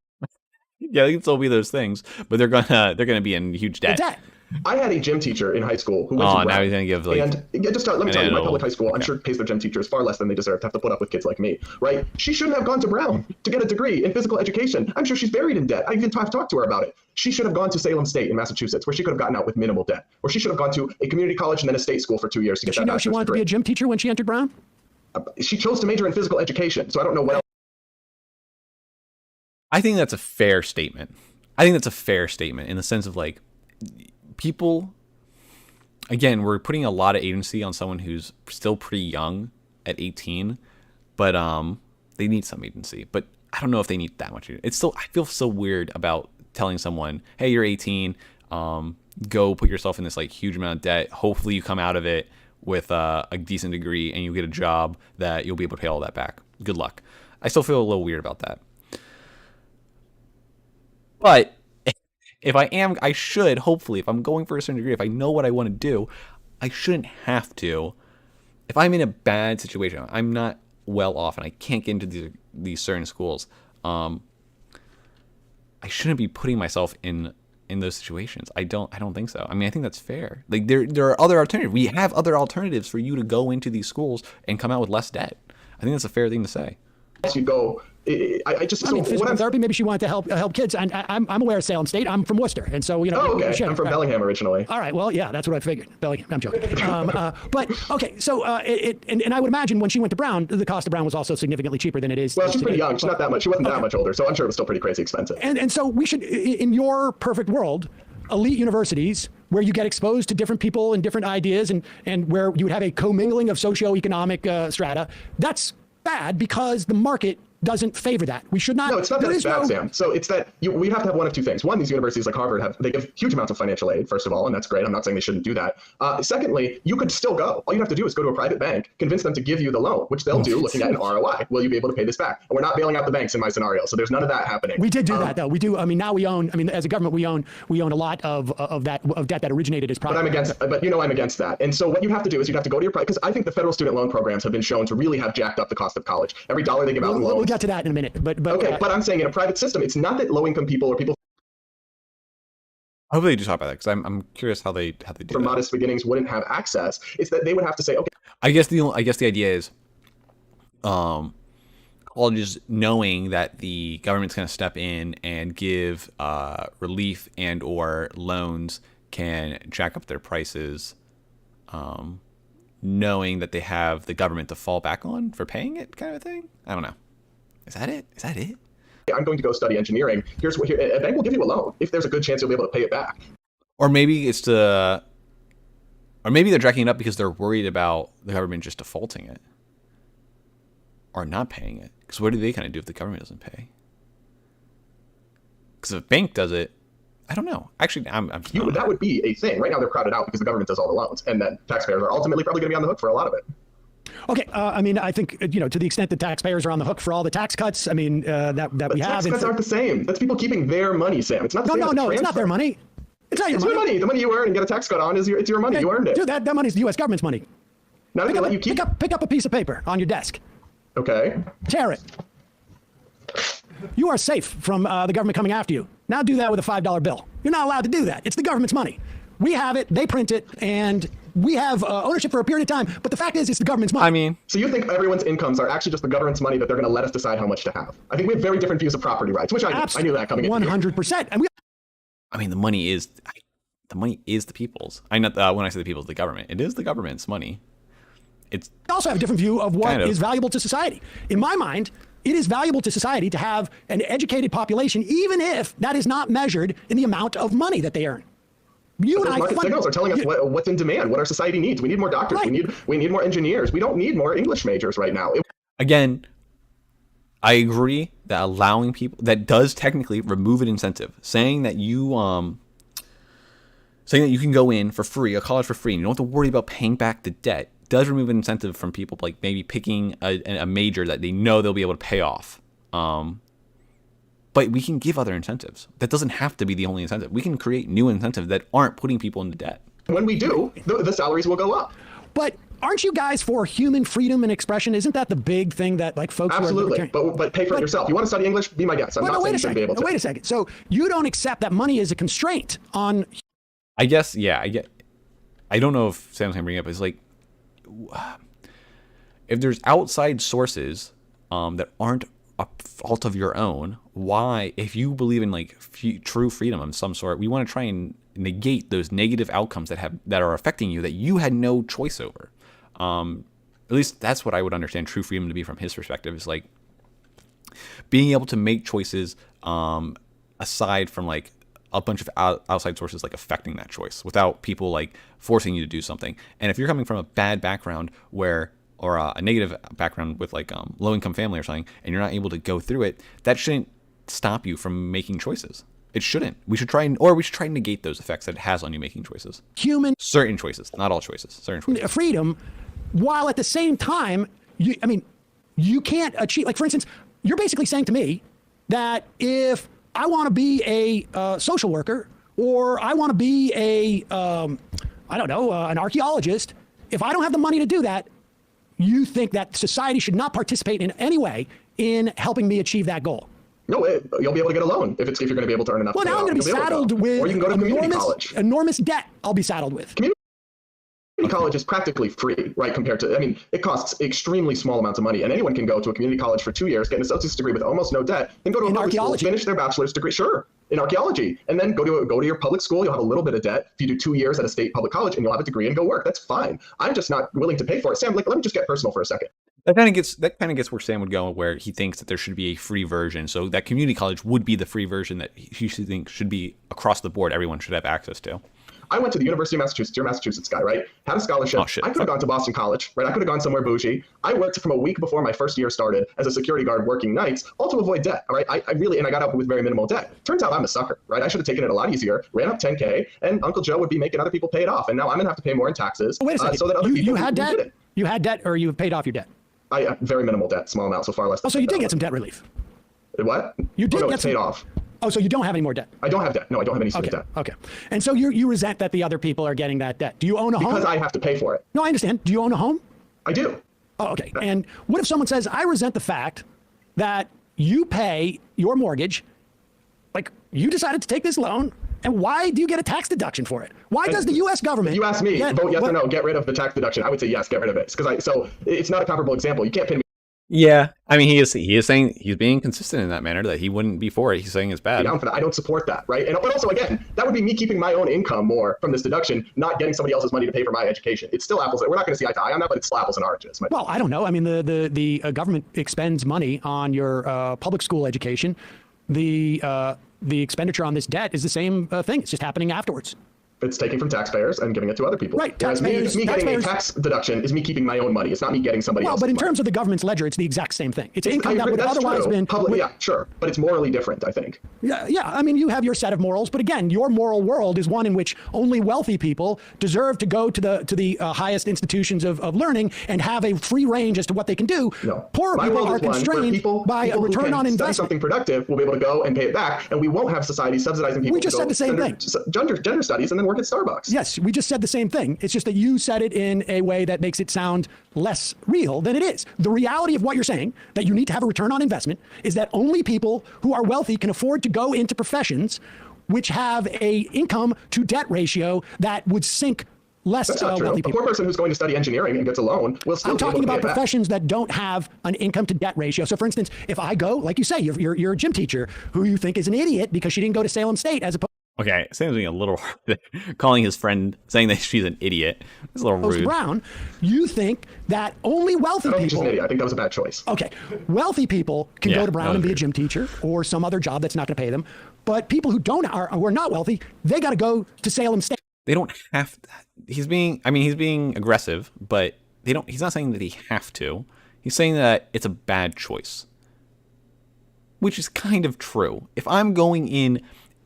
Yeah, they can still be those things, but they're gonna be in huge debt. I had a gym teacher in high school who went to now he's gonna give like. And just let me tell you, my public high school, I'm sure pays their gym teachers far less than they deserve to have to put up with kids like me, right? She shouldn't have gone to Brown to get a degree in physical education. I'm sure she's buried in debt. I even have talked to her about it. She should have gone to Salem State in Massachusetts, where she could have gotten out with minimal debt. Or she should have gone to a community college and then a state school for 2 years to get that. Did she know she wanted to be a gym teacher when she entered Brown? She chose to major in physical education, so I don't know what else. I think that's a fair statement. I think that's a fair statement in the sense of like, people, again, we're putting a lot of agency on someone who's still pretty young at 18, but they need some agency. But I don't know if they need that much. It's still, I feel so weird about telling someone, hey, you're 18, go put yourself in this like huge amount of debt. Hopefully you come out of it with a decent degree and you get a job that you'll be able to pay all that back. Good luck. I still feel a little weird about that. But I should, hopefully, if I'm going for a certain degree, if I know what I want to do, I shouldn't have to. If I'm in a bad situation, I'm not well off and I can't get into these certain schools, I shouldn't be putting myself in those situations. I don't think so. I mean, I think that's fair. Like there are other alternatives. We have other alternatives for you to go into these schools and come out with less debt. I think that's a fair thing to say. you'd go. I just, I so mean, what physical I'm, therapy. Maybe she wanted to help kids. And I'm aware of Salem State. I'm from Worcester, and so oh, okay. I'm from Bellingham originally. All right. Well, yeah, that's what I figured. Bellingham. I'm joking. But okay. So and I would imagine when she went to Brown, the cost of Brown was also significantly cheaper than it is. Well, she's today. pretty young. She's not that much. She wasn't that much older, so I'm sure it was still pretty crazy expensive. And so we should, in your perfect world, elite universities where you get exposed to different people and different ideas, and where you would have a commingling of socioeconomic strata. That's bad because the market doesn't favor that. We should not. No, it's not that it's bad, Sam. So it's that we have to have one of two things. One, these universities like Harvard they give huge amounts of financial aid, first of all, and that's great. I'm not saying they shouldn't do that. Secondly, you could still go. All you have to do is go to a private bank, convince them to give you the loan, which they'll do looking at an ROI. Will you be able to pay this back? And we're not bailing out the banks in my scenario, so there's none of that happening. We did do that, though. We do. I mean, now we own. I mean, as a government, we own a lot of debt that originated as private. But I'm against that. And so what you have to do is you'd have to go to your private, because I think the federal student loan programs have been shown to really have jacked up the cost of college. Every dollar they give out in loans. We'll get to that in a minute. But I'm saying in a private system, it's not that low-income people or people I hope they do talk about that, because I'm curious how they do from that. modest beginnings wouldn't have access. It's that they would have to say, okay. I guess the idea is, colleges knowing that the government's going to step in and give relief and or loans can jack up their prices, knowing that they have the government to fall back on for paying it, kind of a thing. I don't know. Is that it? I'm going to go study engineering. A bank will give you a loan if there's a good chance you'll be able to pay it back. Or maybe they're jacking it up because they're worried about the government just defaulting it or not paying it. Because what do they kind of do if the government doesn't pay? Because if a bank does it, I don't know. Actually, that would be a thing. Right now they're crowded out because the government does all the loans, and then taxpayers are ultimately probably going to be on the hook for a lot of it. Okay, I mean, I think, to the extent that taxpayers are on the hook for all the tax cuts, I mean, that we have. Tax cuts aren't the same. That's people keeping their money, Sam. It's not the same. No, it's not their money. It's not your money. It's your money. The money you earn and get a tax cut on it's your money. You earned it. Dude, that money's the U.S. government's money. Now they let you keep. Pick up a piece of paper on your desk. Okay. Tear it. You are safe from the government coming after you. Now do that with a $5 bill. You're not allowed to do that. It's the government's money. We have it, they print it, and we have ownership for a period of time. But the fact is, it's the government's money. I mean, so you think everyone's incomes are actually just the government's money that they're going to let us decide how much to have? I think we have very different views of property rights, which I knew that coming in. 100%. And I mean, the money is the people's. When I say the people's, the government. It is the government's money. we also have a different view of what is valuable to society. In my mind, it is valuable to society to have an educated population, even if that is not measured in the amount of money that they earn. Market signals are telling us what's in demand, what our society needs. We need more doctors. Right. We need more engineers. We don't need more English majors right now. Again, I agree that allowing people, that does technically remove an incentive. Saying that you can go in for free, a college for free, and you don't have to worry about paying back the debt, does remove an incentive from people, like maybe picking a major that they know they'll be able to pay off. But we can give other incentives. That doesn't have to be the only incentive. We can create new incentives that aren't putting people into debt. When we do, the salaries will go up. But aren't you guys for human freedom and expression? Isn't that the big thing that folks Absolutely. But pay for it yourself. You want to study English? Be my guest. I'm not saying you shouldn't be able to. Wait a second. So you don't accept that money is a constraint on... I guess, yeah. I don't know if Sam's going to bring it up. It's like, if there's outside sources that aren't a fault of your own, why, if you believe in true freedom of some sort, we want to try and negate those negative outcomes that are affecting you that you had no choice over. At least that's what I would understand true freedom to be from his perspective, is like being able to make choices aside from a bunch of outside sources affecting that choice without people forcing you to do something. And if you're coming from a bad background or a negative background with low-income family or something, and you're not able to go through it, that shouldn't stop you from making choices. It shouldn't. We should try and negate those effects that it has on you making choices. Certain choices, not all choices. Certain choices. Freedom, while at the same time, you can't achieve. For instance, you're basically saying to me that if I want to be a social worker, or I want to be an archaeologist, if I don't have the money to do that, you think that society should not participate in any way in helping me achieve that goal? No, you'll be able to get a loan if you're going to be able to earn enough. Well, now I'm going to be saddled with or you can go to community college. Enormous debt. I'll be saddled with. Community college is practically free, right? Compared to, I mean, it costs extremely small amounts of money, and anyone can go to a community college for 2 years, get an associate's degree with almost no debt, then go to a public school, finish their bachelor's degree, sure, in archaeology, and then go to your public school. You'll have a little bit of debt if you do 2 years at a state public college, and you'll have a degree and go work. That's fine. I'm just not willing to pay for it. Sam, like, let me just get personal for a second. That kind of gets where Sam would go, where he thinks that there should be a free version. So that community college would be the free version that he should think should be across the board. Everyone should have access to. I went to the University of Massachusetts. You're a Massachusetts guy, right? Had a scholarship. Oh, shit. I could have gone to Boston College, right? I could have gone somewhere bougie. I worked from a week before my first year started as a security guard working nights, all to avoid debt, all right? I really, and I got out with very minimal debt. Turns out I'm a sucker, right? I should have taken it a lot easier, ran up 10K, and Uncle Joe would be making other people pay it off. And now I'm going to have to pay more in taxes. Wait a second. So that other people you had did debt? it. You had debt, or you paid off your debt? I very minimal debt, small amount, so far less. Oh, so you did get some debt relief. What? You did no, get it's paid some... off. Oh, so you don't have any more debt? I don't have debt. No, I don't have any student debt. Okay. And so you resent that the other people are getting that debt. Do you own a home? Because I have to pay for it. No, I understand. Do you own a home? I do. Oh, okay. And what if someone says, I resent the fact that you pay your mortgage, like you decided to take this loan, and why do you get a tax deduction for it? Why does the U.S. government... You asked me, vote yes or no, get rid of the tax deduction. I would say yes, get rid of it. So it's not a comparable example. You can't pin me. Yeah, I mean, he is saying, he's being consistent in that manner, that he wouldn't be for it. He's saying it's bad. Down for that. I don't support that, right? But also, again, that would be me keeping my own income more from this deduction, not getting somebody else's money to pay for my education. It's still apples. We're not going to see eye to eye on that, but it's still apples and oranges. Well, I don't know. I mean, the government expends money on your public school education. The expenditure on this debt is the same thing. It's just happening afterwards. It's taking from taxpayers and giving it to other people. Right. Taxpayers, me getting a tax deduction is me keeping my own money. It's not me getting somebody else's money. Well, but in terms of the government's ledger, it's the exact same thing. It's income that would otherwise been... Yeah, sure. But it's morally different, I think. Yeah. I mean, you have your set of morals, but again, your moral world is one in which only wealthy people deserve to go to the highest institutions of learning and have a free range as to what they can do. No. Poorer people are constrained by a return on investment. Something productive will be able to go and pay it back, and we won't have society subsidizing people. We just said the same thing. Gender studies and then work at Starbucks. Yes. We just said the same thing. It's just that you said it in a way that makes it sound less real than it is. The reality of what you're saying, that you need to have a return on investment, is that only people who are wealthy can afford to go into professions which have a income to debt ratio that would sink less wealthy people. A poor person who's going to study engineering and gets a loan will still I'm be able talking to pay about it back. professions that don't have an income to debt ratio. So for instance, if I go, like you say, you're a gym teacher who you think is an idiot because she didn't go to Salem State as opposed... Okay, Sam's being a little calling his friend, saying that she's an idiot. It's a little rude. Brown, you think that only wealthy people... I don't think she's an idiot. I think that was a bad choice. Okay, wealthy people can go to Brown and be a gym teacher or some other job that's not going to pay them. But people who who are not wealthy, they got to go to Salem State. They don't have to. He's being aggressive, but he's not saying that he have to. He's saying that it's a bad choice, which is kind of true. If I am going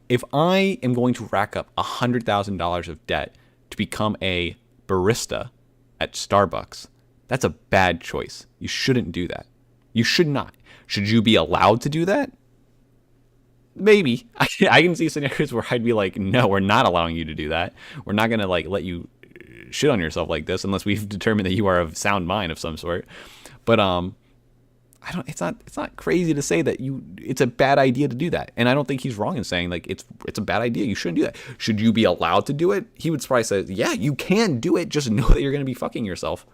to rack up $100,000 of debt to become a barista at Starbucks, that's a bad choice. You shouldn't do that. You should not. Should you be allowed to do that? Maybe. I can see scenarios where I'd be like, no, we're not allowing you to do that. We're not going to let you shit on yourself like this unless we've determined that you are of sound mind of some sort. But it's not crazy to say that it's a bad idea to do that. And I don't think he's wrong in saying it's a bad idea. You shouldn't do that. Should you be allowed to do it? He would probably say, yeah, you can do it. Just know that you're going to be fucking yourself.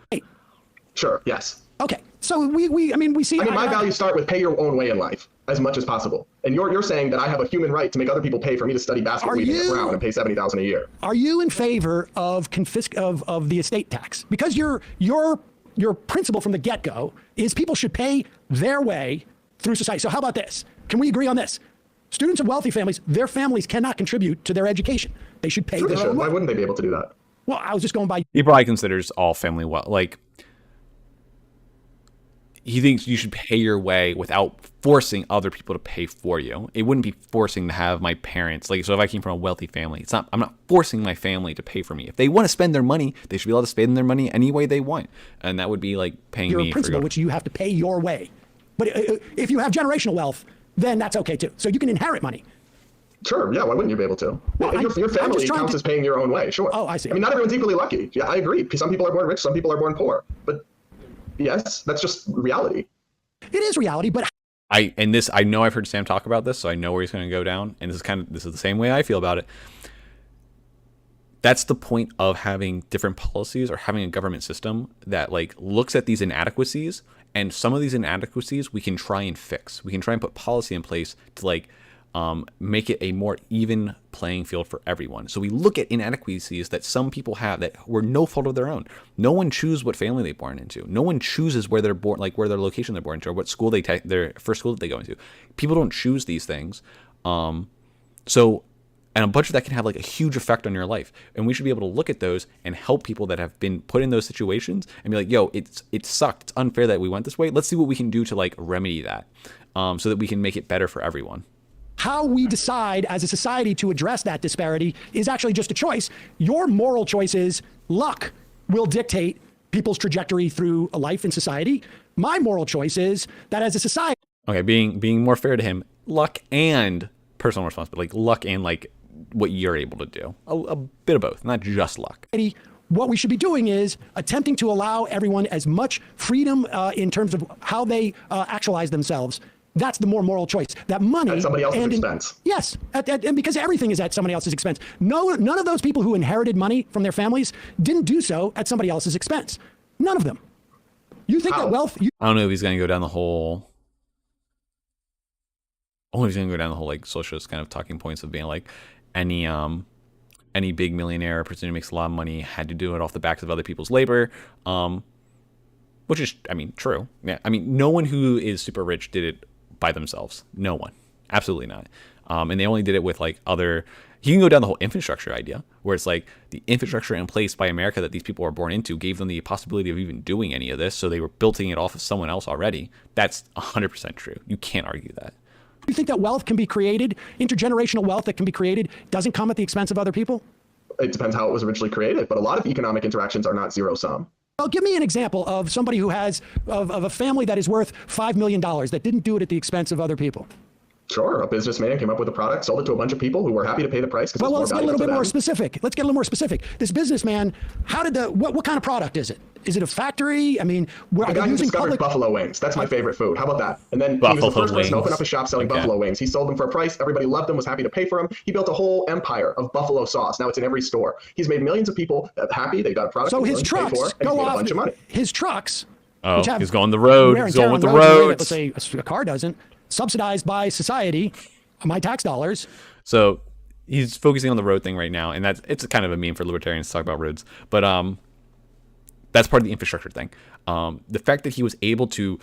Sure. Yes. Okay. So we see. My values start with pay your own way in life as much as possible. And you're saying that I have a human right to make other people pay for me to study basket weaving at Brown and pay $70,000 a year. Are you in favor of of the estate tax? Because your principle from the get-go is people should pay their way through society. So how about this? Can we agree on this? Students of wealthy families, their families cannot contribute to their education. They should pay their own way. Why wouldn't they be able to do that? Well, I was just going by... He probably considers all family wealth. He thinks you should pay your way without forcing other people to pay for you. It wouldn't be forcing to have my parents, so if I came from a wealthy family, I'm not forcing my family to pay for me. If they want to spend their money, they should be able to spend their money any way they want. And that would be like paying me for principle, which you have to pay your way. But if you have generational wealth, then that's okay too. So you can inherit money. Sure, yeah, why wouldn't you be able to? Well, your family counts as paying your own way, sure. Oh, I see. I mean, not everyone's equally lucky. Yeah, I agree. Some people are born rich, some people are born poor. But yes, that's just reality. It is reality, but I know I've heard Sam talk about this, so I know where he's going to go down. And this is the same way I feel about it. That's the point of having different policies or having a government system that like looks at these inadequacies, and some of these inadequacies we can try and fix. We can try and put policy in place to like make it a more even playing field for everyone. So we look at inadequacies that some people have that were no fault of their own. No one chooses what family they're born into. No one chooses where they're born, like where their location they're born into, or what school their first school that they go into. People don't choose these things. And a bunch of that can have like a huge effect on your life. And we should be able to look at those and help people that have been put in those situations and be like, yo, it sucked. It's unfair that we went this way. Let's see what we can do to like remedy that so that we can make it better for everyone. How we decide as a society to address that disparity is actually just a choice. Your moral choices, luck will dictate people's trajectory through a life in society. My moral choice is that as a society. Okay, being more fair to him, luck and personal responsibility, like luck and like what you're able to do. A bit of both, not just luck. What we should be doing is attempting to allow everyone as much freedom in terms of how they actualize themselves. That's the more moral choice. That money at somebody else's expense. Yes, and because everything is at somebody else's expense. None of those people who inherited money from their families didn't do so at somebody else's expense. None of them. You think that wealth? I don't know if he's going to go down the whole. Oh, he's going to go down the whole like socialist kind of talking points of being like any big millionaire person who makes a lot of money had to do it off the backs of other people's labor, which is, I mean, true. Yeah, I mean, no one who is super rich did it by themselves. No one. Absolutely not. And they only did it with like other. You can go down the whole infrastructure idea, where it's like the infrastructure in place by America that these people were born into gave them the possibility of even doing any of this. So they were building it off of someone else already. That's 100% true. You can't argue that. You think that wealth can be created, intergenerational wealth that can be created, doesn't come at the expense of other people? It depends how it was originally created, but a lot of economic interactions are not zero sum. Well, give me an example of somebody who has, of a family that is worth $5 million that didn't do it at the expense of other people. Sure, a businessman came up with a product, sold it to a bunch of people who were happy to pay the price. Well, let's get a little bit more specific. Let's get a little more specific. This businessman, what kind of product is it? Is it a factory? I mean, the guy who discovered buffalo wings. That's my favorite food. How about that? And then he was the first person to open up a shop selling buffalo wings. He sold them for a price. Everybody loved them, was happy to pay for them. He built a whole empire of buffalo sauce. Now it's in every store. He's made millions of people happy. They got a product. So his trucks go off. A bunch of money. His trucks. Oh, he's going the road. He's going with the roads. Let's say a car doesn't. Subsidized by society, my tax dollars. So he's focusing on the road thing right now, and it's kind of a meme for libertarians to talk about roads. But that's part of the infrastructure thing. The fact that he was able to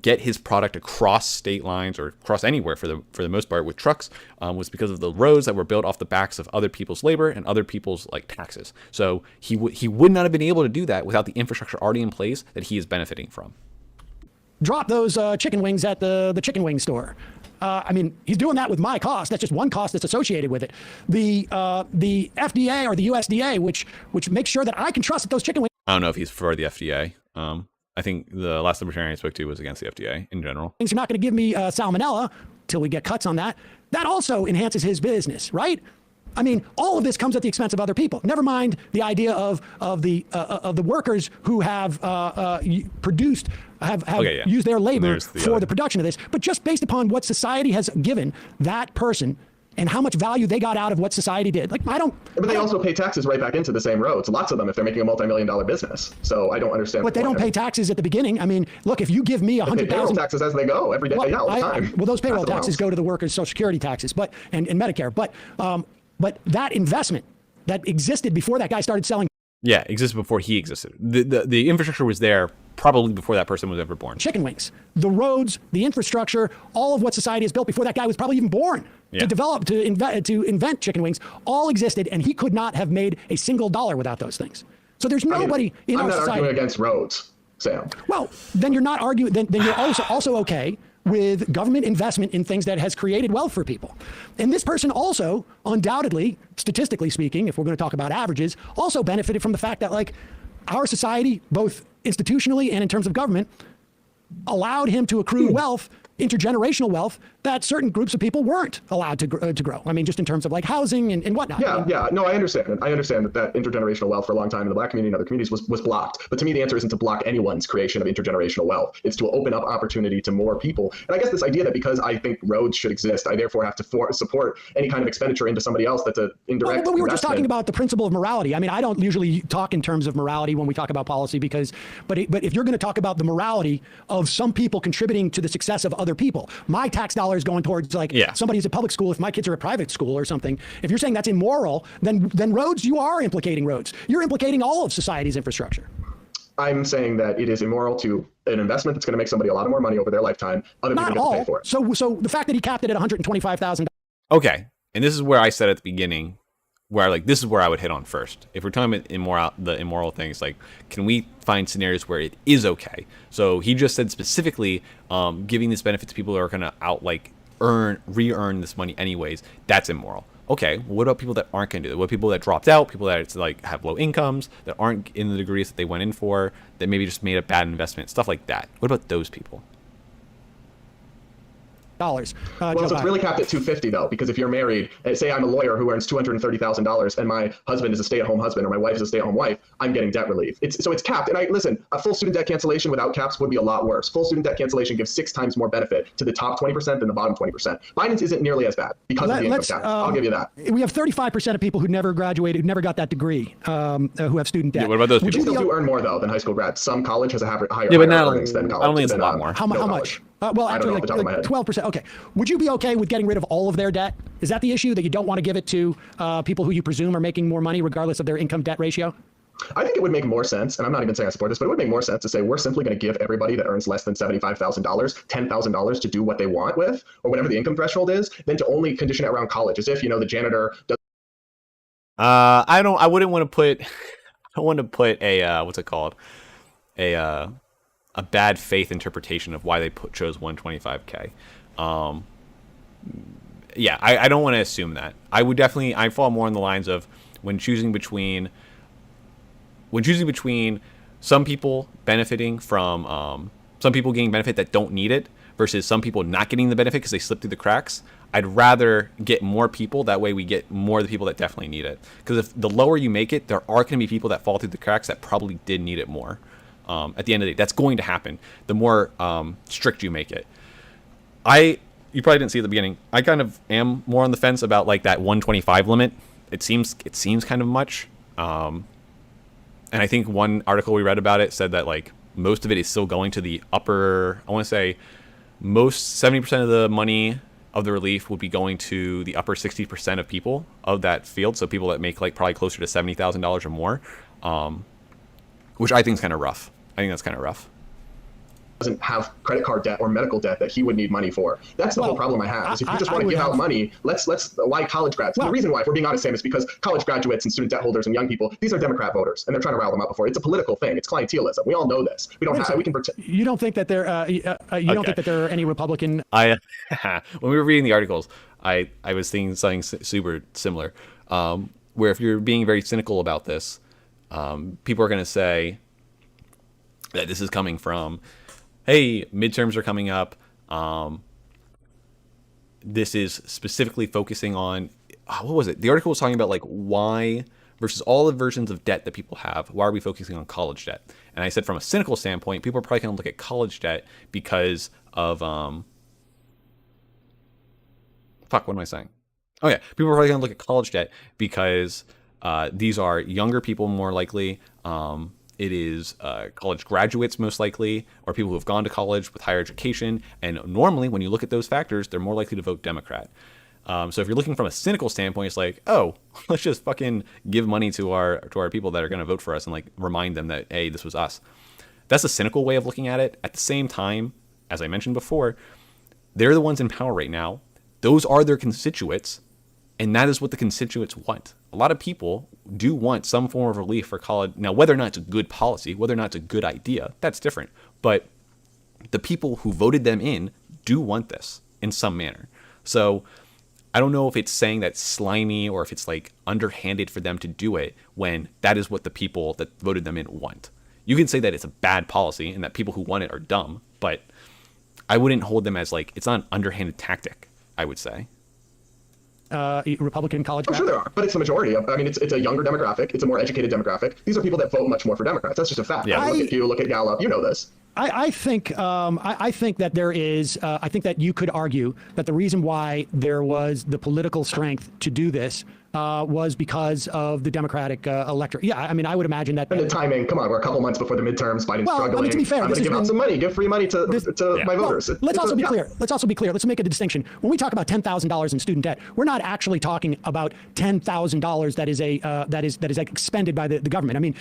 get his product across state lines or across anywhere for the most part with trucks was because of the roads that were built off the backs of other people's labor and other people's like taxes. So he would not have been able to do that without the infrastructure already in place that he is benefiting from. Drop those chicken wings at the chicken wing store. I mean, he's doing that with my cost. That's just one cost that's associated with it. The FDA or the USDA, which makes sure that I can trust that those chicken wings. I don't know if he's for the FDA. I think the last libertarian I spoke to was against the FDA in general. You're not going to give me salmonella till we get cuts on that. That also enhances his business, right? I mean, all of this comes at the expense of other people. Never mind the idea of the workers who have produced, have used their labor for the production of this. But just based upon what society has given that person and how much value they got out of what society did. Like, But they also pay taxes right back into the same roads. Lots of them if they're making a multi-million-dollar business. So I don't understand. But they don't pay taxes at the beginning. I mean, look, if you give me 100,000 payroll taxes as they go every day, all the time. Well, those payroll taxes go to the workers' Social Security taxes, and Medicare. But that investment that existed before that guy started selling. Yeah, existed before he existed. The infrastructure was there probably before that person was ever born. Chicken wings, the roads, the infrastructure, all of what society has built before that guy was probably even born. Yeah. To develop, to invent chicken wings, all existed, and he could not have made a single dollar without those things. So there's nobody in our society. I'm not arguing against roads, Sam. Well, then you're not arguing. Then you're also okay with government investment in things that has created wealth for people. And this person also, undoubtedly, statistically speaking, if we're going to talk about averages, also benefited from the fact that, like, our society, both institutionally and in terms of government, allowed him to accrue wealth intergenerational wealth that certain groups of people weren't allowed to grow. I mean, just in terms of like housing and whatnot. Yeah. No, I understand. I understand that intergenerational wealth for a long time in the Black community and other communities was blocked. But to me, the answer isn't to block anyone's creation of intergenerational wealth. It's to open up opportunity to more people. And I guess this idea that because I think roads should exist, I therefore have to support any kind of expenditure into somebody else that's an indirect But we were just investment. talking about the principle of morality. I mean, I don't usually talk in terms of morality when we talk about policy but if you're going to talk about the morality of some people contributing to the success of other people, my tax dollars going towards like somebody's at public school if my kids are at private school or something. If you're saying that's immoral, then roads, you are implicating roads. You're implicating all of society's infrastructure. I'm saying that it is immoral to an investment that's going to make somebody a lot more money over their lifetime. Other people get to pay for it. So the fact that he capped it at $125,000. Okay, and this is where I said at the beginning, where this is where I would hit on first. If we're talking about the immoral things, like, can we find scenarios where it is okay? So he just said specifically, giving this benefit to people who are going to re-earn this money anyways. That's immoral. Okay, what about people that aren't going to do that? What people that dropped out, people that have low incomes, that aren't in the degrees that they went in for, that maybe just made a bad investment, stuff like that. What about those people? Well, so it's really capped at $250 though, because if you're married, say I'm a lawyer who earns $230,000 and my husband is a stay-at-home husband or my wife is a stay-at-home wife, I'm getting debt relief. So it's capped. And listen, a full student debt cancellation without caps would be a lot worse. Full student debt cancellation gives 6 times more benefit to the top 20% than the bottom 20%. Biden's isn't nearly as bad because of the income tax. I'll give you that. We have 35% of people who never graduated, who never got that degree, who have student debt. Yeah, what about those people? Still do earn more though than high school grads. Some college has a higher earnings than college. I don't think it's a lot more. How much? Well, actually, like 12%. Okay. Would you be okay with getting rid of all of their debt? Is that the issue, that you don't want to give it to people who you presume are making more money regardless of their income debt ratio? I think it would make more sense, and I'm not even saying I support this, but it would make more sense to say we're simply going to give everybody that earns less than $75,000, $10,000 to do what they want with, or whatever the income threshold is, than to only condition it around college, as if, the janitor does. I wouldn't want to put, a, what's it called? A bad faith interpretation of why they chose 125K. I don't want to assume that. I fall more on the lines of when choosing between some people benefiting from some people getting benefit that don't need it versus some people not getting the benefit because they slipped through the cracks. I'd rather get more people. That way we get more of the people that definitely need it. Because if the lower you make it, there are going to be people that fall through the cracks that probably did need it more. At the end of the day, that's going to happen. The more strict you make it. You probably didn't see at the beginning. I kind of am more on the fence about like that 125 limit. It seems kind of much. And I think one article we read about it said that like most of it is still going to the upper. I want to say most 70% of the money of the relief would be going to the upper 60% of people of that field. So people that make like probably closer to $70,000 or more, which I think is kind of rough. I think that's kind of rough. Doesn't have credit card debt or medical debt that he would need money for. That's the whole problem I have. Is if you just want to give out money, let's why college grads? The reason why, if we're being honest, Sam, is because college graduates and student debt holders and young people, these are Democrat voters, and they're trying to rile them up before. It's a political thing. It's clientelism. We all know this. We don't have. We can pretend. You don't think that there? Don't think that there are any Republican? When we were reading the articles, I was thinking something super similar. Where if you're being very cynical about this, people are going to say that this is coming from, hey, midterms are coming up. This is specifically focusing on, what was it? The article was talking about like why versus all the versions of debt that people have. Why are we focusing on college debt? And I said from a cynical standpoint, people are probably going to look at college debt because of, what am I saying? Oh yeah, people are probably going to look at college debt because these are younger people more likely. It is college graduates most likely, or people who have gone to college with higher education. And normally, when you look at those factors, they're more likely to vote Democrat. So if you're looking from a cynical standpoint, it's like, oh, let's just fucking give money to our people that are going to vote for us and like remind them that, hey, this was us. That's a cynical way of looking at it. At the same time, as I mentioned before, they're the ones in power right now. Those are their constituents. And that is what the constituents want. A lot of people do want some form of relief for college. Now, whether or not it's a good policy, whether or not it's a good idea, that's different. But the people who voted them in do want this in some manner. So I don't know if it's saying that slimy or if it's like underhanded for them to do it when that is what the people that voted them in want. You can say that it's a bad policy and that people who want it are dumb, but I wouldn't hold them as like, it's not an underhanded tactic, I would say. Republican college I'm sure there are, but it's the majority. I mean, it's a younger demographic. It's a more educated demographic. These are people that vote much more for Democrats. That's just a fact. Yeah. Look at you, look at Gallup. You know this. I think that there is. I think that you could argue that the reason why there was the political strength to do this was because of the Democratic electorate. Yeah, I mean, I would imagine that. And the timing. Come on, we're a couple months before the midterms. Biden's struggling. I mean, to be fair, I'm going to give out some money. Give free money to my voters. Let's also be clear. Let's make a distinction. When we talk about $10,000 in student debt, we're not actually talking about $10,000 that is like expended by the government. I mean,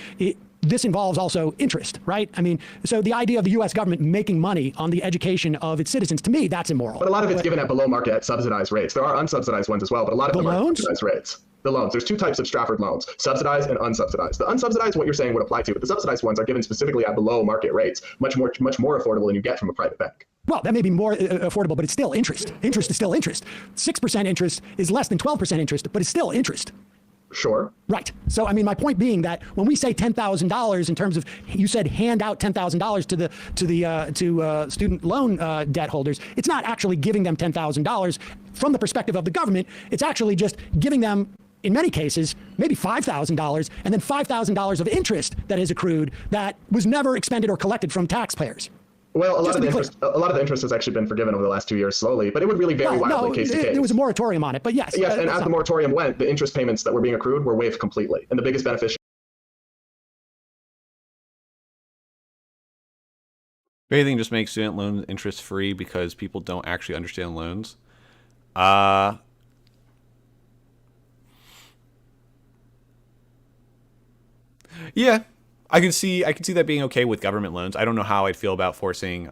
this involves also interest, right? I mean, so the idea of the U.S. government making money on the education of its citizens, to me, that's immoral. But a lot of it's given at below market subsidized rates. There are unsubsidized ones as well, but a lot of them are subsidized rates. The loans. There's two types of Stratford loans, subsidized and unsubsidized. The unsubsidized, what you're saying would apply to, but the subsidized ones are given specifically at below market rates, much more affordable than you get from a private bank. Well, that may be more affordable, but it's still interest. Interest is still interest. 6% interest is less than 12% interest, but it's still interest. Sure. Right. So, I mean, my point being that when we say $10,000 in terms of, you said hand out $10,000 to student loan debt holders, it's not actually giving them $10,000 from the perspective of the government. It's actually just giving them, in many cases, maybe $5,000 and then $5,000 of interest that is accrued that was never expended or collected from taxpayers. Well, a lot of the interest has actually been forgiven over the last 2 years slowly, but it would really vary wildly case to case. There was a moratorium on it, but yes. Yes, and as the moratorium went, the interest payments that were being accrued were waived completely. And the biggest beneficiary. Anything just makes student loans interest free because people don't actually understand loans. Yeah, I can see that being okay with government loans. I don't know how I'd feel about forcing,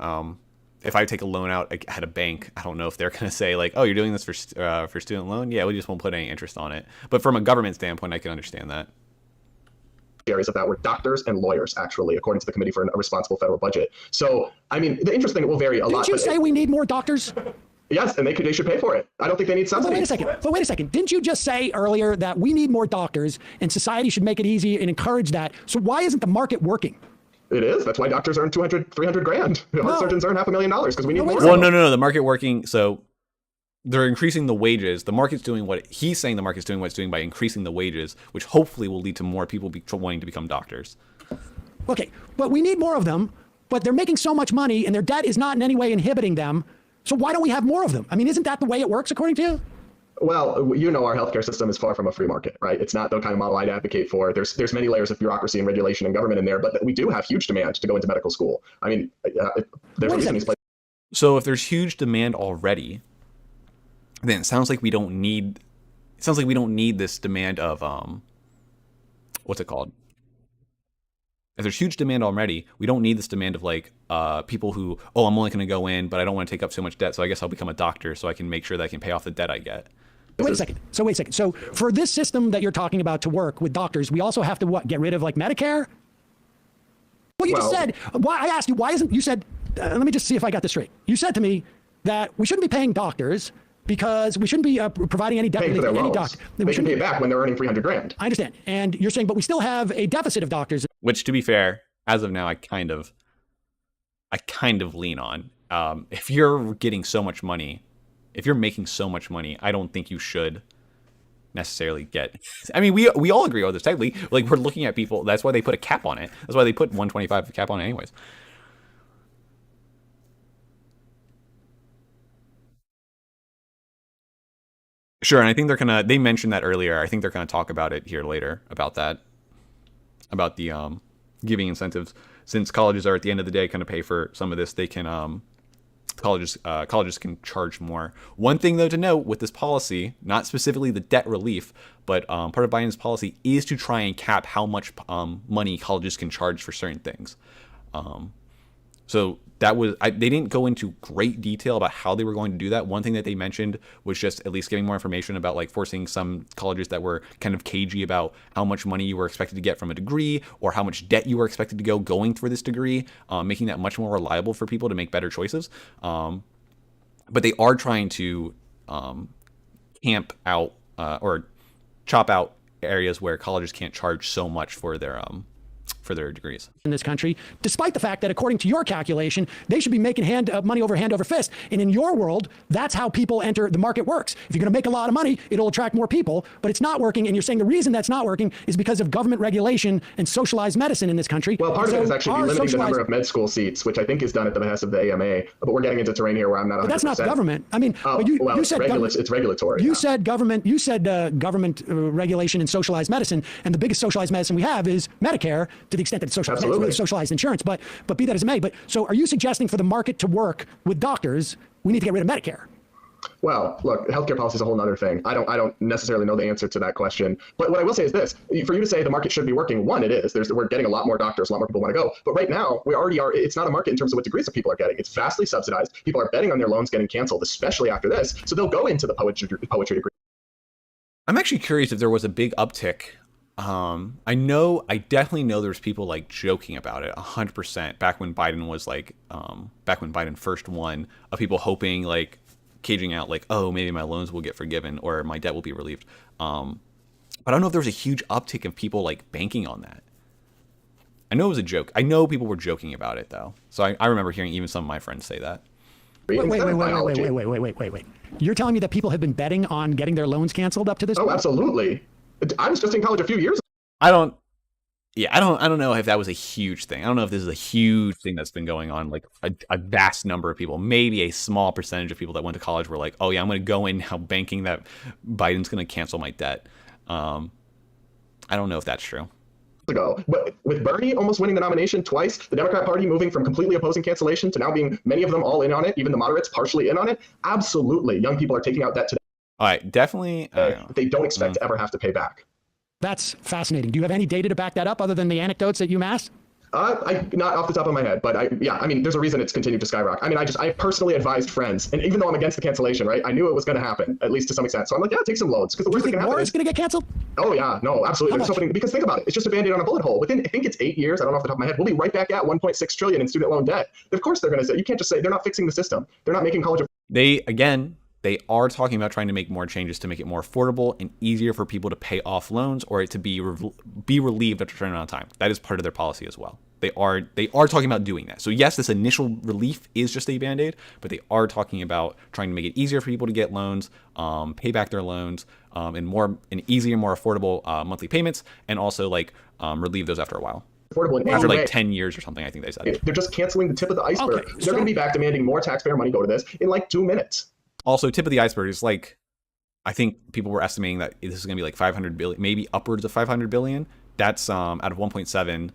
if I take a loan out at a bank, I don't know if they're going to say like, oh, you're doing this for student loan? Yeah, we just won't put any interest on it. But from a government standpoint, I can understand that. Areas of that were doctors and lawyers, actually, according to the Committee for a Responsible Federal Budget. So, I mean, the interest thing will vary a lot. Didn't you say we need more doctors? Yes, and they should pay for it. I don't think they need subsidies. But wait a second. Didn't you just say earlier that we need more doctors and society should make it easy and encourage that? So why isn't the market working? It is. That's why doctors earn 200, 300 grand. Heart surgeons earn $500,000 because we need more. Well, no. The market working. So they're increasing the wages. The market's doing what he's saying the market's doing what it's doing by increasing the wages, which hopefully will lead to more people wanting to become doctors. Okay, but we need more of them, but they're making so much money and their debt is not in any way inhibiting them. So why don't we have more of them? I mean, isn't that the way it works according to you? Well, you know, our healthcare system is far from a free market, right? It's not the kind of model I'd advocate for. There's many layers of bureaucracy and regulation and government in there, but we do have huge demand to go into medical school. I mean, there's a reason these places. So if there's huge demand already, then it sounds like we don't need. It sounds like we don't need this demand of what's it called? If there's huge demand already, we don't need this demand of like people who, oh, I'm only going to go in, but I don't want to take up so much debt, so I guess I'll become a doctor so I can make sure that I can pay off the debt I get. Wait a second. So for this system that you're talking about to work with doctors, we also have to what? Get rid of like Medicare? Well, you just said. Why I asked you? Why isn't you said? Let me just see if I got this straight. You said to me that we shouldn't be paying doctors because we shouldn't be providing any debt relief to any doctor. They should pay it back when they're earning 300 grand. I understand. And you're saying, but we still have a deficit of doctors. Which, to be fair, as of now, I kind of lean on. If you're getting so much money, if you're making so much money, I don't think you should necessarily get. I mean, we all agree on this technically. Like, we're looking at people. That's why they put a cap on it. That's why they put 125 cap on it, anyways. Sure, and I think they mentioned that earlier. I think they're gonna talk about it here later about that, about the giving incentives. Since colleges are at the end of the day going to pay for some of this, they can colleges can charge more. One thing though to note with this policy, not specifically the debt relief, but part of Biden's policy is to try and cap how much money colleges can charge for certain things. So that was, they didn't go into great detail about how they were going to do that. One thing that they mentioned was just at least giving more information about like forcing some colleges that were kind of cagey about how much money you were expected to get from a degree or how much debt you were expected to going for this degree, making that much more reliable for people to make better choices. But they are trying to camp out or chop out areas where colleges can't charge so much for their for their degrees in this country, despite the fact that according to your calculation, they should be making money hand over fist. And in your world, that's how people enter the market works. If you're going to make a lot of money, it'll attract more people, but it's not working. And you're saying the reason that's not working is because of government regulation and socialized medicine in this country. Well, part of it is actually limiting the number of med school seats, which I think is done at the behest of the AMA, but we're getting into terrain here where I'm not 100%. But that's not government. I mean, you said it's regulatory. You said government regulation and socialized medicine, and the biggest socialized medicine we have is Medicare, to the extent that it's socialized. It's really socialized insurance, but be that as it may. But so are you suggesting for the market to work with doctors, we need to get rid of Medicare? Well, look, healthcare policy is a whole other thing. I don't necessarily know the answer to that question. But what I will say is this: for you to say the market should be working, one, it is. We're getting a lot more doctors, a lot more people want to go. But right now, we already are. It's not a market in terms of what degrees that people are getting. It's vastly subsidized. People are betting on their loans getting canceled, especially after this. So they'll go into the poetry degree. I'm actually curious if there was a big uptick. I definitely know there's people like joking about it 100% back when Biden was like, back when Biden first won, of people hoping, like caging out like, oh, maybe my loans will get forgiven or my debt will be relieved. But I don't know if there was a huge uptick of people like banking on that. I know it was a joke. I know people were joking about it though. So I remember hearing even some of my friends say that. Wait. You're telling me that people have been betting on getting their loans canceled up to this point? Oh, absolutely. I was just in college a few years ago. I don't know if that was a huge thing. I don't know if this is a huge thing that's been going on. Like a vast number of people, maybe a small percentage of people that went to college were like, oh yeah, I'm going to go in now banking that Biden's going to cancel my debt. I don't know if that's true. Ago. But with Bernie almost winning the nomination twice, the Democrat Party moving from completely opposing cancellation to now being many of them all in on it, even the moderates partially in on it, absolutely. Young people are taking out debt today. All right, definitely. They don't expect to ever have to pay back. That's fascinating. Do you have any data to back that up other than the anecdotes that you massed? Not off the top of my head, but there's a reason it's continued to skyrocket. I mean, I personally advised friends, and even though I'm against the cancellation, right, I knew it was going to happen, at least to some extent. So I'm like, yeah, take some loans, because the worst thing can happen. More is going to get canceled? Oh yeah, no, absolutely. There's something, because think about it, it's just a band-aid on a bullet hole. Within, I think it's 8 years, I don't know off the top of my head, we'll be right back at 1.6 trillion in student loan debt. Of course they're going to say, you can't just say they're not fixing the system. They're not making college. They are talking about trying to make more changes to make it more affordable and easier for people to pay off loans or it to be relieved after turnaround time. That is part of their policy as well. They are talking about doing that. So yes, this initial relief is just a Band-Aid, but they are talking about trying to make it easier for people to get loans, pay back their loans, and easier, more affordable monthly payments, and also like relieve those after a while. Affordable after like 10 years or something, I think they said. They're just canceling the tip of the iceberg. Okay, they're going to be back demanding more taxpayer money go to this in like 2 minutes. Also, tip of the iceberg is like, I think people were estimating that this is going to be like 500 billion, maybe upwards of 500 billion. That's out of 1.7.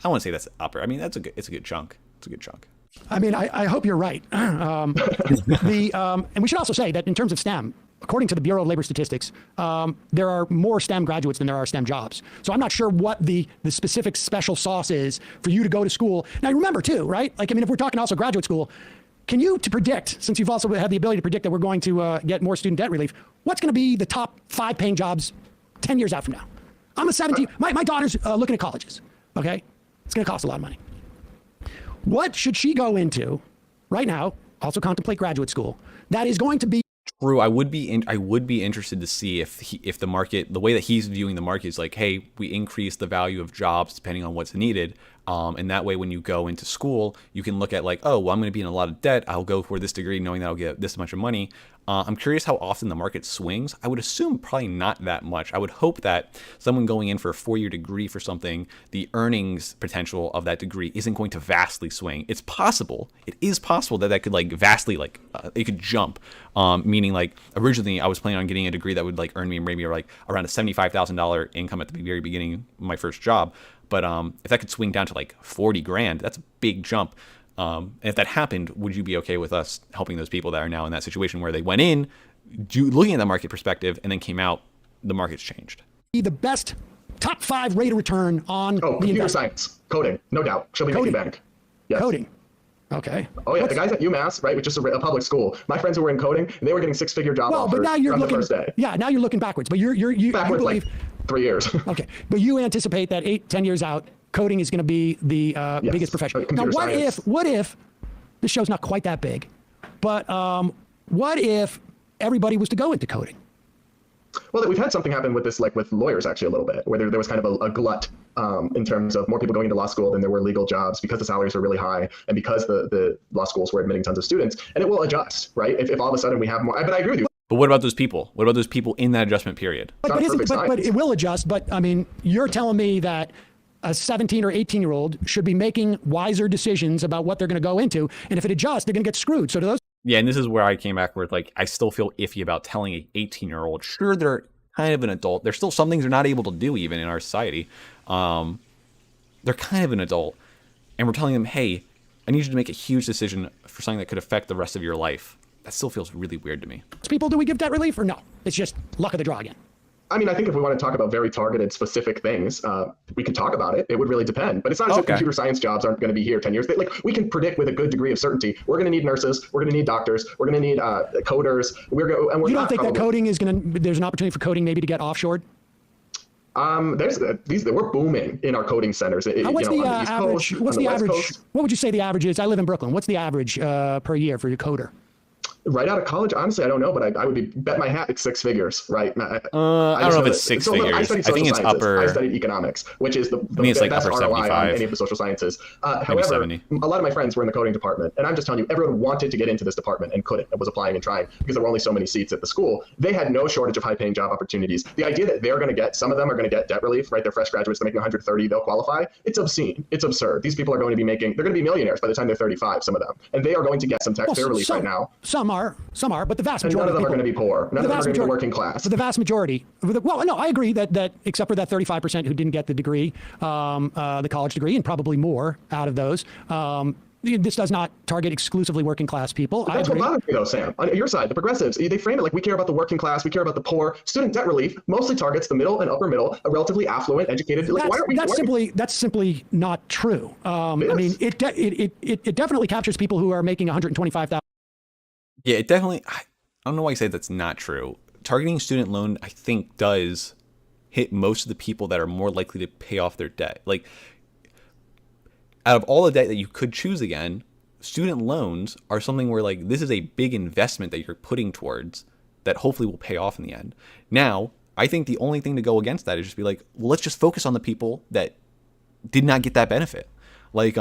I want to say that's upper. I mean, it's a good chunk. It's a good chunk. I mean, I hope you're right. And we should also say that in terms of STEM, according to the Bureau of Labor Statistics, there are more STEM graduates than there are STEM jobs. So I'm not sure what the specific special sauce is for you to go to school. Now, remember too, right? Like, I mean, if we're talking also graduate school, can you predict, since you've also had the ability to predict that we're going to get more student debt relief, what's going to be the top 5 paying jobs 10 years out from now? I'm a 17. My daughter's looking at colleges. Okay, it's going to cost a lot of money. What should she go into right now? Also contemplate graduate school. That is going to be true. I would be interested to see if the market, the way that he's viewing the market is like, hey, we increase the value of jobs depending on what's needed. And that way, when you go into school, you can look at like, oh, well, I'm going to be in a lot of debt. I'll go for this degree knowing that I'll get this much of money. I'm curious how often the market swings. I would assume probably not that much. I would hope that someone going in for a 4-year degree for something, the earnings potential of that degree isn't going to vastly swing. It's possible. It is possible that could like vastly like it could jump. Meaning like originally I was planning on getting a degree that would like earn me maybe like around a $75,000 income at the very beginning of my first job. But if that could swing down to like 40 grand, that's a big jump. And if that happened, would you be okay with us helping those people that are now in that situation where they went in, looking at the market perspective, and then came out, the market's changed? The best top 5 rate of return on computer science, coding, no doubt. She'll be making bank. Yes. Coding. Okay. Oh yeah, the guys at UMass, right, which is a public school. My friends who were in coding, they were getting 6-figure job offers but now you're from looking, the first day. Yeah, now you're looking backwards. But you backwards believe, like 3 years. Okay, but you anticipate that 8-10 years out, coding is going to be the biggest profession. Now, what if this show's not quite that big, but what if everybody was to go into coding? Well, we've had something happen with this, like with lawyers actually a little bit, where there was kind of a glut in terms of more people going into law school than there were legal jobs because the salaries were really high and because the law schools were admitting tons of students. And it will adjust, right? If all of a sudden we have more, but I agree with you. But what about those people? What about those people in that adjustment period? But it will adjust. But I mean, you're telling me that a 17 or 18-year-old should be making wiser decisions about what they're going to go into. And if it adjusts, they're going to get screwed. So do those? Yeah, and this is where I came back with, like, I still feel iffy about telling an 18-year-old. Sure, they're kind of an adult. There's still some things they're not able to do even in our society. They're kind of an adult. And we're telling them, hey, I need you to make a huge decision for something that could affect the rest of your life. That still feels really weird to me. People, do we give debt relief or no? It's just luck of the draw again. I mean, I think if we want to talk about very targeted, specific things, we could talk about it. It would really depend. But it's not as if computer science jobs aren't going to be here 10 years. Like, we can predict with a good degree of certainty, we're going to need nurses, we're going to need doctors, we're going to need coders. You don't think that coding is going to, there's an opportunity for coding maybe to get offshored? We're booming in our coding centers. What's the average? What's the average? What would you say the average is? I live in Brooklyn. What's the average per year for your coder? Right out of college, honestly, I don't know, but I would bet my hat it's six figures, right? I don't know if it's six figures. I think it's upper. I studied economics, which is the like best upper ROI 75. on any of the social sciences. However, 70. a lot of my friends were in the coding department, and I'm just telling you, everyone wanted to get into this department and couldn't, and was applying and trying because there were only so many seats at the school. They had no shortage of high-paying job opportunities. The idea that they're going to get, some of them are going to get debt relief, right? They're fresh graduates, they're making 130, they'll qualify. It's obscene. It's absurd. These people are going to be making, they're going to be millionaires by the time they're 35, some of them, and they are going to get some taxpayer relief right now. Some are, but the vast majority none of them are going to be poor. None of them are going to be working class. For the vast majority. Well, no, I agree that except for that 35% who didn't get the degree, the college degree, and probably more out of those, this does not target exclusively working class people. That's what bothers me though, Sam. On your side, the progressives, they frame it like we care about the working class, we care about the poor. Student debt relief mostly targets the middle and upper middle, a relatively affluent, educated. Like, that's simply not true. I mean, it definitely captures people who are making $125,000. Yeah, it definitely. I don't know why you say that's not true. Targeting student loan, I think, does hit most of the people that are more likely to pay off their debt. Like, out of all the debt that you could choose again, student loans are something where, like, this is a big investment that you're putting towards that hopefully will pay off in the end. Now, I think the only thing to go against that is just be like, well, let's just focus on the people that did not get that benefit. Like,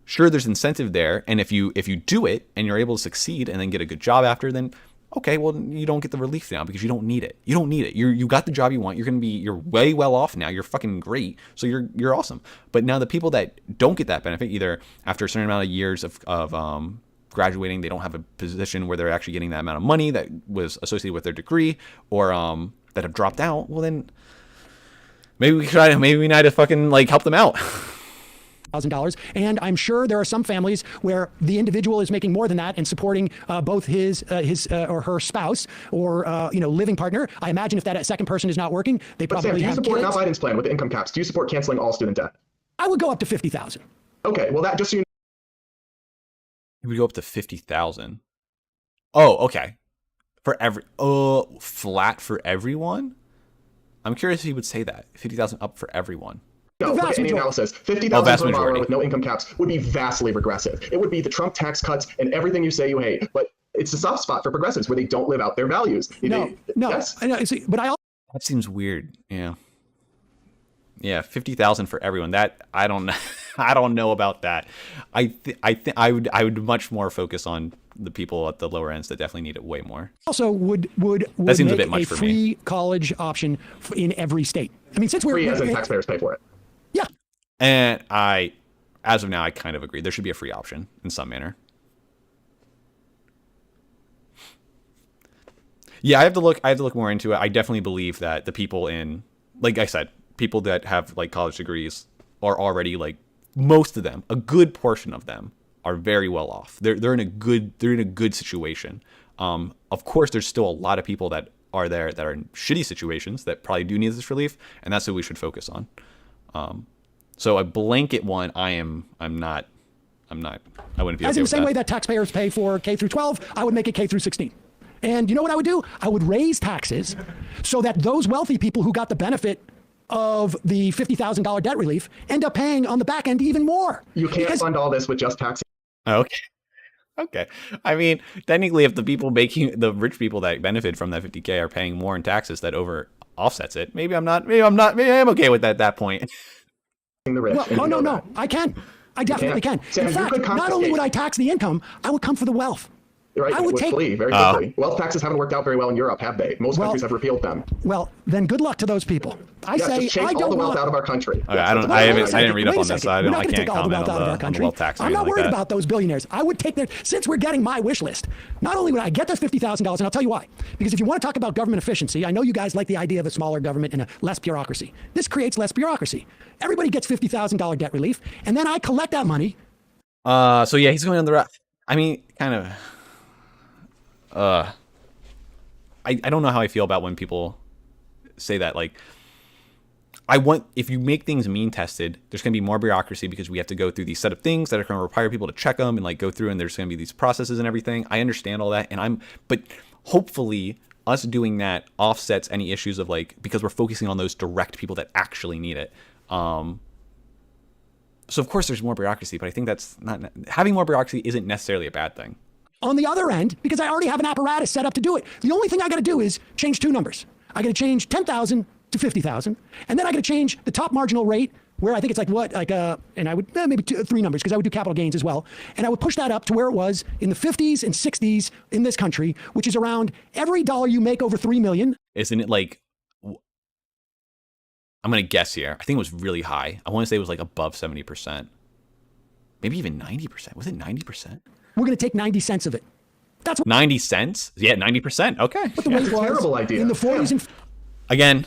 sure, there's incentive there, and if you do it and you're able to succeed and then get a good job after, then okay, well, you don't get the relief now because you don't need it. You don't need it. You got the job you want. You're way well off now. You're fucking great. So you're awesome. But now the people that don't get that benefit, either after a certain amount of years of graduating, they don't have a position where they're actually getting that amount of money that was associated with their degree, or that have dropped out. Well, then maybe we need to fucking like help them out. $1,000, and I'm sure there are some families where the individual is making more than that and supporting both his or her spouse or living partner. I imagine if that second person is not working, they probably have kids. Sam, do you support, not Biden's plan with the income caps, do you support canceling all student debt? I would go up to $50,000. Okay, well, that just so you know. It would go up to 50,000. Oh, okay. Flat for everyone? I'm curious if he would say that. 50,000 up for everyone. No, look at any analysis. 50,000 per borrower with no income caps would be vastly regressive. It would be the Trump tax cuts and everything you say you hate. But it's a soft spot for progressives where they don't live out their values. Yes. I know, see, but that seems weird. Yeah, 50,000 for everyone. That I don't know. I don't know about that. I would much more focus on the people at the lower ends that definitely need it way more. Also, would that seems make a bit much for free me. College option in every state. I mean, since we're free as in taxpayers pay for it. Yeah. And as of now, I kind of agree. There should be a free option in some manner. Yeah, I have to look more into it. I definitely believe that the people in, like I said, people that have like college degrees are already, like, most of them, a good portion of them are very well off. They're in a good situation. Of course, there's still a lot of people that are there that are in shitty situations that probably do need this relief, and that's what we should focus on. So a blanket one, I wouldn't be as okay in the with same that. way that taxpayers pay for K through 12, I would make it K through 16. And you know what I would do? I would raise taxes so that those wealthy people who got the benefit of the $50,000 debt relief end up paying on the back end even more. You can't fund all this with just taxes. Okay. Okay. I mean, technically, if the rich people that benefit from that 50K are paying more in taxes, that over offsets it. Maybe I'm not. Maybe I'm okay with that at that point. The rich. Well, And oh, you know no, that. I can. I definitely can. Sam, In you fact, could not only confiscate. would I tax the income, I would come for the wealth. Right, I would take. flee very quickly. Wealth taxes haven't worked out very well in Europe, have they? Most countries have repealed them. Well, then good luck to those people. I Yes, say just take I all don't the wealth want. out of our country. Okay, Yes, I don't. that's I what haven't. I didn't read up Wait a on this, second. so I We're not can't going to take all the comment wealth out of our on the country. wealth tax. I'm not worried that. about those billionaires. I would take their. Since we're getting my wish list, not only would I get those $50,000, and I'll tell you why. Because if you want to talk about government efficiency, I know you guys like the idea of a smaller government and a less bureaucracy. This creates less bureaucracy. Everybody gets $50,000 debt relief, and then I collect that money. So yeah, he's going on the route. I mean, kind of. I don't know how I feel about when people say that. Like, if you make things mean tested, there's going to be more bureaucracy because we have to go through these set of things that are going to require people to check them and like go through, and there's going to be these processes and everything. I understand all that, but hopefully us doing that offsets any issues of like, because we're focusing on those direct people that actually need it. So of course there's more bureaucracy, but I think that's not, having more bureaucracy isn't necessarily a bad thing. On the other end, because I already have an apparatus set up to do it. The only thing I got to do is change two numbers. I got to change 10,000 to 50,000, and then I got to change the top marginal rate, where I think it's and I would maybe three numbers because I would do capital gains as well, and I would push that up to where it was in the 50s and 60s in this country, which is around every dollar you make over 3 million. Isn't it like? I'm gonna guess here. I think it was really high. I want to say it was like above 70%, maybe even 90%. Was it 90%? We're going to take 90 cents of it. That's what 90 cents? Yeah, 90%. Okay. the rate was terrible idea. in the 40s and. Again,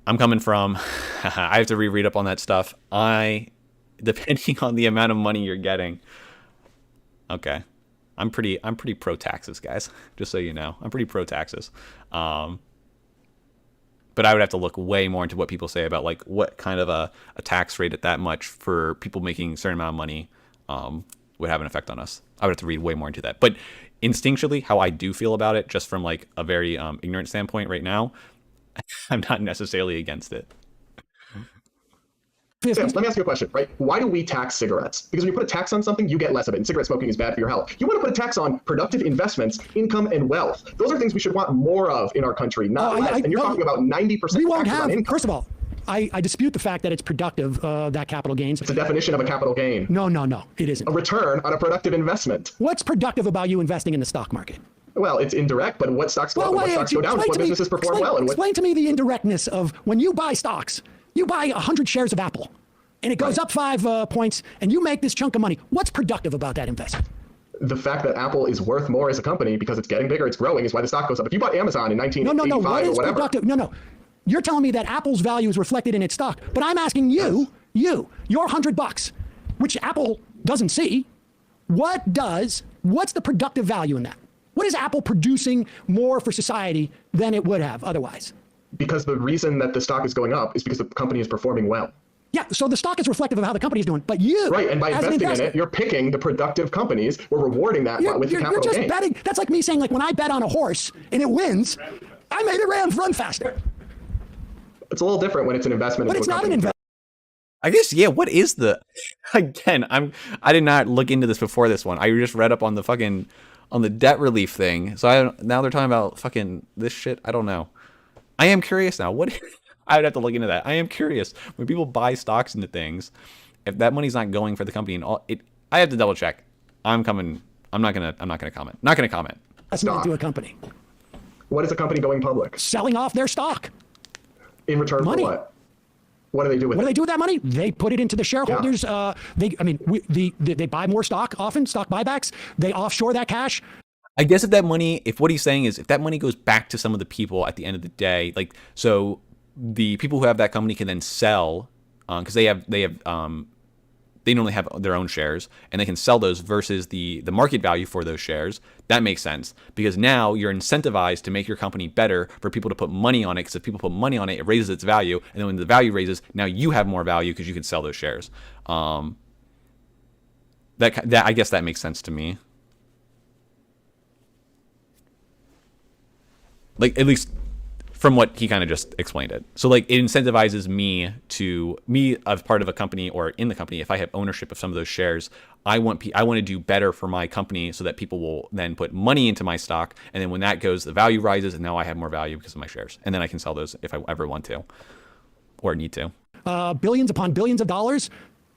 I'm coming from. I have to reread up on that stuff. Depending on the amount of money you're getting. Okay, I'm pretty pro taxes, guys. Just so you know, I'm pretty pro taxes. But I would have to look way more into what people say about like what kind of a tax rate at that much for people making a certain amount of money would have an effect on us. I would have to read way more into that. But instinctually, how I do feel about it, just from like a very ignorant standpoint right now, I'm not necessarily against it. Sam, let me ask you a question, right? Why do we tax cigarettes? Because when you put a tax on something, you get less of it, and cigarette smoking is bad for your health. You want to put a tax on productive investments, income, and wealth. Those are things we should want more of in our country, not less. And you're talking about 90% we won't taxes have, on income. first of all, I dispute the fact that it's productive, that capital gains. It's a definition of a capital gain. No, it isn't. A return on a productive investment. What's productive about you investing in the stock market? Well, it's indirect, but what stocks go up and what stocks go down is what businesses perform well. And explain to me the indirectness of when you buy stocks. You buy 100 shares of Apple, and it goes up 5 points, and you make this chunk of money. What's productive about that investment? The fact that Apple is worth more as a company because it's getting bigger, it's growing, is why the stock goes up. If you bought Amazon in 1985 What or is whatever. productive? No. You're telling me that Apple's value is reflected in its stock, but I'm asking your $100, which Apple doesn't see. What's the productive value in that? What is Apple producing more for society than it would have otherwise? Because the reason that the stock is going up is because the company is performing well. Yeah, so the stock is reflective of how the company is doing, but you, right, and by investing in it, you're picking the productive companies. We're rewarding that with the capital gain. You're just betting. That's like me saying, like, when I bet on a horse and it wins, I made it run faster. It's a little different when it's an investment. But it's not an investment. I guess, yeah, what is the... Again, I did not look into this before this one. I just read up on the debt relief thing. So now they're talking about fucking this shit. I don't know. I am curious now. I would have to look into that. I am curious. When people buy stocks into things, if that money's not going for the company and all, I have to double check. I'm not gonna comment. Not gonna comment. That's not into a company. What is a company going public? Selling off their stock. In return Money. for what? What do they do with it? What do they do with that money? They put it into the shareholders. Yeah. They buy more stock often, stock buybacks. They offshore that cash. I guess if what he's saying is if that money goes back to some of the people at the end of the day, like, so the people who have that company can then sell, because they normally have their own shares, and they can sell those versus the market value for those shares. That makes sense, because now you're incentivized to make your company better for people to put money on it, because if people put money on it, it raises its value, and then when the value raises, now you have more value because you can sell those shares. That I guess that makes sense to me. Like, at least from what he kind of just explained it. So like it incentivizes me as part of a company or in the company. If I have ownership of some of those shares, I want to do better for my company so that people will then put money into my stock. And then when that goes, the value rises, and now I have more value because of my shares. And then I can sell those if I ever want to or need to. Billions upon billions of dollars.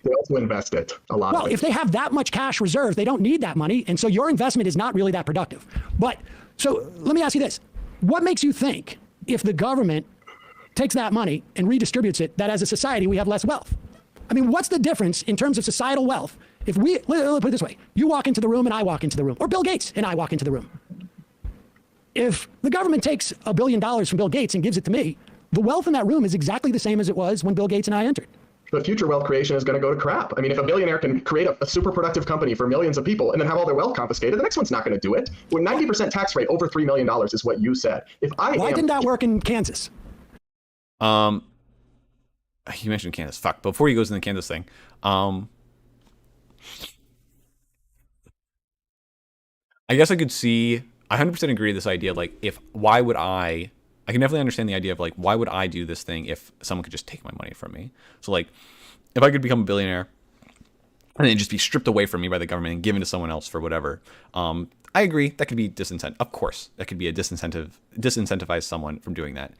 They also invest it a lot. Well, if they have that much cash reserves, they don't need that money. And so your investment is not really that productive. But so let me ask you this. What makes you think if the government takes that money and redistributes it, that as a society, we have less wealth? I mean, what's the difference in terms of societal wealth? If we, let put it this way, you walk into the room and I walk into the room, or Bill Gates and I walk into the room. If the government takes $1 billion from Bill Gates and gives it to me, the wealth in that room is exactly the same as it was when Bill Gates and I entered. But future wealth creation is going to go to crap. I mean, if a billionaire can create a super productive company for millions of people and then have all their wealth confiscated, the next one's not going to do it. When 90% tax rate over $3 million is what you said. Why didn't that work in Kansas? You mentioned Kansas. Fuck. Before he goes into the Kansas thing, I guess I could see. I 100% agree with this idea. Like, why would I can definitely understand the idea of like, why would I do this thing if someone could just take my money from me? So like, if I could become a billionaire and then just be stripped away from me by the government and given to someone else for whatever, I agree that could be disincentive. Of course, that could be a disincentivize someone from doing that.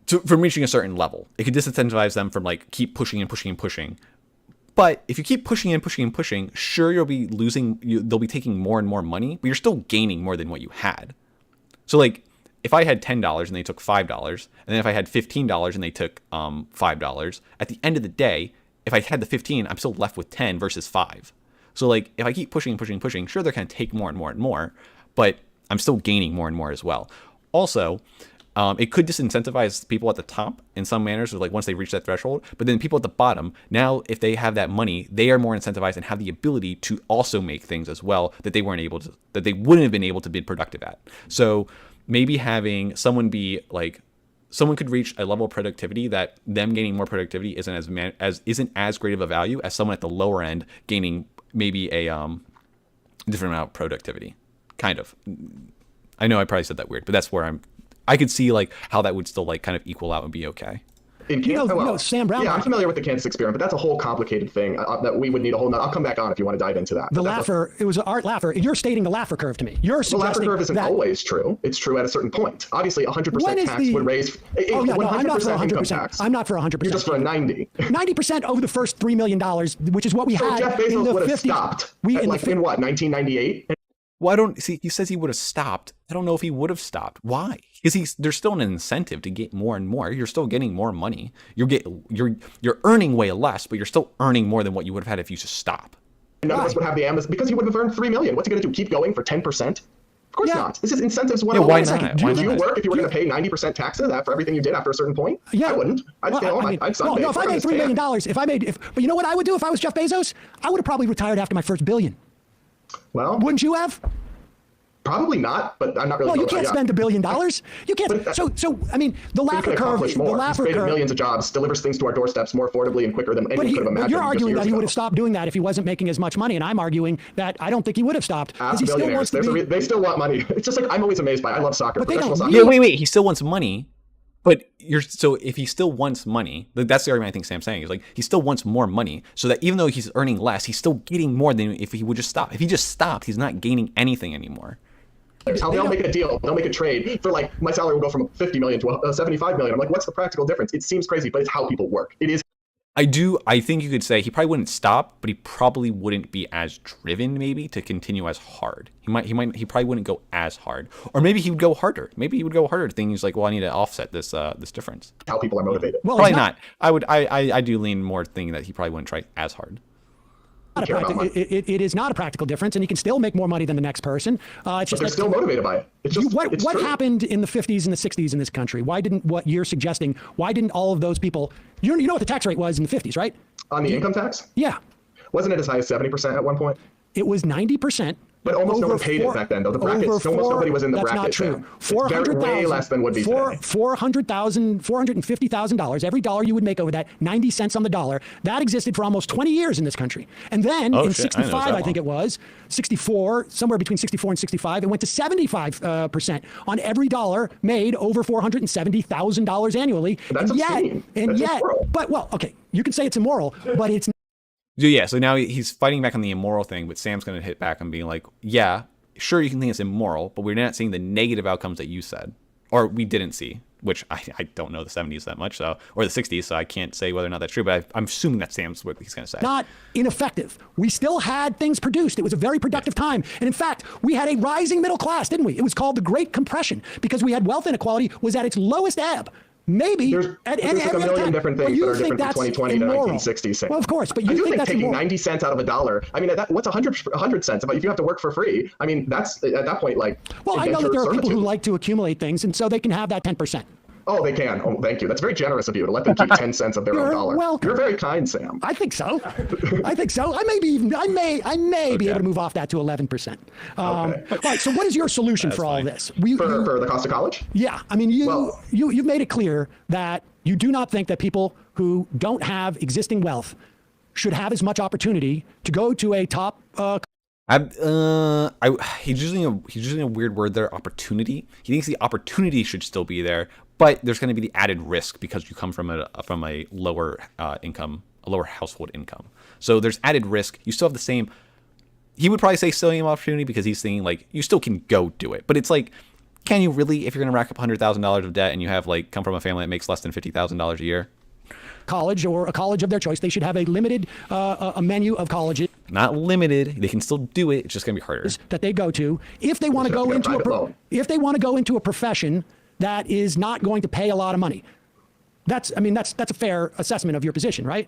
From reaching a certain level, it could disincentivize them from like keep pushing and pushing and pushing. But if you keep pushing and pushing and pushing, sure, you'll be losing. They'll be taking more and more money, but you're still gaining more than what you had. So like, if I had $10 and they took $5, and then if I had $15 and they took $5, at the end of the day, if I had the 15, I'm still left with 10 versus 5. So like, if I keep pushing and pushing and pushing, sure, they're going to take more and more and more, but I'm still gaining more and more as well. Also, it could disincentivize people at the top in some manners, like once they reach that threshold. But then people at the bottom, now if they have that money, they are more incentivized and have the ability to also make things as well that they wouldn't have been able to be productive at. So maybe having someone be like, someone could reach a level of productivity that them gaining more productivity isn't as great of a value as someone at the lower end gaining maybe a different amount of productivity. Kind of. I know I probably said that weird, but that's where I could see like how that would still like kind of equal out and be okay. In Kansas, Sam Brown. Yeah, I'm familiar with the Kansas experiment, but that's a whole complicated thing that we would need a whole. I'll come back on if you want to dive into that. It was Art Laffer. You're stating the Laffer curve to me. You're suggesting the Laffer curve isn't always true. It's true at a certain point. Obviously, 100% tax would raise. I'm not for 100%. Tax. I'm not for 100%. You're just for a 90. 90% over the first $3 million, which is what we had. Jeff Bezos in the would have 50s. stopped. In what, 1998? Well, he says he would have stopped. I don't know if he would have stopped. Why? Because there's still an incentive to get more and more. You're still getting more money. You're earning way less, but you're still earning more than what you would have had if you just stop. None of us would have the Amazon because he would have earned $3 million. What's he going to do? Keep going for 10%? Of course not. This is incentives. Why not? Would you work if you were going to pay 90% taxes for everything you did after a certain point? Yeah. I wouldn't. I'd stay home. I'd Sunday. No, if I made $3 million, but you know what I would do if I was Jeff Bezos? I would have probably retired after my first billion. Well, wouldn't you have? Probably not, but I'm not really. Well, you can't spend $1 billion. You can't. So I mean, the Laffer curve. The Laffer created curve. Millions of jobs, delivers things to our doorsteps more affordably and quicker than anyone could have imagined. You're arguing that he would have stopped doing that if he wasn't making as much money, and I'm arguing that I don't think he would have stopped because he still wants to be. They still want money. It's just like I'm always amazed by. I love soccer. But they don't. Yeah, wait. He still wants money. But if he still wants money, that's the argument I think Sam's saying is like he still wants more money, so that even though he's earning less, he's still getting more than if he would just stop. If he just stopped, he's not gaining anything anymore. How they'll make a deal, they'll make a trade for like my salary will go from 50 million to 75 million. I'm like, what's the practical difference? It seems crazy, but it's how people work. It is. I think you could say he probably wouldn't stop, but he probably wouldn't be as driven maybe to continue as hard. He probably wouldn't go as hard, or maybe he would go harder. Maybe he would go harder. Thinking he's like, well, I need to offset this difference. How people are motivated. Well, probably not. I do lean more thinking that he probably wouldn't try as hard. It is not a practical difference, and you can still make more money than the next person. It's just they're still motivated by it. It's just what happened in the 50s and the 60s in this country? Why didn't what you're suggesting? Why didn't all of those people? You know what the tax rate was in the 50s, right? On the income tax? Yeah. Wasn't it as high as 70% at one point? It was 90%. But almost no one paid it back then, though. The brackets, almost nobody was in the bracket. That's not true. Way less than would be today. $450,000, every dollar you would make over that, 90 cents on the dollar, that existed for almost 20 years in this country. And then in 65, I think it was, 64, somewhere between 64 and 65, it went to 75% on every dollar made over $470,000 annually. That's obscene. And yet, immoral. But, well, okay, you can say it's immoral, but it's Yeah, so now he's fighting back on the immoral thing, but Sam's going to hit back and being like, yeah, sure, you can think it's immoral, but we're not seeing the negative outcomes that you said, or we didn't see, which I don't know the 70s that much, so, or the 60s, so I can't say whether or not that's true, but I'm assuming that Sam's what he's going to say. Not ineffective. We still had things produced. It was a very productive time. And in fact, we had a rising middle class, didn't we? It was called the Great Compression because we had wealth inequality was at its lowest ebb. Maybe there's like a million different things that are different from 2020 to 1960. Well, of course, but I do think taking immoral. 90 cents out of a dollar. I mean, what's 100 cents? If you have to work for free, I mean, that's at that point like. Well, I know that there are people who like to accumulate things, and so they can have that 10%. Oh, they can. Oh, thank you. That's very generous of you to let them keep 10 cents of their own dollar. Welcome. You're very kind, Sam. I think so. I think so. I may be able to move off that to 11%. All right. So, what is your solution for all this? For the cost of college? Yeah. I mean, you've made it clear that you do not think that people who don't have existing wealth should have as much opportunity to go to a top. He's using a weird word there, opportunity. He thinks the opportunity should still be there, but there's going to be the added risk because you come from a lower income, a lower household income. So there's added risk. You still have the same. He would probably say same opportunity because he's thinking like you still can go do it, but it's like, can you really, if you're going to rack up $100,000 of debt and you have like come from a family that makes less than $50,000 a year? College or a college of their choice, they should have a limited a menu of colleges. Not limited. They can still do it. It's just going to be harder. That they go to if they want to go into a profession that is not going to pay a lot of money. That's a fair assessment of your position, right?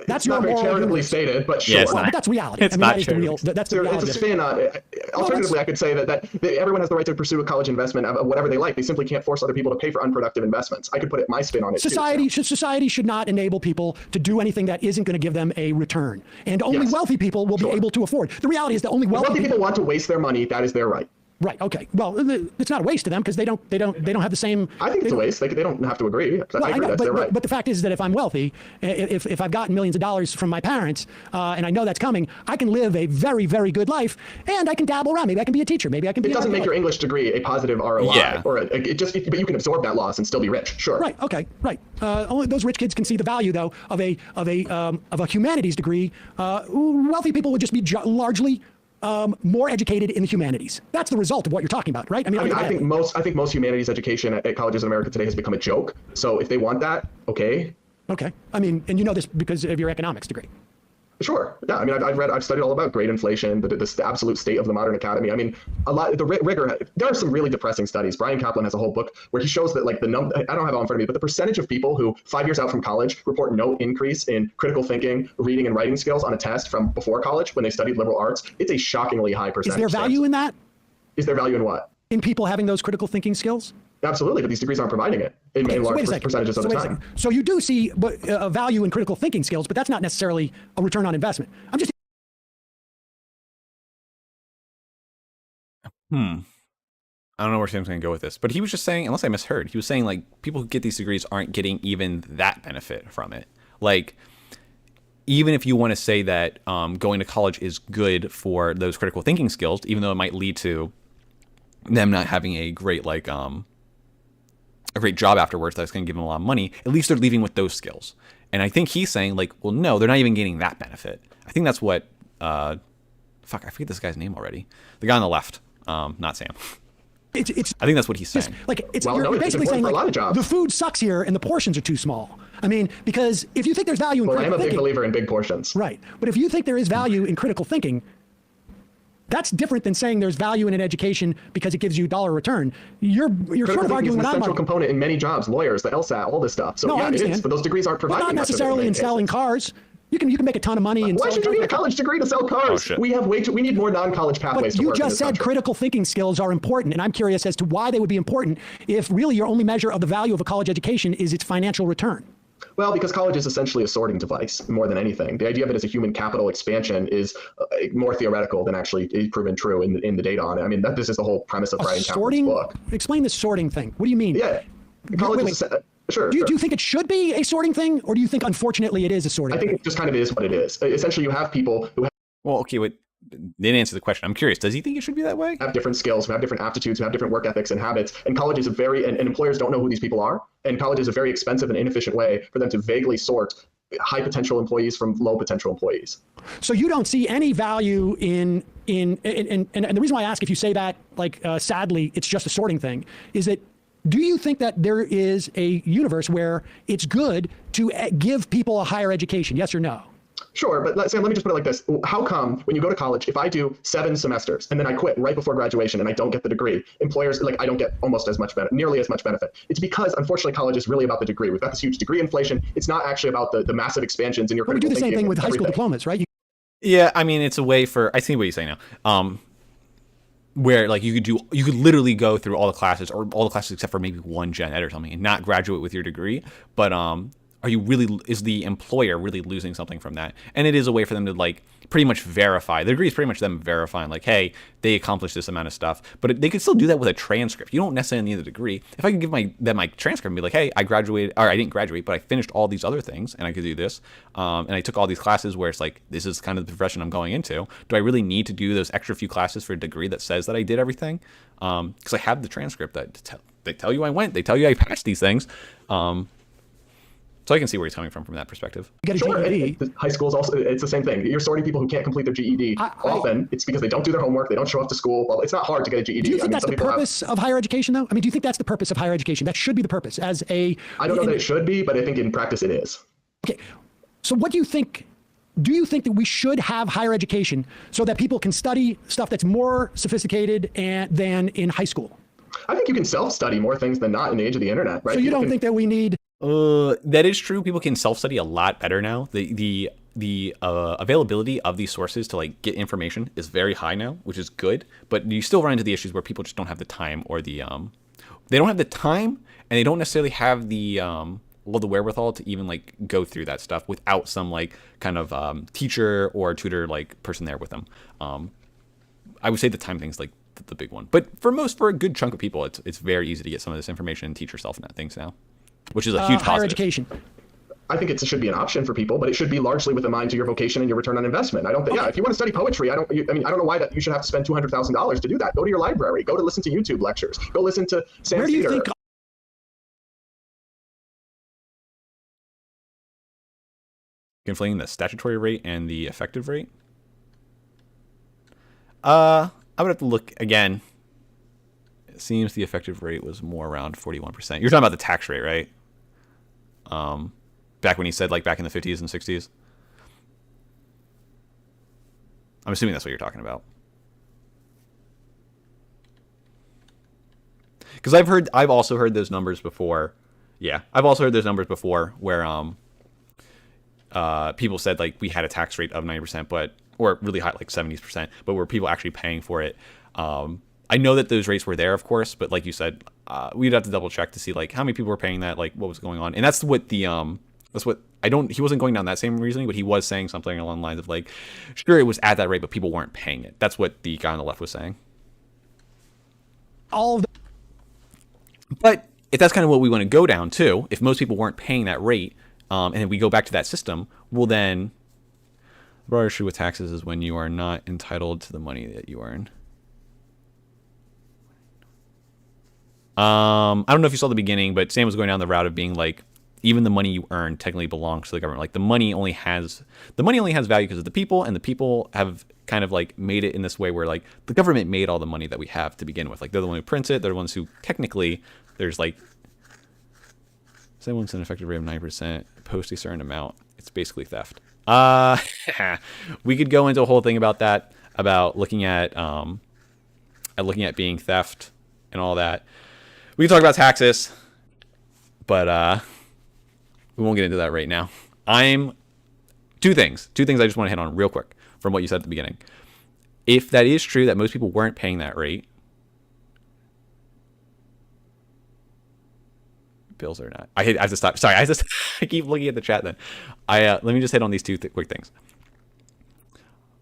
That's not very charitably stated, but sure. Yeah, but that's reality. It's not that's the reality. It's a spin on it. Alternatively, I could say that everyone has the right to pursue a college investment of whatever they like. They simply can't force other people to pay for unproductive investments. I could put my spin on it. Society should not enable people to do anything that isn't going to give them a return, and only wealthy people will be able to afford. The reality is that only wealthy people want to waste their money. That is their right. Right. Okay. Well, it's not a waste to them because they don't have the same. I think it's a waste. They don't have to agree. Well, I agree. That's their right. But the fact is that if I'm wealthy, if I've gotten millions of dollars from my parents, and I know that's coming, I can live a very, very good life, and I can dabble around. Maybe I can be a teacher. Maybe I can be. It doesn't make your English degree a positive ROI. Yeah. But you can absorb that loss and still be rich. Sure. Right. Okay. Right. Only those rich kids can see the value, though, of a humanities degree. Wealthy people would just be largely. More educated in the humanities. That's the result of what you're talking about, right? I think most humanities education at colleges in America today has become a joke. So if they want that, okay. Okay. I mean, and you know this because of your economics degree. Sure. Yeah. I mean, I've studied all about grade inflation, the absolute state of the modern academy. I mean, the rigor. There are some really depressing studies. Brian Kaplan has a whole book where he shows that like I don't have it all in front of me, but the percentage of people who 5 years out from college report no increase in critical thinking, reading, and writing skills on a test from before college when they studied liberal arts, it's a shockingly high percentage. Is there value in that? Is there value in what? In people having those critical thinking skills? Absolutely, but these degrees aren't providing it in large percentages of the time. So you do see a value in critical thinking skills, but that's not necessarily a return on investment. I'm just. I don't know where Sam's going to go with this, but he was just saying, unless I misheard, he was saying like people who get these degrees aren't getting even that benefit from it. Like, even if you want to say that going to college is good for those critical thinking skills, even though it might lead to them not having a great a great job afterwards that's going to give them a lot of money, at least they're leaving with those skills. And I think he's saying like, well, no, they're not even gaining that benefit. I think that's what, I forget this guy's name already. The guy on the left, not Sam. I think that's what he's saying. You're basically saying like, the food sucks here and the portions are too small. I mean, because if you think there's value in critical thinking. I am a big believer in big portions. Right. But if you think there is value in critical thinking, that's different than saying there's value in an education because it gives you dollar return. You're sort of arguing what I'm arguing. Central component in many jobs, lawyers, the LSAT, all this stuff. So no, yeah, it is, but those degrees aren't providing. Not necessarily in selling cars. You can make a ton of money. Why should you need a college degree to sell cars? We need more non-college pathways. But you just said critical thinking skills are important, and I'm curious as to why they would be important if really your only measure of the value of a college education is its financial return. Well, because college is essentially a sorting device more than anything. The idea of it as a human capital expansion is more theoretical than actually proven true in the data on it. I mean, this is the whole premise of Brian Kaplan's book. Explain the sorting thing. What do you mean? Yeah, college is sure. Do you think it should be a sorting thing, or do you think, unfortunately, it is a sorting thing? I think it just kind of is what it is. Essentially, you have people who Well, okay, wait. Didn't answer the question. I'm curious. Does he think it should be that way? have different skills, who have different aptitudes, who have different work ethics and habits. And college is and employers don't know who these people are. And college is a very expensive and inefficient way for them to vaguely sort high potential employees from low potential employees. So you don't see any value in and the reason why I ask, if you say that, like, sadly, it's just a sorting thing, is that, do you think that there is a universe where it's good to give people a higher education? Yes or no? Sure, but let me just put it like this. How come when you go to college, if I do 7 semesters and then I quit right before graduation and I don't get the degree, employers, I don't get almost as much benefit, nearly as much benefit? It's because, unfortunately, college is really about the degree. We've got this huge degree inflation. It's not actually about the massive expansions in your critical thinking. We do the same thing with high school diplomas, right? Yeah, I mean, it's a way for, I see what you're saying now. Where like you could literally go through all the classes, or all the classes except for maybe one gen ed or something, and not graduate with your degree. But is the employer really losing something from that? And it is a way for them to like pretty much verify. The degree is pretty much them verifying like, hey, they accomplished this amount of stuff. But they could still do that with a transcript. You don't necessarily need the degree. If I could give them my transcript and be like, hey, I graduated, or I didn't graduate, but I finished all these other things, and I could do this, and I took all these classes where it's like, this is kind of the profession I'm going into. Do I really need to do those extra few classes for a degree that says that I did everything? Because I have the transcript that they tell you I went, they tell you I passed these things. So I can see where he's coming from that perspective. You get a Sure, GED. high school is also, it's the same thing. You're sorting people who can't complete their GED. Often it's because they don't do their homework, they don't show up to school. Well, it's not hard to get a GED. Do you think that's the purpose of higher education, though? I mean, do you think that's the purpose of higher education? That should be the purpose as a... I don't know that it should be, but I think in practice it is. Okay, so what do you think? Do you think that we should have higher education so that people can study stuff that's more sophisticated than in high school? I think you can self-study more things than not in the age of the internet, right? So you don't think that we need... That is true. People can self-study a lot better now. The availability of these sources to like get information is very high now, which is good. But you still run into the issues where people just don't have the time, or they don't have the time, and they don't necessarily have the wherewithal to even like go through that stuff without some like kind of teacher or tutor like person there with them. I would say the time thing's like the big one. But for a good chunk of people, it's very easy to get some of this information and teach yourself things now, which is a huge higher positive. Education. I think it should be an option for people, but it should be largely with a mind to your vocation and your return on investment. I don't think, if you want to study poetry, I don't know why that you should have to spend $200,000 to do that. Go to your library, go to listen to YouTube lectures, go listen to Sam Where do you Sedar. think... Conflating the statutory rate and the effective rate. I would have to look again. It seems the effective rate was more around 41%. You're talking about the tax rate, right? Back when he said like back in the 50s and 60s. I'm assuming that's what you're talking about. Because I've also heard those numbers before. Yeah, I've also heard those numbers before where people said like we had a tax rate of 90%, or really high, like 70%, but were people actually paying for it? I know that those rates were there, of course, but like you said, we'd have to double check to see like how many people were paying that, like what was going on. And he wasn't going down that same reasoning, but he was saying something along the lines of like, sure, it was at that rate, but people weren't paying it. That's what the guy on the left was saying. But if that's kind of what we want to go down to, if most people weren't paying that rate, and then we go back to that system, well then, the broader issue with taxes is when you are not entitled to the money that you earn. I don't know if you saw the beginning, but Sam was going down the route of being like, even the money you earn technically belongs to the government. Like the money only has value because of the people, and the people have kind of like made it in this way where like the government made all the money that we have to begin with. Like they're the one who prints it. They're the ones who technically there's like, say once an effective rate of 9%, post a certain amount, it's basically theft. We could go into a whole thing about that, about looking at being theft and all that. We can talk about taxes, but we won't get into that right now. Two things I just want to hit on real quick from what you said at the beginning. If that is true that most people weren't paying that rate, bills or not. I have to stop. Sorry, I keep looking at the chat. Then let me just hit on these two quick things.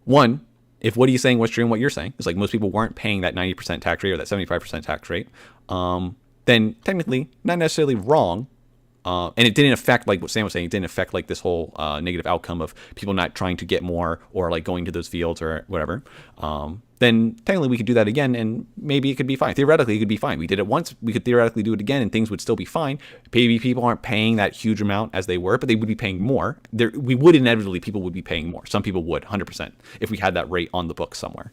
One, if what he's saying was true and what you're saying is like most people weren't paying that 90% tax rate or that 75% tax rate, then technically not necessarily wrong. And it didn't affect, like what Sam was saying, it didn't affect like this whole negative outcome of people not trying to get more or like going to those fields or whatever. Then technically we could do that again and maybe it could be fine. Theoretically, it could be fine. We did it once. We could theoretically do it again and things would still be fine. Maybe people aren't paying that huge amount as they were, but they would be paying more. People would be paying more. Some people would, 100%, if we had that rate on the book somewhere.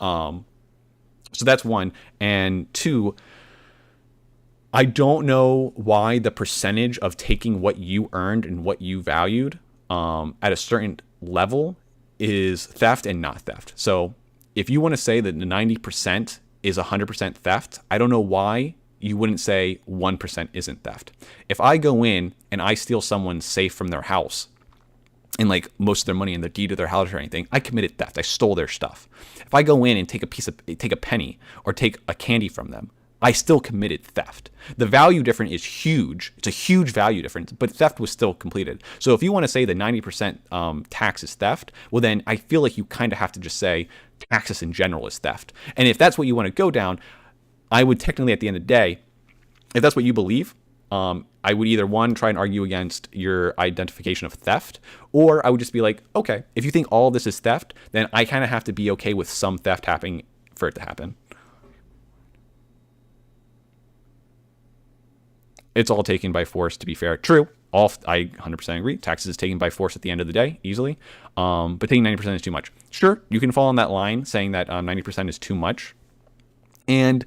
So that's one. And two, I don't know why the percentage of taking what you earned and what you valued at a certain level is theft and not theft. So if you want to say that the 90% is 100% theft, I don't know why you wouldn't say 1% isn't theft. If I go in and I steal someone's safe from their house and like most of their money and the deed of their house or anything, I committed theft. I stole their stuff. If I go in and take a penny or take a candy from them, I still committed theft. The value difference is huge. It's a huge value difference, but theft was still completed. So if you want to say the 90% tax is theft, well then I feel like you kind of have to just say taxes in general is theft. And if that's what you want to go down, I would technically at the end of the day, if that's what you believe, I would either one, try and argue against your identification of theft, or I would just be like, okay, if you think all of this is theft, then I kind of have to be okay with some theft happening for it to happen. It's all taken by force, to be fair. True. I 100% agree. Taxes is taken by force at the end of the day, easily. But taking 90% is too much. Sure, you can fall on that line saying that 90% is too much. And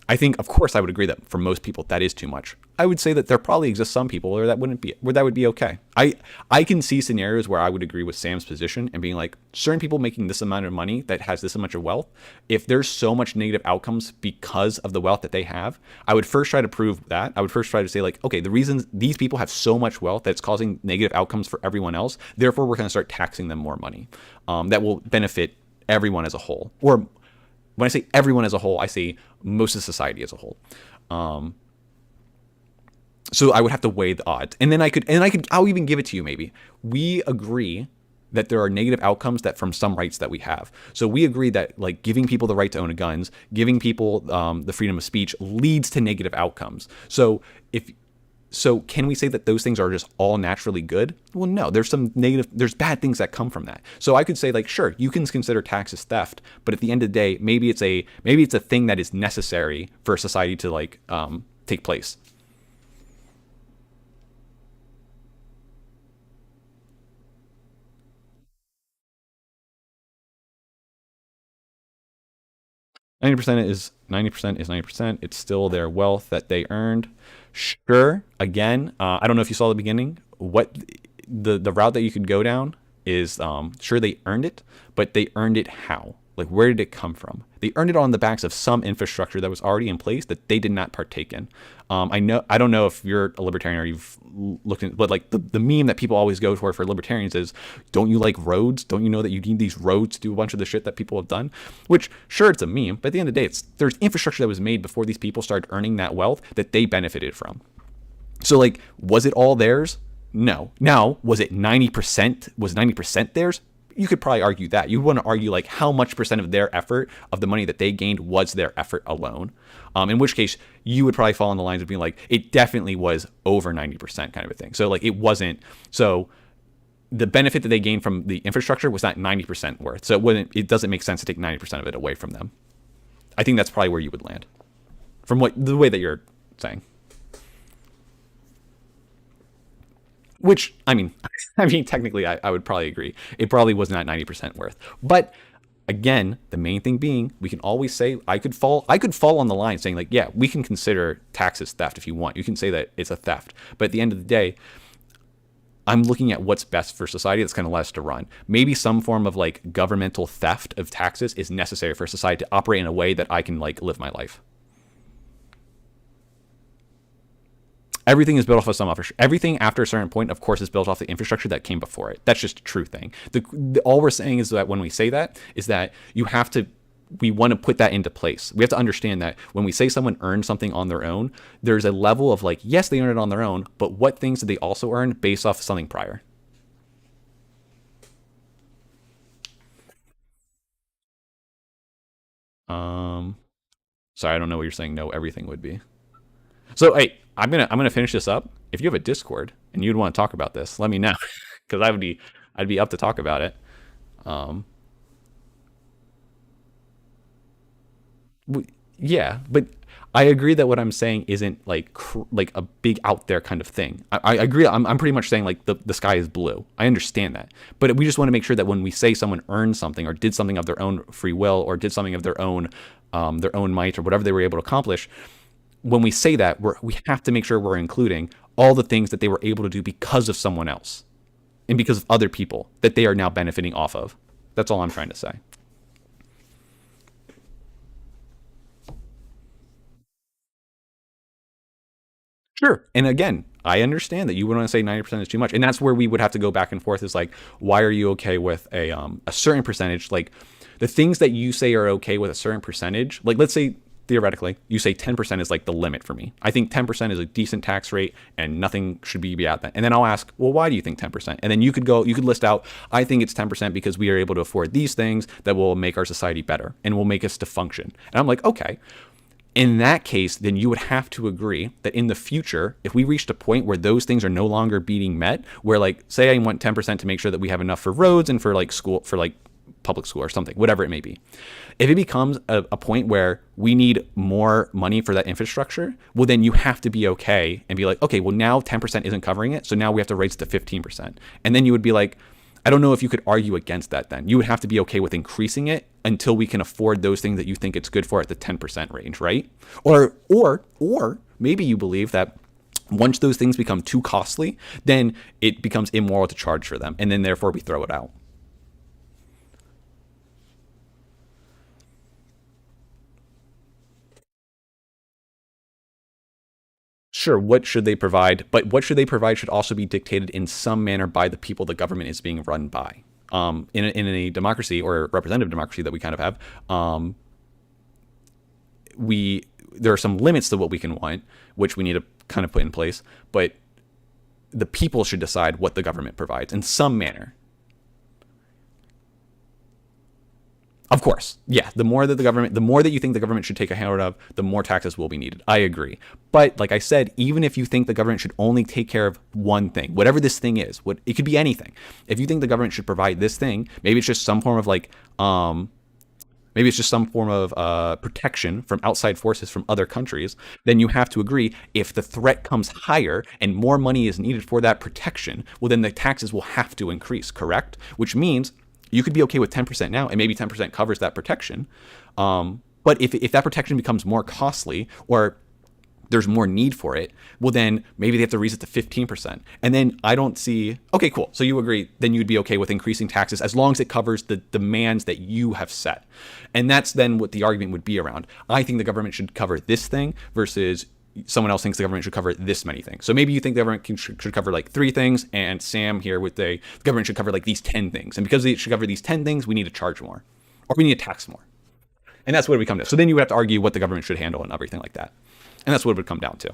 I think, of course, I would agree that for most people that is too much. I would say that there probably exists some people where that would be okay. I can see scenarios where I would agree with Sam's position and being like, certain people making this amount of money that has this much of wealth, if there's so much negative outcomes because of the wealth that they have, I would first try to prove that. I would first try to say like, okay, the reasons these people have so much wealth that's causing negative outcomes for everyone else, therefore we're going to start taxing them more money. That will benefit everyone as a whole. Or when I say everyone as a whole, I say most of society as a whole. So I would have to weigh the odds. And then I'll even give it to you maybe. We agree that there are negative outcomes that from some rights that we have. So we agree that like giving people the right to own guns, giving people the freedom of speech leads to negative outcomes. So can we say that those things are just all naturally good? Well, no, there's bad things that come from that. So I could say like, sure, you can consider taxes theft, but at the end of the day, maybe it's a thing that is necessary for society to like take place. Ninety percent is 90%. It's still their wealth that they earned. Sure. Again, I don't know if you saw the beginning. What the route that you could go down is sure they earned it, but they earned it how? Like where did it come from? They earned it on the backs of some infrastructure that was already in place that they did not partake in. I don't know if you're a libertarian or you've looked at, but like the meme that people always go for libertarians is, don't you like roads? Don't you know that you need these roads to do a bunch of the shit that people have done? Which sure, it's a meme, but at the end of the day, there's infrastructure that was made before these people started earning that wealth that they benefited from. So like, was it all theirs? No. Now, was it 90%? Was 90% theirs? You could probably argue that. You want to argue like how much percent of their effort of the money that they gained was their effort alone. In which case you would probably fall on the lines of being like, it definitely was over 90% kind of a thing. So like it wasn't, so the benefit that they gained from the infrastructure was not 90% worth. So it doesn't make sense to take 90% of it away from them. I think that's probably where you would land from the way that you're saying. Which, I mean, technically, I would probably agree. It probably was not 90% worth. But again, the main thing being, we can always say, I could fall on the line saying like, yeah, we can consider taxes theft if you want. You can say that it's a theft. But at the end of the day, I'm looking at what's best for society that's going to let us to run. Maybe some form of like governmental theft of taxes is necessary for society to operate in a way that I can like live my life. Everything is built off of some infrastructure. Everything after a certain point, of course, is built off the infrastructure that came before it. That's just a true thing. All we're saying is that when we say that, is that you have to we want to put that into place. We have to understand that when we say someone earned something on their own, there's a level of like, yes, they earned it on their own, but what things did they also earn based off of something prior? Sorry, I don't know what you're saying. No, everything would be. So, hey, I'm gonna finish this up. If you have a Discord and you'd want to talk about this, let me know, because I'd be up to talk about it. Um, yeah, but I agree that what I'm saying isn't like like a big out there kind of thing. I agree. I'm pretty much saying like the sky is blue. I understand that, but we just want to make sure that when we say someone earned something or did something of their own free will or did something of their own might or whatever they were able to accomplish, when we say that, we have to make sure we're including all the things that they were able to do because of someone else and because of other people that they are now benefiting off of. That's all I'm trying to say. Sure. And again, I understand that you would want to say 90% is too much. And that's where we would have to go back and forth is like, why are you okay with a certain percentage? Like the things that you say are okay with a certain percentage, like let's say theoretically, you say 10% is like the limit for me. I think 10% is a decent tax rate and nothing should be beyond that. And then I'll ask, well, why do you think 10%? And then you could list out, I think it's 10% because we are able to afford these things that will make our society better and will make us to function. And I'm like, okay. In that case, then you would have to agree that in the future, if we reached a point where those things are no longer being met, where like, say I want 10% to make sure that we have enough for roads and for like school, for like public school or something, whatever it may be. If it becomes a point where we need more money for that infrastructure, well, then you have to be okay and be like, okay, well now 10% isn't covering it. So now we have to raise it to 15%. And then you would be like, I don't know if you could argue against that then. You would have to be okay with increasing it until we can afford those things that you think it's good for at the 10% range, right? Or maybe you believe that once those things become too costly, then it becomes immoral to charge for them. And then therefore we throw it out. Sure, what should they provide? But what should they provide should also be dictated in some manner by the people the government is being run by. In a democracy or representative democracy that we kind of have, there are some limits to what we can want, which we need to kind of put in place. But the people should decide what the government provides in some manner. Of course, yeah. The more that you think the government should take a hand of, the more taxes will be needed. I agree. But like I said, even if you think the government should only take care of one thing, whatever this thing is, it could be anything. If you think the government should provide this thing, maybe it's just some form of protection from outside forces from other countries, then you have to agree if the threat comes higher and more money is needed for that protection, well, then the taxes will have to increase, correct? Which means you could be okay with 10% now, and maybe 10% covers that protection. But if that protection becomes more costly or there's more need for it, well, then maybe they have to raise it to 15%. And then I don't see, okay, cool. So you agree, then you'd be okay with increasing taxes as long as it covers the demands that you have set. And that's then what the argument would be around. I think the government should cover this thing versus someone else thinks the government should cover this many things. So maybe you think the government should cover like 3 things, and Sam here with the government should cover like these 10 things. And because they should cover these 10 things, we need to charge more, or we need to tax more. And that's what we come to. So then you would have to argue what the government should handle and everything like that. And that's what it would come down to.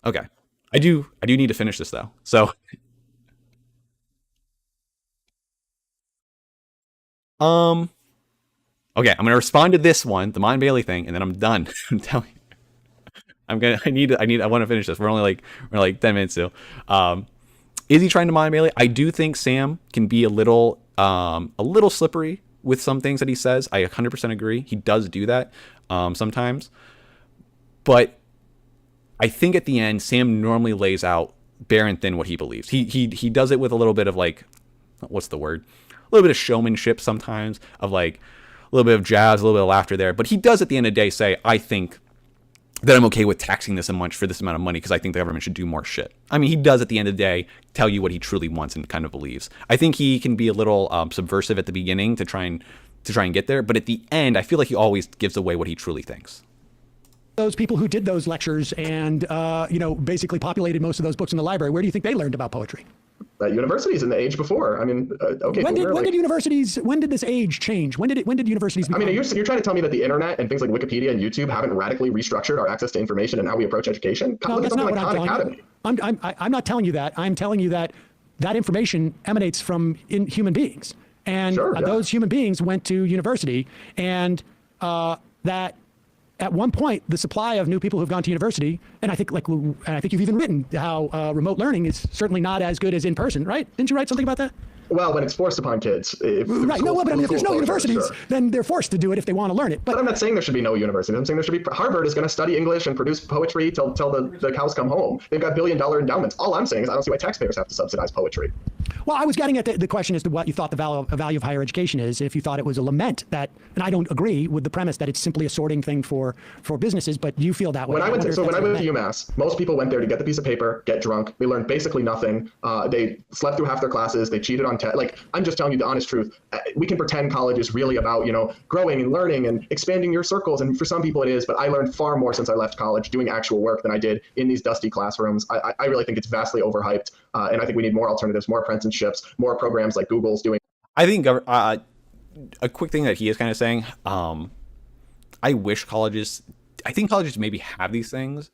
Okay. I do need to finish this though. So, um, okay, I'm gonna respond to this one, the Mon Bailey thing, and then I'm done. I'm telling you, I want to finish this. We're like 10 minutes still. Is he trying to Mon Bailey? I do think Sam can be a little slippery with some things that he says. I 100% agree. He does do that sometimes, but I think at the end, Sam normally lays out bare and thin what he believes. He does it with a little bit of like, what's the word? A little bit of showmanship sometimes, of like a little bit of jazz, a little bit of laughter there. But he does at the end of the day say, I think that I'm okay with taxing this much for this amount of money because I think the government should do more shit. I mean, he does at the end of the day tell you what he truly wants and kind of believes. I think he can be a little subversive at the beginning to try and get there, but at the end, I feel like he always gives away what he truly thinks. Those people who did those lectures and basically populated most of those books in the library, where do you think they learned about poetry? Universities in the age before. I mean, okay. When did this age change? When did universities become? I mean, you're trying to tell me that the internet and things like Wikipedia and YouTube haven't radically restructured our access to information and how we approach education? No, Look at that's not something what like I'm Khan telling Academy. you. I'm not telling you that. I'm telling you that that information emanates from human beings. And Sure, yeah. those human beings went to university, and that at one point, the supply of new people who've gone to university, and I think you've even written how remote learning is certainly not as good as in person, right? Didn't you write something about that? Well, when it's forced upon kids. Right. No, but I mean, if there's no universities, sure. then they're forced to do it if they want to learn it. But I'm not saying there should be no universities. I'm saying there should be. Harvard is going to study English and produce poetry till the cows come home. They've got billion-dollar endowments. All I'm saying is I don't see why taxpayers have to subsidize poetry. Well, I was getting at the question as to what you thought the value of higher education is. If you thought it was a lament that, and I don't agree with the premise that it's simply a sorting thing for businesses, but you feel that way. When I went to UMass, most people went there to get the piece of paper, get drunk. They learned basically nothing. They slept through half their classes. They cheated on tests. Like, I'm just telling you the honest truth. We can pretend college is really about, growing and learning and expanding your circles. And for some people it is, but I learned far more since I left college doing actual work than I did in these dusty classrooms. I really think it's vastly overhyped. And I think we need more alternatives, more apprenticeships, more programs like Google's doing. I think a quick thing that he is kind of saying, I think colleges maybe have these things.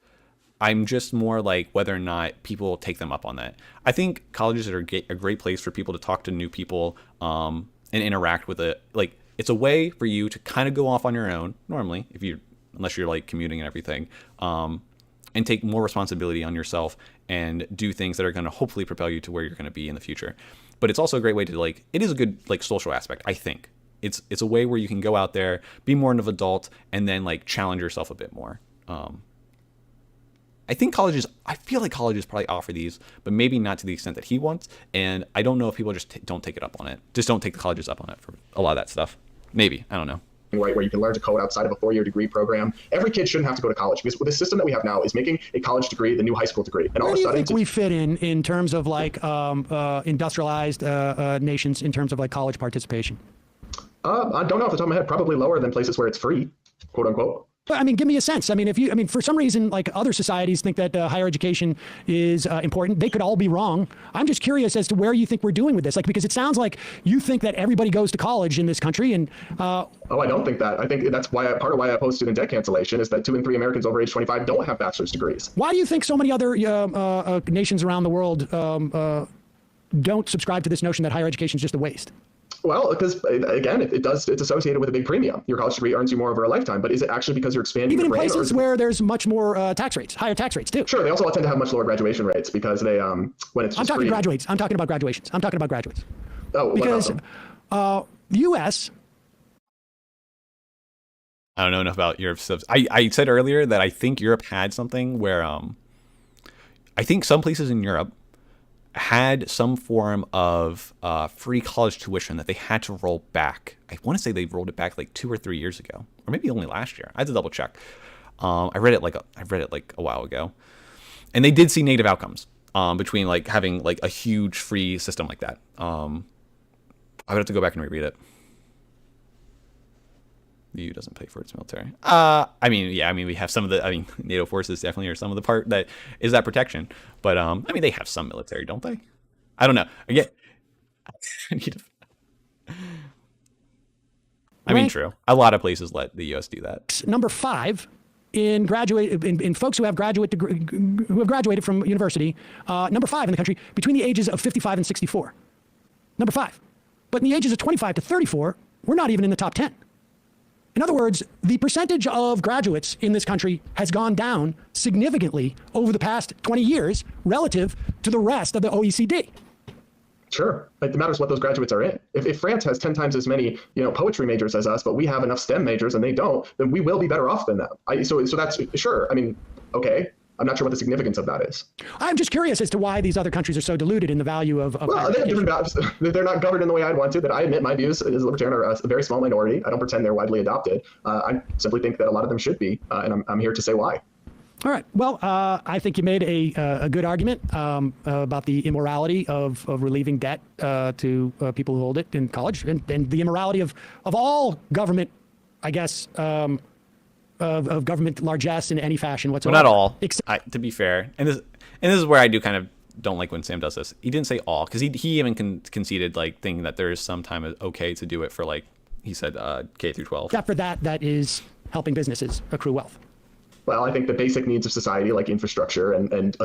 I'm just more like whether or not people take them up on that. I think colleges are a great place for people to talk to new people and interact with it. Like, it's a way for you to kind of go off on your own normally, unless you're like commuting and everything, and take more responsibility on yourself and do things that are going to hopefully propel you to where you're going to be in the future. But it's also a great way to it is a good social aspect, I think. It's a way where you can go out there, be more of an adult, and then challenge yourself a bit more. I feel like colleges probably offer these, but maybe not to the extent that he wants. And I don't know if people just don't take it up on it. Just don't take the colleges up on it for a lot of that stuff. Maybe. I don't know. Right, where you can learn to code outside of a 4-year degree program. Every kid shouldn't have to go to college, because the system that we have now is making a college degree the new high school degree. And Where do you think we fit in terms of industrialized nations in terms of college participation? I don't know off the top of my head. Probably lower than places where it's free, quote unquote. But give me a sense. For some reason, other societies think that higher education is important. They could all be wrong. I'm just curious as to where you think we're doing with this. Because it sounds like you think that everybody goes to college in this country, and I don't think that. I think that's part of why I oppose student debt cancellation is that 2 in 3 Americans over age 25 don't have bachelor's degrees. Why do you think so many other nations around the world don't subscribe to this notion that higher education is just a waste? Well, because again, it's associated with a big premium. Your college degree earns you more over a lifetime, but is it actually because you're expanding even your in brain? Places where there's much more tax rates, higher tax rates too? Sure, they also tend to have much lower graduation rates because they when it's just I'm talking free. graduates. I'm talking about graduations. Oh, because the U.S. I don't know enough about Europe stuff. I said earlier that I think Europe had something where I think some places in Europe had some form of free college tuition that they had to roll back. I want to say they rolled it back 2 or 3 years ago, or maybe only last year. I had to double check. I read it a while ago, and they did see negative outcomes between having a huge free system like that. I would have to go back and reread it. The EU doesn't pay for its military. We have some of the. NATO forces definitely are some of the part that is that protection. But they have some military, don't they? I don't know. Again, true. A lot of places let the U.S. do that. Number 5 in folks who have graduated from university. Number 5 in the country between the ages of 55 and 64. Number 5, but in the ages of 25 to 34, we're not even in the top 10. In other words, the percentage of graduates in this country has gone down significantly over the past 20 years relative to the rest of the OECD. Sure. It matters what those graduates are in. If France has 10 times as many, poetry majors as us, but we have enough STEM majors and they don't, then we will be better off than them. So that's sure. Okay. I'm not sure what the significance of that is. I'm just curious as to why these other countries are so deluded in the value of well, they have different values. They're not governed in the way I'd want to. That I admit my views as a libertarian are a very small minority. I don't pretend they're widely adopted. I simply think that a lot of them should be, and I'm here to say why. All right. Well, I think you made a good argument about the immorality of relieving debt to people who hold it in college, and the immorality of all government, I guess, of government largesse in any fashion whatsoever. Well, not all. To be fair, and this is where I do kind of don't like when Sam does this. He didn't say all, because he even conceded like thinking that there is sometime okay to do it for like he said K through 12. Except for that is helping businesses accrue wealth. Well, I think the basic needs of society, like infrastructure and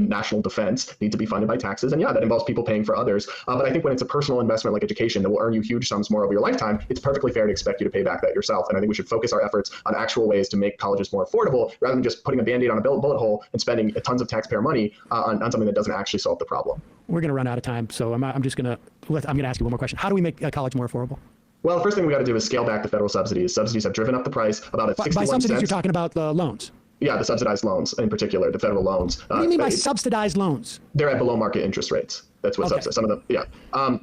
national defense, need to be funded by taxes. And yeah, that involves people paying for others. But I think when it's a personal investment like education that will earn you huge sums more over your lifetime, it's perfectly fair to expect you to pay back that yourself. And I think we should focus our efforts on actual ways to make colleges more affordable, rather than just putting a Band-Aid on a bullet hole and spending tons of taxpayer money on something that doesn't actually solve the problem. We're going to run out of time, so I'm going to ask you one more question. How do we make college more affordable? Well, the first thing we got to do is scale back the federal subsidies. Subsidies have driven up the price about 61 By subsidies, cents. you're talking about the loans. Yeah, the subsidized loans in particular, the federal loans. What do you mean by subsidized loans? They're at below market interest rates. That's what subsidized. Some of them, yeah.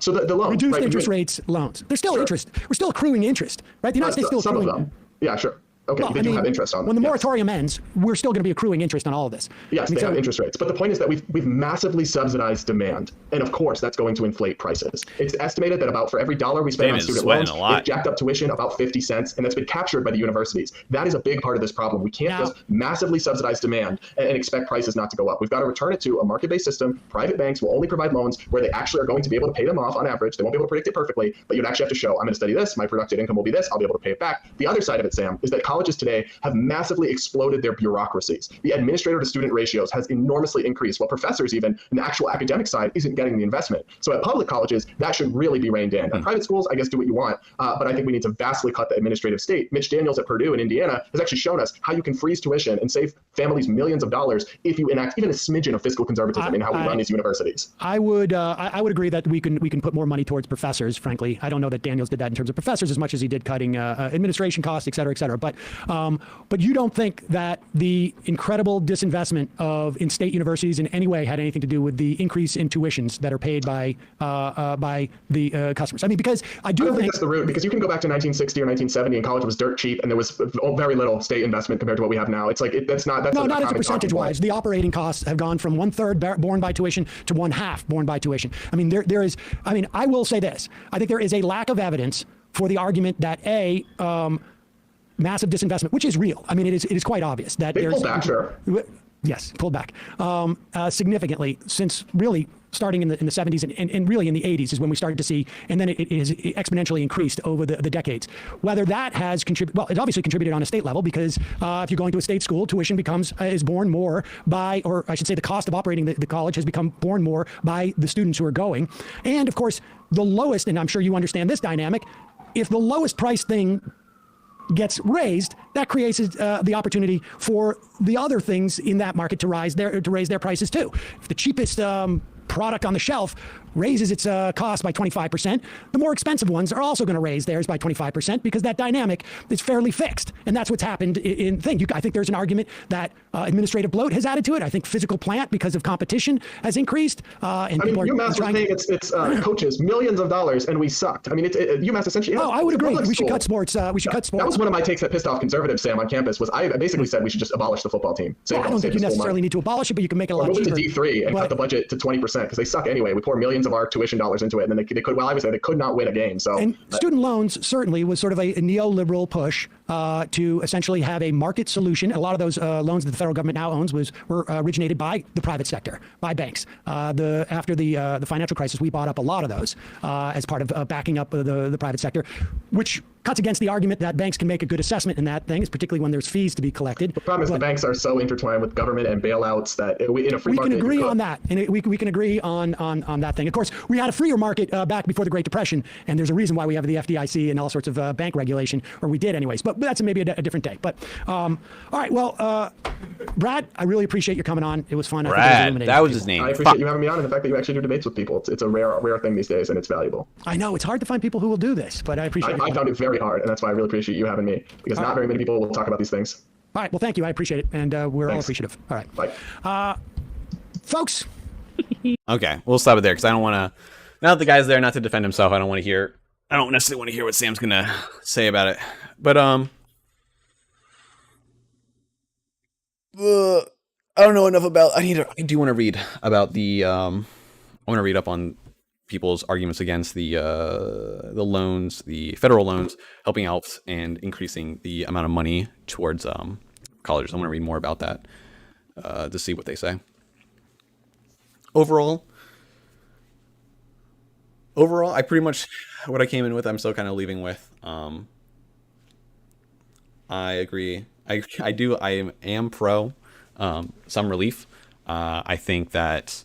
So the loans. Reduced interest rates loans. There's still interest. We're still accruing interest, right? The United States still accruing. Some of them. Yeah, sure. Okay, Well, they do have interest on them. When the moratorium ends, we're still going to be accruing interest on all of this. Yes, they have interest rates. But the point is that we've massively subsidized demand. And of course, that's going to inflate prices. It's estimated that about for every dollar we spend on student loans, they've jacked up tuition about 50 cents, and that's been captured by the universities. That is a big part of this problem. We can't just massively subsidize demand and expect prices not to go up. We've got to return it to a market-based system. Private banks will only provide loans where they actually are going to be able to pay them off on average. They won't be able to predict it perfectly, but you'd actually have to show, I'm going to study this, my productive income will be this, I'll be able to pay it back. The other side of it, Sam, is that colleges today have massively exploded their bureaucracies. The administrator to student ratios has enormously increased, while professors even, in the actual academic side, isn't getting the investment. So at public colleges, that should really be reined in. At private schools, I guess do what you want, but I think we need to vastly cut the administrative state. Mitch Daniels at Purdue in Indiana has actually shown us how you can freeze tuition and save families millions of dollars if you enact even a smidgen of fiscal conservatism in how we run these universities. I would agree that we can put more money towards professors, frankly. I don't know that Daniels did that in terms of professors as much as he did cutting administration costs, et cetera, et cetera. But you don't think that the incredible disinvestment in state universities in any way had anything to do with the increase in tuitions that are paid by the customers? I mean, because I don't think that's the root, because you can go back to 1960 or 1970 and college was dirt cheap and there was very little state investment compared to what we have now. It's like that's not as a percentage wise. The operating costs have gone from 1/3 borne by tuition to 1/2 borne by tuition. I mean, there is. I mean, I will say this. I think there is a lack of evidence for the argument that massive disinvestment, which is real. I mean, it is quite obvious that they pulled back, sure. Yes, pulled back significantly since really starting in the 70s and really in the 80s is when we started to see, and then it is exponentially increased over the decades. Whether that has contributed, well, it obviously contributed on a state level because if you're going to a state school, tuition is borne more by, or I should say the cost of operating the college has become borne more by the students who are going. And of course, the lowest, and I'm sure you understand this dynamic, if the lowest price thing gets raised, that creates the opportunity for the other things in that market to raise their prices too. If the cheapest product on the shelf raises its cost by 25%, the more expensive ones are also going to raise theirs by 25% because that dynamic is fairly fixed. And that's what's happened in thing. I think there's an argument that administrative bloat has added to it. I think physical plant, because of competition, has increased. And UMass was paying its coaches millions of dollars, and we sucked. I mean, UMass essentially. I would agree. We should cut sports. We should cut sports. That was one of my takes that pissed off conservatives, Sam, on campus. Was I basically said we should just abolish the football team. Well, I don't think you necessarily need to abolish it, but you can make it a lot cheaper. Move it to D3 and cut the budget to 20% because they suck anyway. We pour millions of our tuition dollars into it, and then they could. Well, I would say they could not win a game. So, and student loans certainly was sort of a neoliberal push to essentially have a market solution. A lot of those loans that the federal government now owns were originated by the private sector, by banks. After the financial crisis, we bought up a lot of those as part of backing up the private sector, which cuts against the argument that banks can make a good assessment in that thing, particularly when there's fees to be collected. The problem is the banks are so intertwined with government and bailouts that in a free market, we can agree on that, and we can agree on that thing. Of course, we had a freer market back before the Great Depression, and there's a reason why we have the FDIC and all sorts of bank regulation, or we did anyways. But that's maybe a different day. But all right, well, Brad, I really appreciate you coming on. It was fun. Brad, that was his name. I appreciate you having me on, and the fact that you actually do debates with people. It's a rare thing these days, and it's valuable. I know it's hard to find people who will do this, but I appreciate it. I found it very hard, and that's why I really appreciate you having me, because not very many people will talk about these things. All right, well, thank you. I appreciate it, and we're all appreciative. All right. Bye. Folks. Okay, we'll stop it there, because I don't want to, now that the guy's there not to defend himself, I don't necessarily want to hear what Sam's going to say about it. But, I don't know enough about, I do want to read about I want to read up on people's arguments against the loans, the federal loans, helping out and increasing the amount of money towards colleges. I want to read more about that to see what they say. overall, I pretty much what I came in with. I'm still kind of leaving with. I agree. I do. I am pro some relief. I think that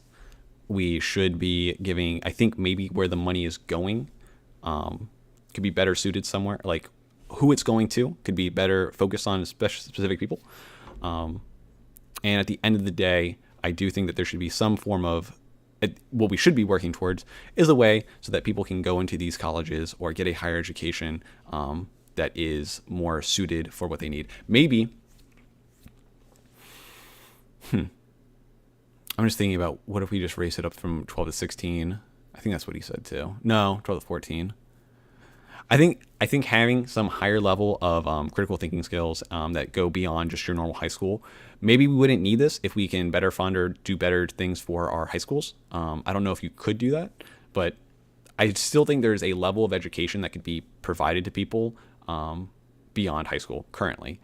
we should be giving. I think maybe where the money is going could be better suited somewhere. Like who it's going to could be better focused on specific people. And at the end of the day, I do think that there should be some form of what we should be working towards is a way so that people can go into these colleges or get a higher education that is more suited for what they need. Maybe, I'm just thinking about what if we just raise it up from 12 to 16? I think that's what he said too. No, 12 to 14. I think having some higher level of critical thinking skills that go beyond just your normal high school. Maybe we wouldn't need this if we can better fund or do better things for our high schools. I don't know if you could do that, but I still think there's a level of education that could be provided to people beyond high school currently.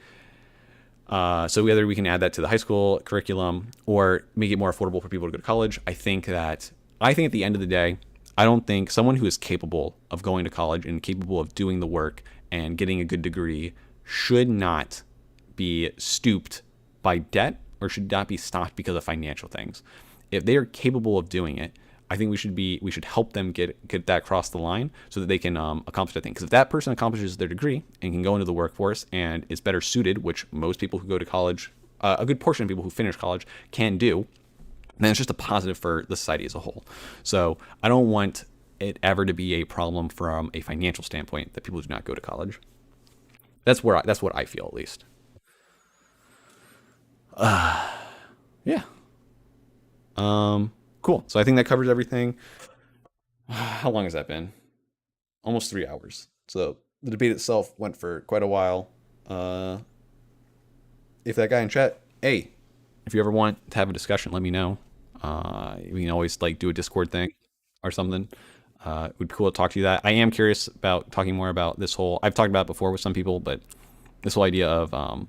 So whether we can add that to the high school curriculum or make it more affordable for people to go to college, I think at the end of the day, I don't think someone who is capable of going to college and capable of doing the work and getting a good degree should not be stooped by debt or should not be stopped because of financial things. If they are capable of doing it, I think we should help them get that across the line so that they can accomplish that thing. Because if that person accomplishes their degree and can go into the workforce and is better suited, which most people who go to college, a good portion of people who finish college can do, then it's just a positive for the society as a whole. So I don't want it ever to be a problem from a financial standpoint that people do not go to college. That's what I feel at least. Yeah. Cool. So I think that covers everything. How long has that been? Almost 3 hours. So the debate itself went for quite a while. If that guy in chat, hey, if you ever want to have a discussion, let me know. We can always do a Discord thing or something. It would be cool to talk to you that. I am curious about talking more about this whole, I've talked about it before with some people, but this whole idea of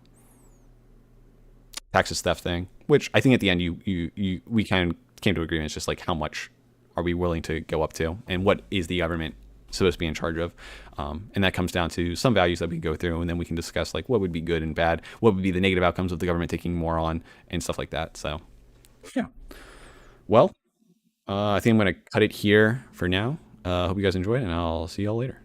taxes theft thing, which I think at the end we kind of came to agreement. It's just how much are we willing to go up to and what is the government supposed to be in charge of? And that comes down to some values that we go through, and then we can discuss what would be good and bad, what would be the negative outcomes of the government taking more on and stuff like that. So yeah. Well, I think I'm going to cut it here for now. Hope you guys enjoyed, and I'll see y'all later.